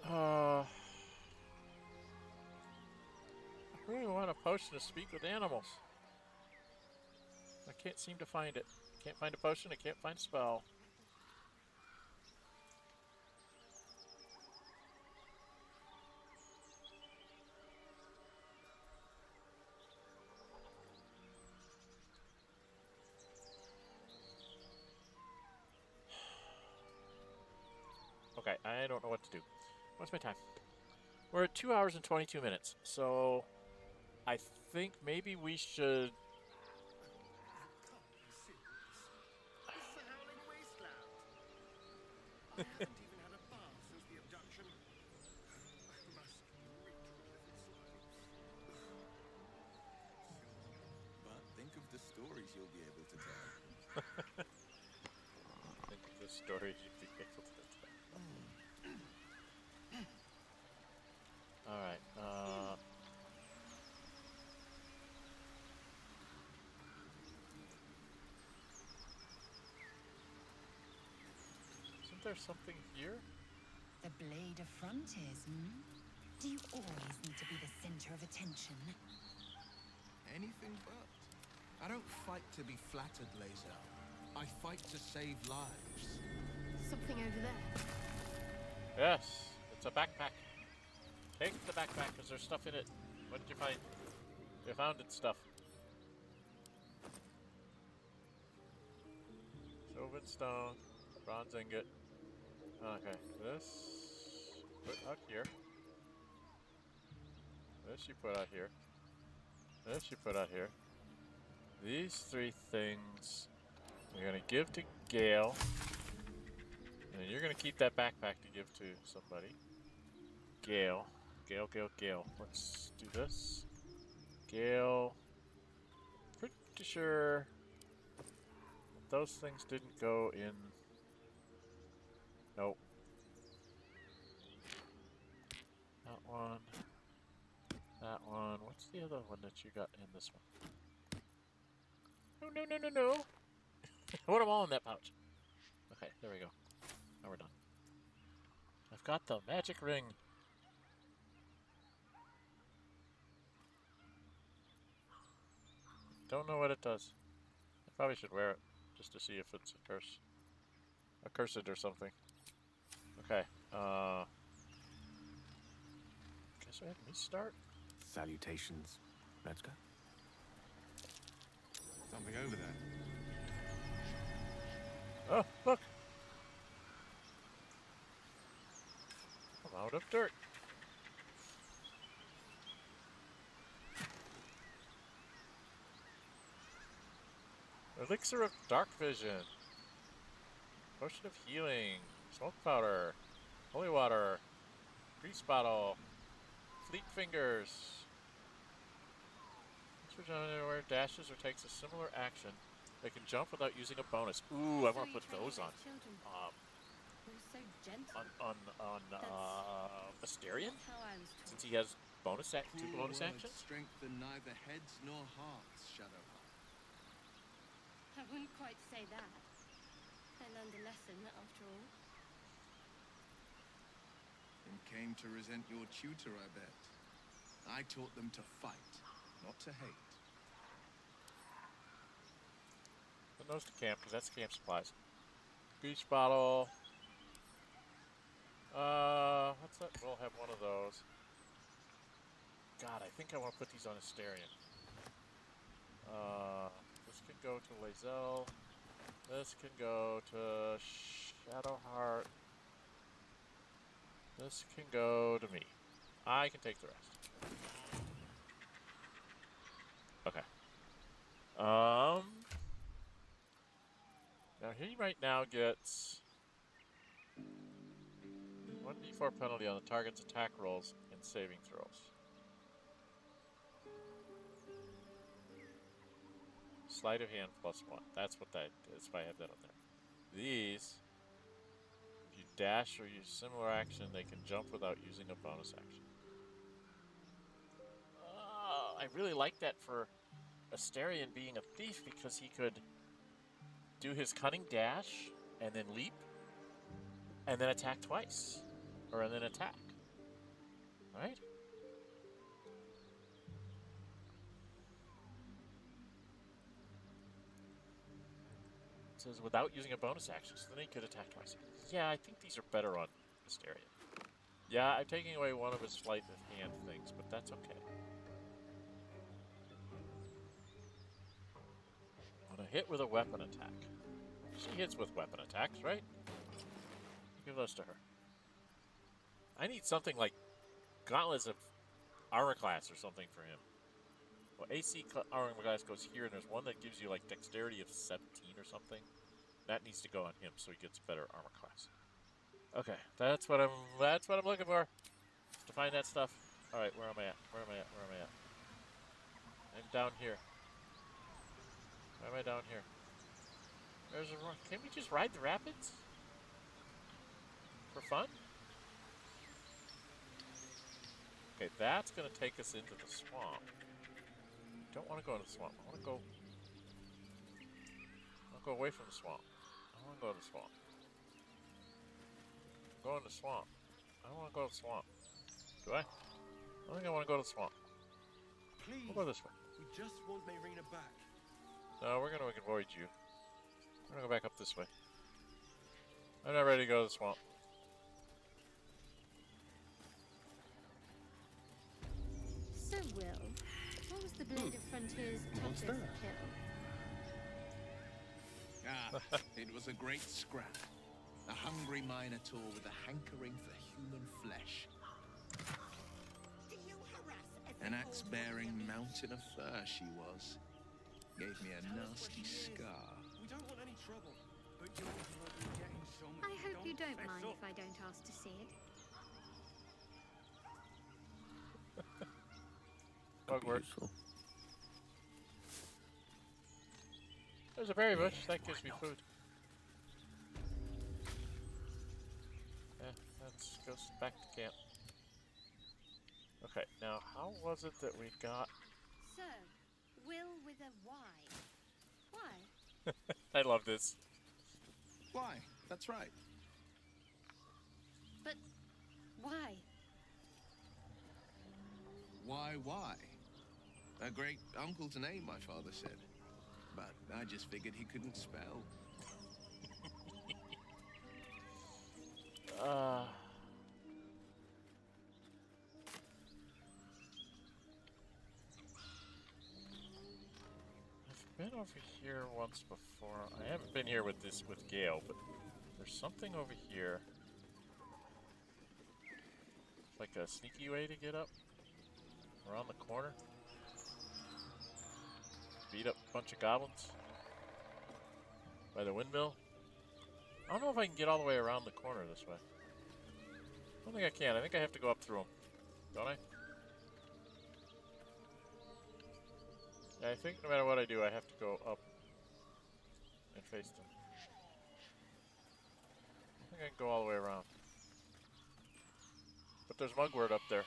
I really want a potion to speak with animals. I can't seem to find it. Can't find a potion, I can't find a spell. Okay, I don't know what to do. What's my time? We're at 2 hours and 22 minutes, so I think maybe we should... I haven't even had a bath since the abduction. I must retreat But think of the stories you'll be able to tell. Think of the stories you'd be able to tell. Alright, isn't there something here? The blade of frontiers, hmm? Do you always need to be the center of attention? Anything but. I don't fight to be flattered, Lae'zel. I fight to save lives. Something over there. Yes, it's a backpack. Take the backpack, because there's stuff in it. What did you find? You found it stuff. Sylvan stone, bronze ingot. Okay, this put out here. This you put out here. This you put out here. These three things we're gonna give to Gale. And you're gonna keep that backpack to give to somebody. Gale. Gale. Let's do this. Gale. Pretty sure those things didn't go in. Nope. That one. That one. What's the other one that you got in this one? No. I want them all in that pouch. Okay, there we go. Now we're done. I've got the magic ring. Don't know what it does. I probably should wear it just to see if it's a curse. A cursed or something. Okay. Guess I have me start. Salutations. Let's go. Something over there. Oh, look! I'm out of dirt. Elixir of Dark Vision. Potion of Healing. Smoke Powder. Holy Water. Grease Bottle. Fleet Fingers. Each where dashes or takes a similar action. They can jump without using a bonus. Ooh, I want to put those on. So gentle. On Asterion? Since he has bonus two bonus actions? Strengthen neither heads nor hearts, Shadowheart. I wouldn't quite say that. I learned a lesson, after all. And came to resent your tutor, I bet. I taught them to fight, not to hate. Put those to camp, because that's camp supplies. Beach bottle. What's that? We'll have one of those. God, I think I want to put these on Asterion. This could go to Lae'zel. This can go to Shadowheart. This can go to me. I can take the rest. Okay. Now he right now gets 1d4 penalty on the target's attack rolls and saving throws. Sleight of hand +1. That's what that is. If I have that on there. These, if you dash or use similar action, they can jump without using a bonus action. I really like that for Astarion being a thief because he could do his cunning dash and then leap and then attack twice. Or then attack. Right? It says without using a bonus action, so then he could attack twice. Yeah, I think these are better on Astarion. Yeah, I'm taking away one of his sleight of hand things, but that's okay. On a hit with a weapon attack. She hits with weapon attacks, right? Give those to her. I need something like Gauntlets of Armor Class or something for him. Well, AC Armor Class goes here, and there's one that gives you like Dexterity of 17 or something. That needs to go on him, so he gets better Armor Class. Okay, that's what I'm looking for. To find that stuff. All right, where am I at? Where am I at? Where am I at? I'm down here. Why am I down here? There's a run. Can we just ride the rapids? For fun? Okay, that's going to take us into the swamp. I don't want to go into the swamp. I want to go away from the swamp. I want to go to the swamp. I'm going to the swamp. I don't want to go to the swamp. Do I? I don't think I want to go to the swamp. Please. We'll go this way. We just want Mayrina back. No, we're going to avoid you. We're going to go back up this way. I'm not ready to go to the swamp. So, Wyll, what was the Blade of Frontier's toughest kill? It was a great scrap. A hungry minotaur with a hankering for human flesh. An axe-bearing mountain of fur she was. Gave me a nasty scar. We don't want any trouble, but you're bloody getting some. I hope you don't mind if I don't ask to see it. Bugwort. There's a berry bush. That gives me food. Yeah, let's go back to camp. Okay, now how was it that we got... So, Wyll with a Y. Why? I love this. Why? That's right. But why? Why? A great uncle to name, my father said. But I just figured he couldn't spell. I've been over here once before. I haven't been here with Gale, but there's something over here. Like a sneaky way to get up. Around the corner. Beat up a bunch of goblins. By the windmill. I don't know if I can get all the way around the corner this way. I don't think I can. I think I have to go up through them. Don't I? Yeah, I think no matter what I do, I have to go up and face them. I think I can go all the way around. But there's Mugwort up there.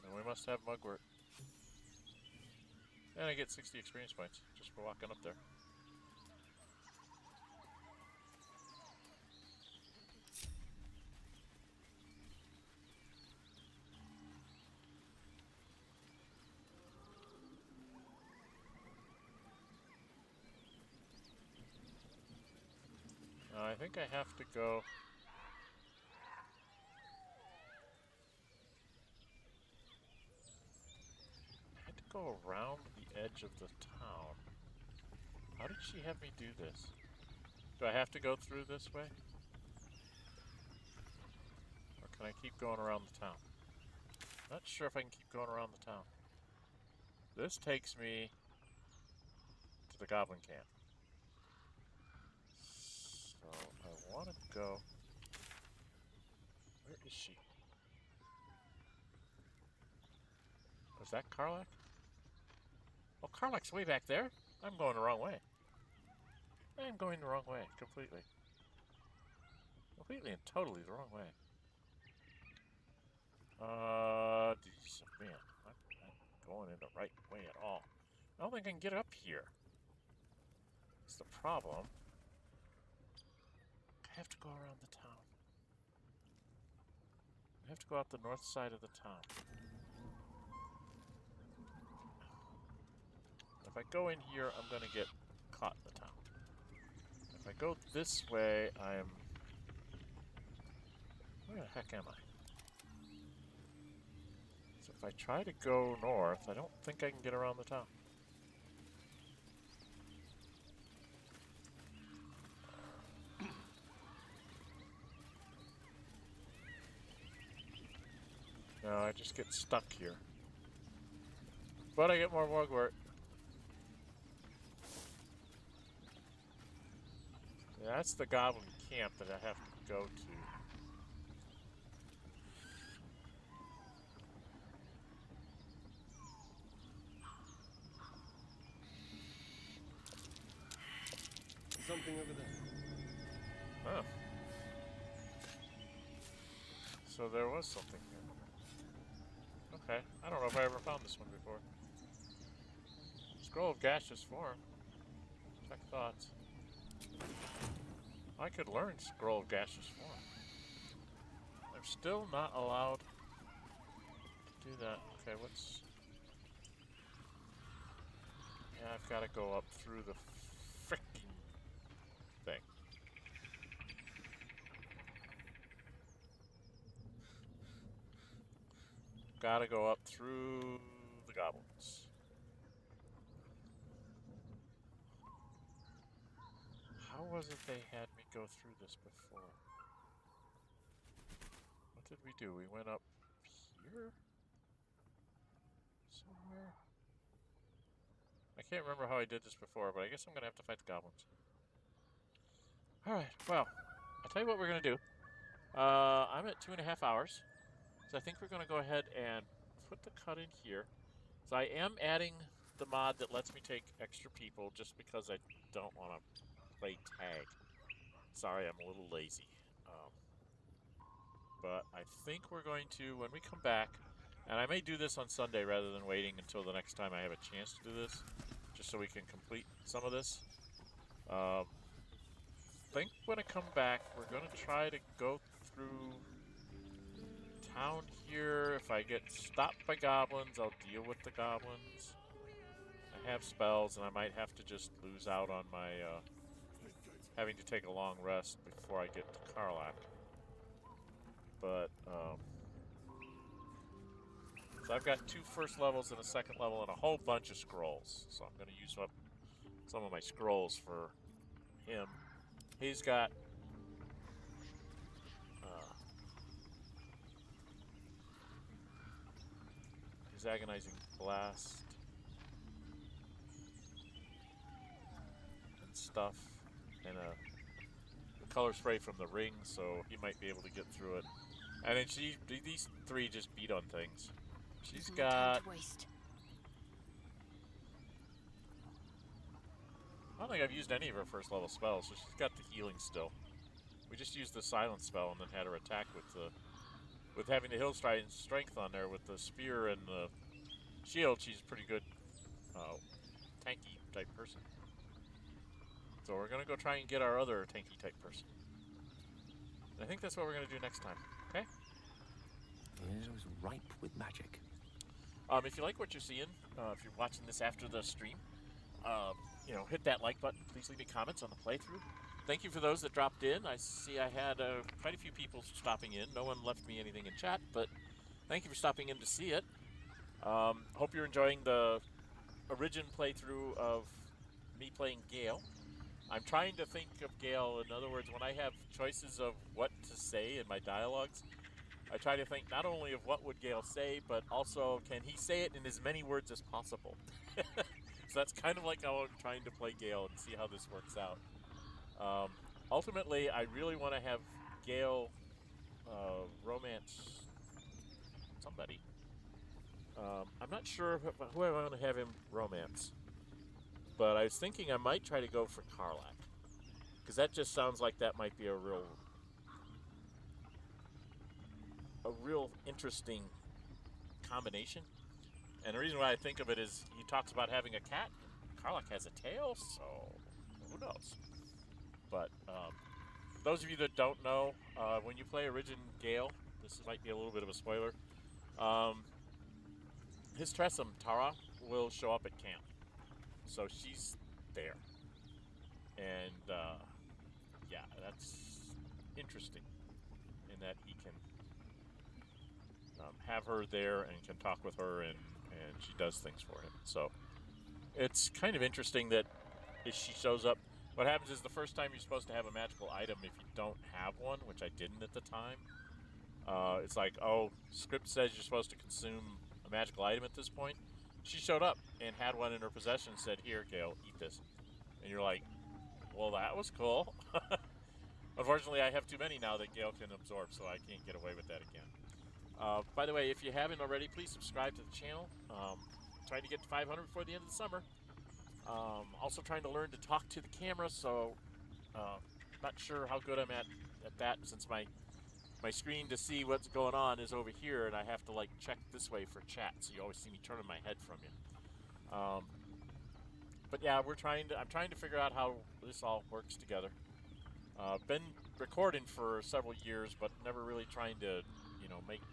And we must have Mugwort. And I get 60 experience points just for walking up there. Now I think I have to go... go around the edge of the town. How did she have me do this? Do I have to go through this way? Or can I keep going around the town? Not sure if I can keep going around the town. This takes me to the goblin camp. So I want to go... Where is she? Was that Karlach? Oh, Karlach's way back there? I'm going the wrong way. I'm going the wrong way, completely. Completely and totally the wrong way. Man, I'm not going in the right way at all. I don't think I can get up here. That's the problem. I have to go around the town. I have to go out the north side of the town. If I go in here, I'm gonna get caught in the town. If I go this way, I'm... Where the heck am I? So if I try to go north, I don't think I can get around the town. No, I just get stuck here. But I get more Morgwort. Yeah, that's the goblin camp that I have to go to. Something over there. Oh. So there was something here. Okay, I don't know if I ever found this one before. Scroll of gaseous form. Check thoughts. I could learn scroll of gaseous form. I'm still not allowed to do that. Okay, what's... Yeah, I've got to go up through the frickin' thing. Gotta go up through the goblins. How was it they had me go through this before? What did we do? We went up here? Somewhere? I can't remember how I did this before, but I guess I'm gonna have to fight the goblins. Alright, well, I'll tell you what we're gonna do. I'm at 2.5 hours. So I think we're gonna go ahead and put the cut in here. So I am adding the mod that lets me take extra people just because I don't want to play tag. Sorry, I'm a little lazy. But I think we're going to, when we come back, and I may do this on Sunday rather than waiting until the next time I have a chance to do this, just so we can complete some of this. I think when I come back, we're going to try to go through town here. If I get stopped by goblins, I'll deal with the goblins. I have spells, and I might have to just lose out on my having to take a long rest before I get to Karlach. But so I've got 2 first levels and a second level and a whole bunch of scrolls. So I'm going to use up some of my scrolls for him. He's got his agonizing blast and stuff, and the color spray from the ring, so he might be able to get through it. And then these 3 just beat on things. She's got... I don't think I've used any of her first level spells, so she's got the healing still. We just used the silence spell and then had her attack with having the hill strength on there with the spear and the shield. She's a pretty good tanky type person. So we're gonna go try and get our other tanky type person. And I think that's what we're gonna do next time. Okay? It was ripe with magic. If you like what you're seeing, if you're watching this after the stream, you know, hit that like button. Please leave me comments on the playthrough. Thank you for those that dropped in. I see I had quite a few people stopping in. No one left me anything in chat, but thank you for stopping in to see it. Hope you're enjoying the origin playthrough of me playing Gale. I'm trying to think of Gale, in other words, when I have choices of what to say in my dialogues, I try to think not only of what would Gale say, but also can he say it in as many words as possible. So that's kind of like how I'm trying to play Gale and see how this works out. Ultimately, I really want to have Gale romance somebody. I'm not sure who I want to have him romance, but I was thinking I might try to go for Karlach, because that just sounds like that might be a real interesting combination. And the reason why I think of it is he talks about having a cat. Karlach has a tail, so who knows? But those of you that don't know, when you play Origin Gale, this might be a little bit of a spoiler. His Tressum, Tara, will show up at camp. So she's there. And yeah, that's interesting in that he can have her there and can talk with her, and she does things for him. So it's kind of interesting that if she shows up, what happens is the first time you're supposed to have a magical item, if you don't have one, which I didn't at the time, it's like, oh, script says you're supposed to consume a magical item at this point. She showed up and had one in her possession and said, here, Gale, eat this. And you're like, well, that was cool. Unfortunately, I have too many now that Gale can absorb, so I can't get away with that again. By the way, if you haven't already, please subscribe to the channel. Trying to get to 500 before the end of the summer. Also trying to learn to talk to the camera, so not sure how good I'm at that, since my screen to see what's going on is over here, and I have to like check this way for chat, so you always see me turning my head from you. But yeah, I'm trying to figure out how this all works together. Been recording for several years, but never really trying to,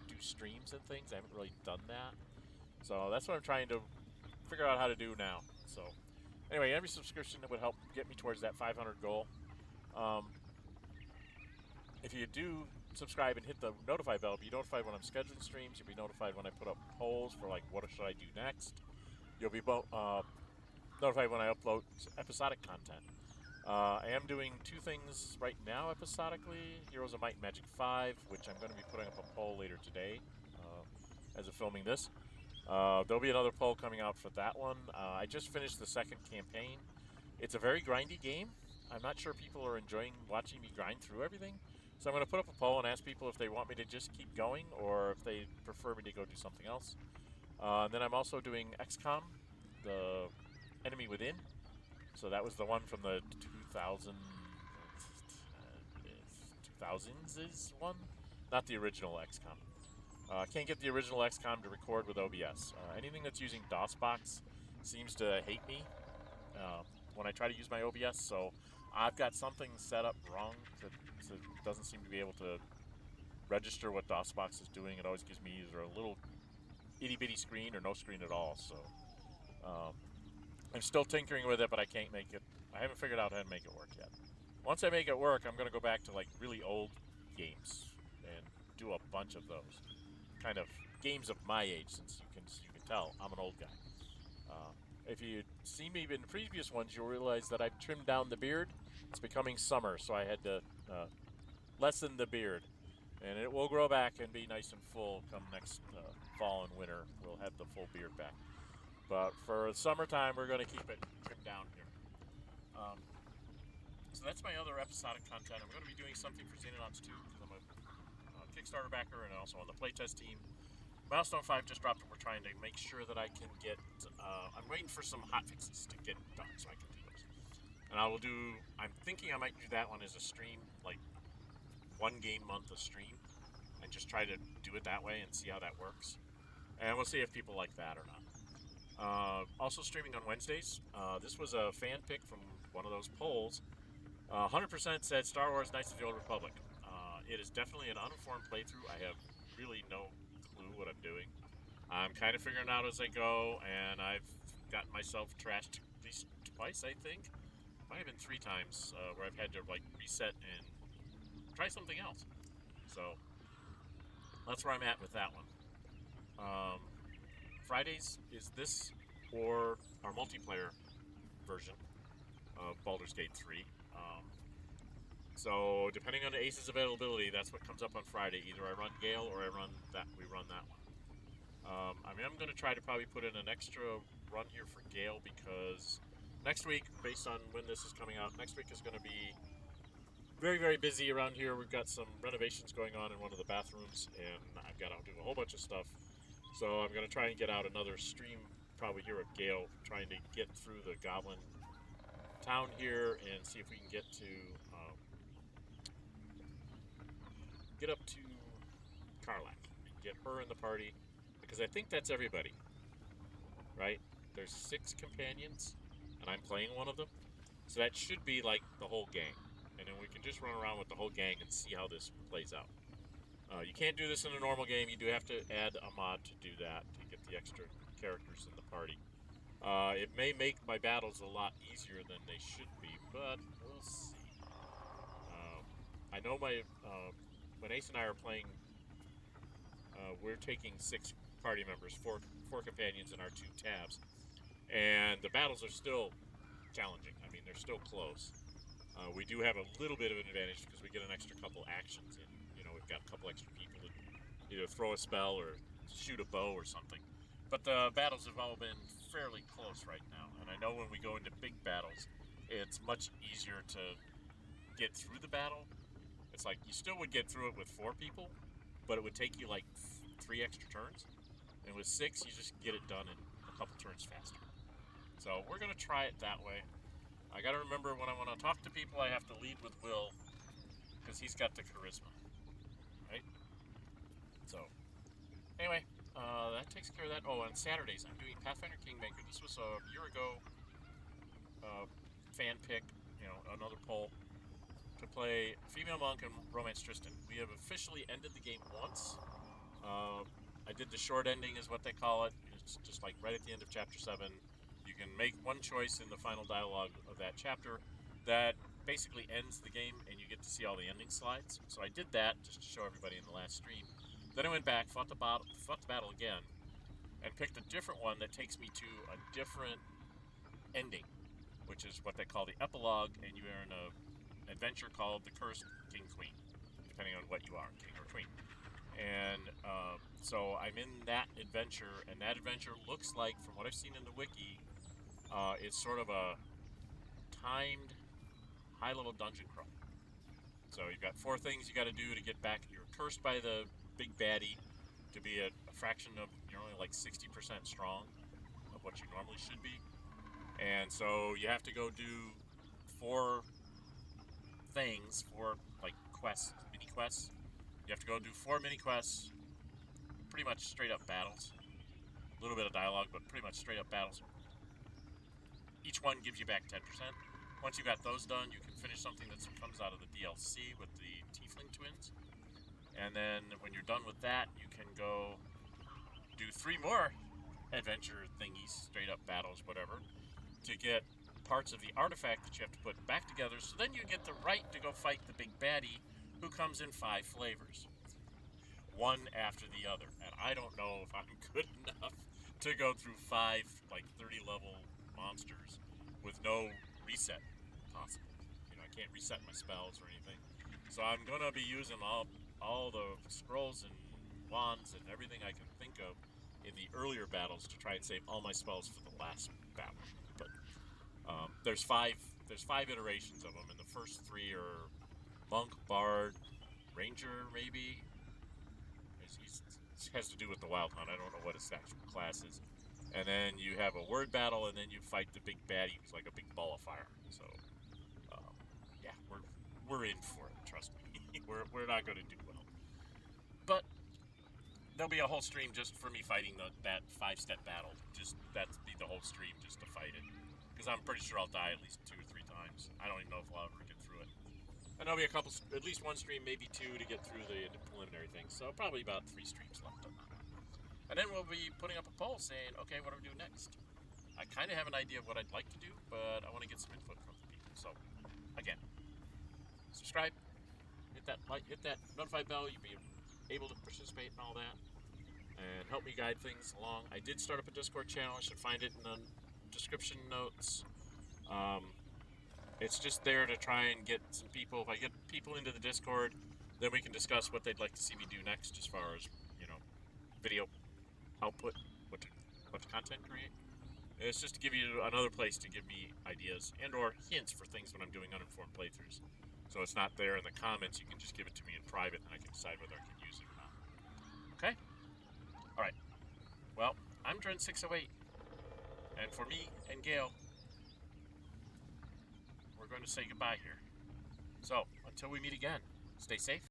do streams and things. I haven't really done that. So that's what I'm trying to figure out how to do now. So anyway, every subscription that would help get me towards that 500 goal. If you do subscribe and hit the notify bell, you'll be notified when I'm scheduling streams. You'll be notified when I put up polls for like what should I do next. You'll be notified when I upload episodic content. I am doing two things right now episodically. Heroes of Might and Magic 5, which I'm going to be putting up a poll later today as of filming this. There'll be another poll coming out for that one. I just finished the second campaign. It's a very grindy game. I'm not sure people are enjoying watching me grind through everything. So I'm going to put up a poll and ask people if they want me to just keep going or if they prefer me to go do something else. Then I'm also doing XCOM, the Enemy Within. So that was the one from the 2000s one, not the original XCOM. Can't get the original XCOM to record with OBS. Anything that's using DOSBox seems to hate me when I try to use my OBS, so I've got something set up wrong that doesn't seem to be able to register what DOSBox is doing. It always gives me either a little itty-bitty screen or no screen at all, so I'm still tinkering with it, but I can't make it. I haven't figured out how to make it work yet. Once I make it work, I'm going to go back to like really old games and do a bunch of those. Kind of games of my age, since you can tell I'm an old guy. If you see me in previous ones, you'll realize that I've trimmed down the beard. It's becoming summer, so I had to lessen the beard. And it will grow back and be nice and full come next fall and winter. We'll have the full beard back. But for summertime, we're going to keep it trimmed down here. So that's my other episodic content. I'm going to be doing something for Xenonauts 2, because I'm a Kickstarter backer and also on the playtest team. Milestone 5 just dropped, and we're trying to make sure that I can get... I'm waiting for some hotfixes to get done so I can do those. And I'm thinking I might do that one as a stream, like 1 game month a stream, and just try to do it that way and see how that works. And we'll see if people like that or not. Also streaming on Wednesdays. This was a fan pick from one of those polls. 100% said Star Wars Knights of the Old Republic. It is definitely an uninformed playthrough. I have really no clue what I'm doing. I'm kind of figuring out as I go, and I've gotten myself trashed at least twice, I think. Might have been 3 times where I've had to like reset and try something else. So that's where I'm at with that one. Fridays is this or our multiplayer version of Baldur's Gate 3. So depending on the Ace's availability, that's what comes up on Friday. Either I run Gale or we run that one. I mean, I'm going to try to probably put in an extra run here for Gale because next week, based on when this is coming out, next week is going to be very, very busy around here. We've got some renovations going on in one of the bathrooms, and I've got to do a whole bunch of stuff. So I'm going to try and get out another stream probably here at Gale, trying to get through the goblin town here and see if we can get up to Karlach and get her in the party, because I think that's everybody, right? There's 6 companions, and I'm playing one of them, so that should be like the whole gang, and then we can just run around with the whole gang and see how this plays out. You can't do this in a normal game. You do have to add a mod to do that to get the extra characters in the party. It may make my battles a lot easier than they should be, but we'll see. I know when Ace and I are playing, we're taking 6 party members, 4 companions in our 2 tabs, and the battles are still challenging. I mean, they're still close. We do have a little bit of an advantage because we get an extra couple actions in. You know, we've got a couple extra people to either throw a spell or shoot a bow or something. But the battles have all been fairly close right now, and I know when we go into big battles, it's much easier to get through the battle. It's like you still would get through it with 4 people, but it would take you like 3 extra turns. And with 6, you just get it done in a couple turns faster. So we're going to try it that way. I got to remember when I want to talk to people, I have to lead with Wyll, because he's got the charisma, right? So, anyway, that takes care of that. Oh, on Saturdays, I'm doing Pathfinder Kingmaker. This was a year ago fan pick, you know, another poll to play Female Monk and Romance Tristan. We have officially ended the game once. I did the short ending is what they call it. It's just like right at the end of chapter 7. You can make one choice in the final dialogue of that chapter that basically ends the game, and you get to see all the ending slides. So I did that just to show everybody in the last stream. Then I went back, fought the battle again, and picked a different one that takes me to a different ending, which is what they call the epilogue, and you are in a adventure called The Cursed King Queen, depending on what you are, king or queen. And so I'm in that adventure, and that adventure looks like, from what I've seen in the wiki, it's sort of a timed high-level dungeon crawl. So you've got 4 things you got to do to get back. You're cursed by the big baddie to be a fraction of, you're only like 60% strong of what you normally should be. And so you have to go do 4 things, 4 like quests, mini quests. You have to go do 4 mini quests, pretty much straight up battles. A little bit of dialogue, but pretty much straight up battles. Each one gives you back 10%. Once you got those done, you can finish something that comes out of the DLC with the Tiefling twins. And then when you're done with that, you can go do 3 more adventure thingies, straight up battles, whatever, to get parts of the artifact that you have to put back together. So then you get the right to go fight the big baddie, who comes in 5 flavors, one after the other. And I don't know if I'm good enough to go through 5 like 30 level monsters with no reset possible. You know, I can't reset my spells or anything. So I'm gonna be using all the scrolls and wands and everything I can think of in the earlier battles to try and save all my spells for the last battle. But there's 5 iterations of them, and the first 3 are Monk, Bard, Ranger, maybe. He has to do with the Wild Hunt. I don't know what his actual class is. And then you have a word battle, and then you fight the big baddie, who's like a big ball of fire. So, yeah, we're in for it. Trust me, we're not going to do well. But there'll be a whole stream just for me fighting that 5-step battle. Just that's be the whole stream just to fight it, because I'm pretty sure I'll die at least 2 or 3 times. I don't even know if I'll ever get through it. And there'll be at least 1 stream, maybe 2 to get through the preliminary things. So probably about 3 streams left on that. And then we'll be putting up a poll saying, okay, what do we do next? I kind of have an idea of what I'd like to do, but I want to get some input from the people. So, again, subscribe, hit that like, hit that notify bell. You'll be able to participate and all that. and help me guide things along. I did start up a Discord channel. I should find it in the description notes. It's just there to try and get some people. If I get people into the Discord, then we can discuss what they'd like to see me do next as far as, you know, video output, what content create. It's just to give you another place to give me ideas and or hints for things when I'm doing uninformed playthroughs. So it's not there in the comments. You can just give it to me in private, and I can decide whether I can use it or not. Okay? All right. Well, I'm Dren608, and for me and Gale, we're going to say goodbye here. So, until we meet again, stay safe,